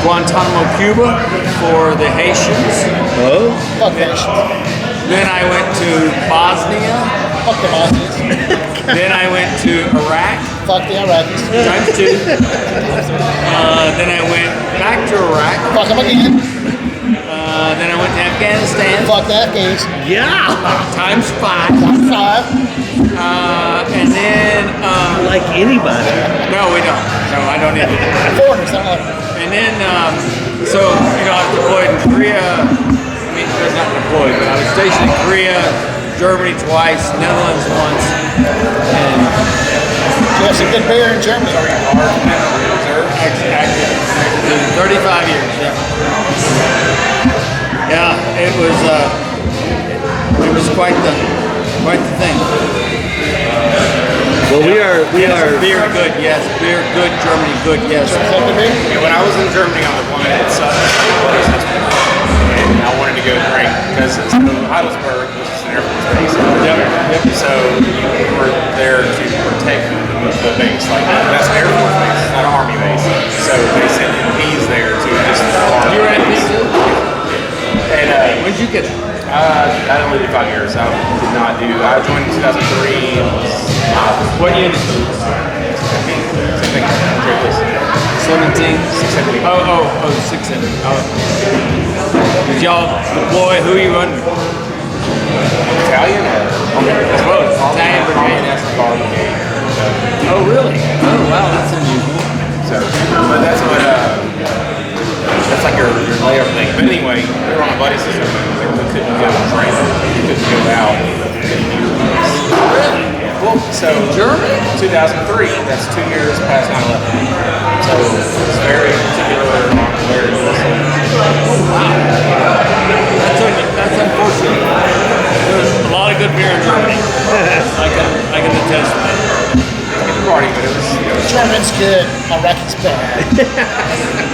Speaker 6: Guantanamo, Cuba for the Haitians.
Speaker 5: Oh.
Speaker 2: Fuck Haitians.
Speaker 6: Then I went to Bosnia.
Speaker 2: Fuck the Bosnians.
Speaker 6: Then I went to Iraq
Speaker 2: Fuck the Iraqis.
Speaker 6: times 2. Then I went back to Iraq.
Speaker 2: Fuck them again.
Speaker 6: Then I went to Afghanistan
Speaker 2: Fuck the Afghans.
Speaker 5: Yeah.
Speaker 6: times 5.
Speaker 2: 5.
Speaker 6: And then
Speaker 5: Like anybody.
Speaker 6: no, we don't. No, I don't need it.
Speaker 2: Foreigners, I don't like them.
Speaker 6: And then so I was deployed in Korea. I mean, not deployed, but I was stationed in Korea, Germany twice, Netherlands once, and
Speaker 2: You have some good beer in Germany.
Speaker 6: active 35 years. Yeah, it was quite the thing.
Speaker 5: Well, we are.
Speaker 6: Beer good, yes. Beer good, Germany good, yes.
Speaker 3: Yeah, when I was in Germany on deployment, it sucked. And I wanted to go drink because it's Heidelberg, which is an Air Force base. So we were there to protect the base. Like that's an Air Force base, it's not an Army base. So they sent MPs there to just farm.
Speaker 6: You were at MP too?
Speaker 3: And
Speaker 6: When'd you get it?
Speaker 3: I only did 5 years. I did not do. I joined in 2003.
Speaker 6: What unit?
Speaker 3: Same thing.
Speaker 6: 17.
Speaker 3: 670.
Speaker 6: Oh, 670. Oh. Did y'all deploy? Who you under?
Speaker 3: Italian or
Speaker 6: Both. Italian
Speaker 3: Army
Speaker 6: brigade.
Speaker 3: National Guard brigade.
Speaker 6: Oh, really? Oh, wow, that's unusual.
Speaker 3: So, but that's what. That's like your layer thing. But anyway, we were on a buddy system. They were couldn't go drink, you couldn't go out. Well, so
Speaker 6: Germany?
Speaker 3: 2003, that's 2 years past 9/11. So it's very particular on where you listen.
Speaker 6: That's unfortunate. There's a lot of good beer in Germany. I can attest to that.
Speaker 3: Good party, but it was
Speaker 2: German's good. Iraqi's bad.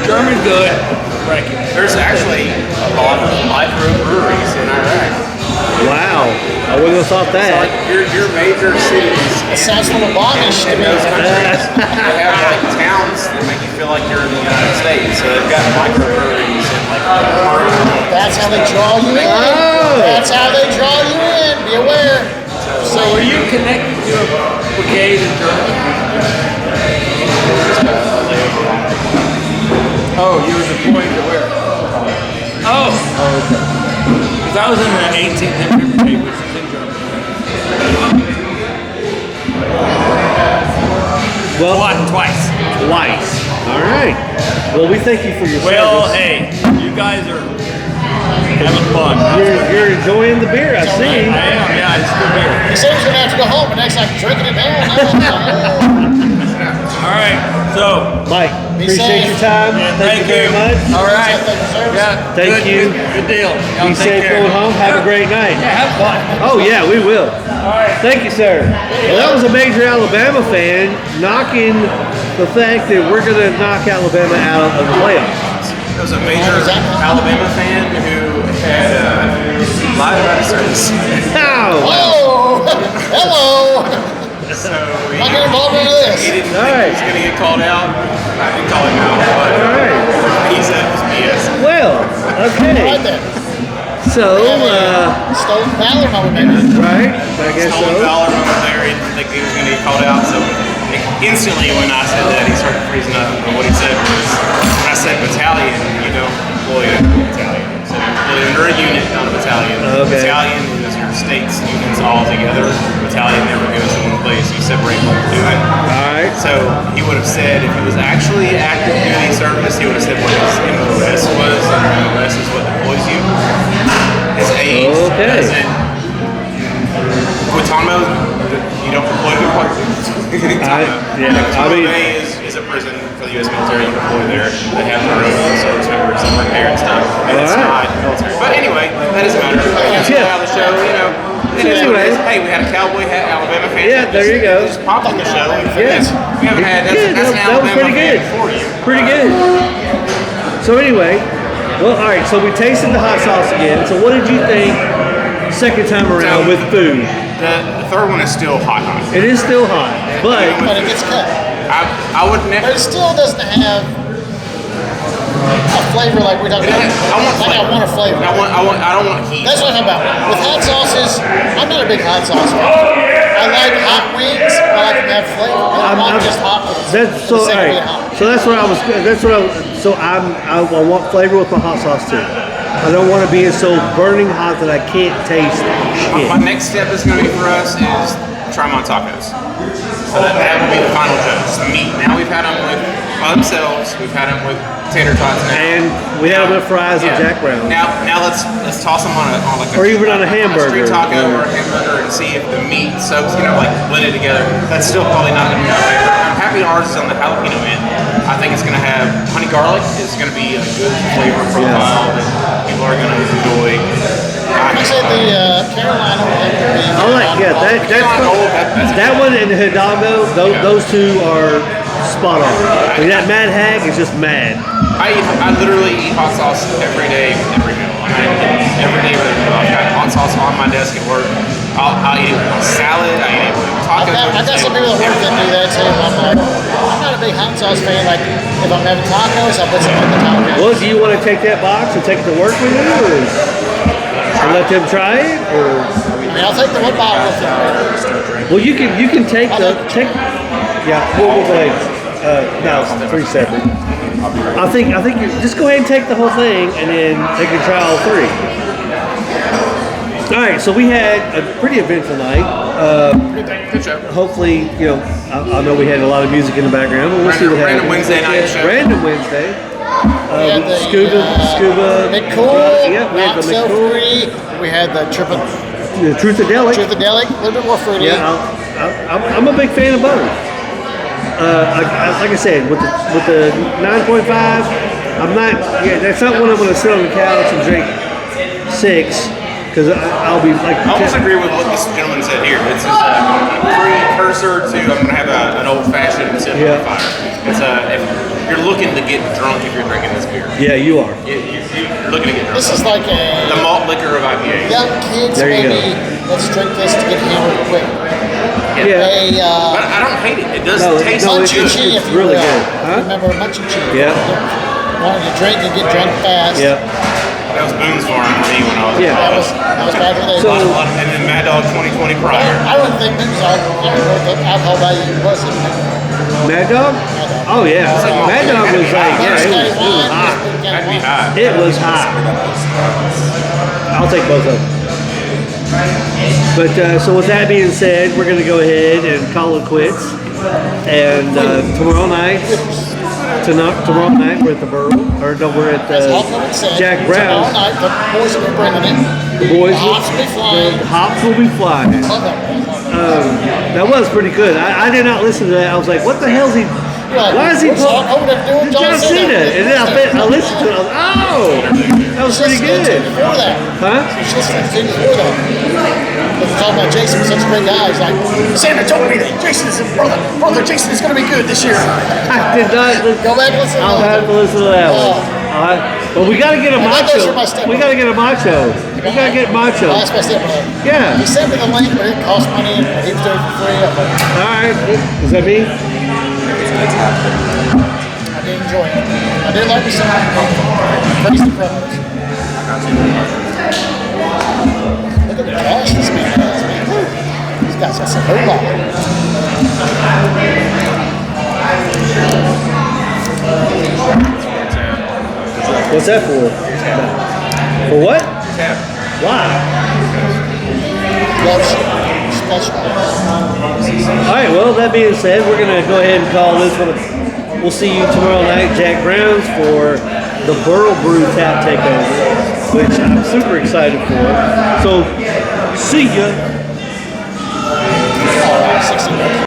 Speaker 6: German good. Iraqi.
Speaker 3: there's actually a lot of microbreweries in Iraq.
Speaker 5: Wow. I wouldn't have thought
Speaker 3: So like
Speaker 5: that.
Speaker 3: your major cities
Speaker 2: It sounds a little Amish to
Speaker 3: in
Speaker 2: me.
Speaker 3: those countries, they have like towns that make you feel like you're in the United States. So they've got microbreweries and like
Speaker 2: That's how they draw you in.
Speaker 5: Oh.
Speaker 2: That's how they draw you in. Be aware.
Speaker 6: So were you connected to a brigade in Germany? Oh, you were deployed to where? Oh. Okay. Because I was in the 18th Infantry Brigade, which is in Germany.
Speaker 5: Well,
Speaker 6: Twice.
Speaker 5: twice. All right. Well, we thank you for your
Speaker 6: Well,
Speaker 5: service.
Speaker 6: hey, you guys are having fun.
Speaker 5: You're enjoying the beer, I see.
Speaker 6: I am, yeah, it's good beer.
Speaker 2: He said he's going to have to go home, but next time drinking it down.
Speaker 6: All right, so
Speaker 5: Mike,
Speaker 2: Be
Speaker 5: appreciate
Speaker 2: safe.
Speaker 5: your time.
Speaker 6: yeah,
Speaker 5: Thank you very much.
Speaker 6: All right,
Speaker 2: Service.
Speaker 6: yeah,
Speaker 5: Thank
Speaker 6: good,
Speaker 5: you.
Speaker 6: Good deal. Y'all
Speaker 5: Be
Speaker 6: take
Speaker 5: safe
Speaker 6: care.
Speaker 5: going home. Have a great night.
Speaker 6: Yeah, have fun.
Speaker 5: Oh, yeah, we will.
Speaker 6: All right.
Speaker 5: Thank you, sir. Well, that was a major Alabama fan knocking the fact that we're going to knock Alabama out of the playoffs.
Speaker 3: There was a major Alabama fan who had lied about his service.
Speaker 5: Ow!
Speaker 2: Oh, hello.
Speaker 3: So
Speaker 2: I get involved in
Speaker 3: he
Speaker 2: this.
Speaker 3: didn't
Speaker 5: All
Speaker 3: think
Speaker 5: right.
Speaker 3: he was going to get called out. I didn't call him out, but
Speaker 5: All right.
Speaker 3: he said it was BS.
Speaker 5: Well,
Speaker 2: Right
Speaker 5: okay.
Speaker 2: there.
Speaker 5: So,
Speaker 2: Stolen valor moment, maybe.
Speaker 5: right? I guess
Speaker 3: Stolen
Speaker 5: so.
Speaker 3: valor moment there. He didn't think he was going to get called out. So instantly when I said that, he started freezing up. And what he said was, when I said battalion, you don't employ a battalion. So you employ under a unit, not a battalion.
Speaker 5: Okay.
Speaker 3: Battalion is your state's units all together. Battalion never goes to one place. You separate what you're doing.
Speaker 5: All right.
Speaker 3: So he would have said, if he was actually active duty service, he would have said what his MOS was, and MOS is what deploys you. His age
Speaker 5: Okay.
Speaker 3: doesn't. Guantanamo, you don't deploy to Guantanamo. Bay is a prison for the U.S. military. You deploy there. They have their own service members that work there and stuff. And it's
Speaker 5: Alright.
Speaker 3: not military. But anyway, that doesn't matter. That's
Speaker 5: Yeah.
Speaker 3: how the show, you know. It is what it is. Hey, we had a cowboy hat Alabama fan.
Speaker 5: Yeah, there you go.
Speaker 3: Just popped on the show.
Speaker 5: Yeah.
Speaker 3: We haven't had that's
Speaker 5: Yeah,
Speaker 3: an
Speaker 5: that was
Speaker 3: Alabama
Speaker 5: pretty
Speaker 3: fan
Speaker 5: good.
Speaker 3: for you.
Speaker 5: Pretty good. So anyway, well, all right. So we tasted the hot sauce again. So what did you think second time around with food?
Speaker 3: The third one is still hot.
Speaker 5: It is still hot, but
Speaker 2: But it gets cut.
Speaker 3: I would
Speaker 2: But
Speaker 3: never.
Speaker 2: it still doesn't have a flavor like we're talking about. I want a flavor.
Speaker 3: I don't want heat.
Speaker 2: That's what I'm talking about. With hot sauces, I'm not a big hot sauce fan. I like hot wings, but I like them to have flavor. I don't want just hot wings.
Speaker 5: that's
Speaker 2: for
Speaker 5: so.
Speaker 2: the sake
Speaker 5: All
Speaker 2: of being
Speaker 5: right.
Speaker 2: hot.
Speaker 5: So that's what I was. That's what I. So I want flavor with my hot sauce too. I don't want to be so burning hot that I can't taste shit.
Speaker 3: My next step is going to be for us is try them on tacos. So that will be the final judge. The meat. Now we've had them by themselves. We've had them with tater tots now.
Speaker 5: And we had them with fries and Jack Brown.
Speaker 3: Now let's toss them on like a
Speaker 5: Or even on a hamburger.
Speaker 3: street taco or a hamburger, and see if the meat soaks, like blended together. That's still probably not going to be my favorite. I'm happy ours is on the jalapeno end. I think it's going to have honey garlic. It's going to be a good flavor profile that people are going to enjoy.
Speaker 2: I said the Carolina one.
Speaker 5: I like that's that one and the Hidalgo. Those two are spot on. I mean, that Mad Hag is just mad.
Speaker 3: I literally eat hot sauce every day, every meal. Every day, I've got hot sauce on my desk at work. I'll eat it with my salad. I eat it with tacos.
Speaker 2: I got some people at work that do that too. I'm not a big hot sauce fan. Like if I'm having tacos, I'll put some on the tacos.
Speaker 5: Well, do you want to take that box and take it to work with you, or let them try it, or?
Speaker 2: I mean, I'll take the one bottle with them.
Speaker 5: Well, you can take the take. Yeah, we'll go ahead. No, it's 3 separate. I think you just go ahead and take the whole thing, and then they can try all 3. All right, so we had a pretty eventful night.
Speaker 3: Good show.
Speaker 5: Hopefully, I know we had a lot of music in the background, but we'll see what happens.
Speaker 3: Random Wednesday night show.
Speaker 5: Random Wednesday.
Speaker 2: We had the
Speaker 5: Scuba.
Speaker 2: McCool,
Speaker 5: Yeah, we had
Speaker 2: not
Speaker 5: the
Speaker 2: so
Speaker 5: McCool.
Speaker 2: free. We had the
Speaker 5: The Truthadelic.
Speaker 2: Truthadelic, a little bit more fruity.
Speaker 5: Yeah, I'm a big fan of both. Like I said, with the 9.5, I'm not. Yeah, that's not one I'm going to sit on the couch and drink 6 because I'll be like.
Speaker 3: I almost agree with what this gentleman said here. It's just a precursor to I'm gonna have an old fashioned sip on the fire. It's if you're looking to get drunk if you're drinking this beer.
Speaker 5: Yeah, you are.
Speaker 3: You're looking to get drunk.
Speaker 2: This is like
Speaker 3: the malt liquor of IPAs.
Speaker 2: young kids,
Speaker 5: There you
Speaker 2: maybe. Let's drink this to get hammered quick.
Speaker 5: Yeah.
Speaker 3: But I don't hate it. It does taste
Speaker 2: Munch and
Speaker 3: good.
Speaker 2: Chi, if you
Speaker 5: really
Speaker 2: will.
Speaker 5: good. Huh?
Speaker 2: Remember Munch and Chi?
Speaker 5: Yeah.
Speaker 2: Wanted to drink and get drunk fast.
Speaker 5: Yeah.
Speaker 3: That was Boone's Farm for me when I was
Speaker 5: Yeah.
Speaker 2: That was back in the day.
Speaker 5: So-
Speaker 3: and then Mad Dog 2020 prior.
Speaker 2: I wouldn't think this was I don't know what the alcohol value was in it.
Speaker 5: Mad Dog? Oh yeah. Mad Dog was like, yeah, it was hot.
Speaker 3: That'd be high.
Speaker 5: It was hot. I'll take both of them. But so with that being said, we're gonna go ahead and call it quits. And tomorrow night we're at the Burl, or no, we're at Jack Brown's.
Speaker 2: Tomorrow night, the boys will be bringing it.
Speaker 5: The boys,
Speaker 2: The hops will be flying.
Speaker 5: the hops will be flying.
Speaker 2: Love that.
Speaker 5: That was pretty good. I did not listen to that. I was like, what the hell's he? Why is he
Speaker 2: John
Speaker 5: pulling John Cena? And then I listened to it. I was like, oh, that was pretty good.
Speaker 2: Before that.
Speaker 5: Huh?
Speaker 2: She's listening to it before that. But we're talking about Jason, such a great guy. He's like, Sandra told me that Jason is brother Jason is going to be good this year.
Speaker 5: I did not.
Speaker 2: Go back and listen to
Speaker 5: I'll have to listen to that one. All right. But we got to get a
Speaker 2: And that
Speaker 5: macho.
Speaker 2: goes for my stepbrother.
Speaker 5: We got to get a macho. We got to get macho.
Speaker 2: That's my stepbrother.
Speaker 5: Yeah.
Speaker 2: He sent me the link, but it cost money, and he was doing it for free. I'm like,
Speaker 5: All right. Is that me?
Speaker 2: I did enjoy it. I did like the song. Praise the promos. Look at the cash this man has, man. These guys got some hoopla.
Speaker 5: What's that for? For what? Why?
Speaker 2: Special.
Speaker 5: All right. Well, that being said, we're gonna go ahead and call this one. We'll see you tomorrow night, Jack Brown's, for the Burl Brew Tap Takeover, which I'm super excited for. So, see ya.
Speaker 2: All right, 60 minutes.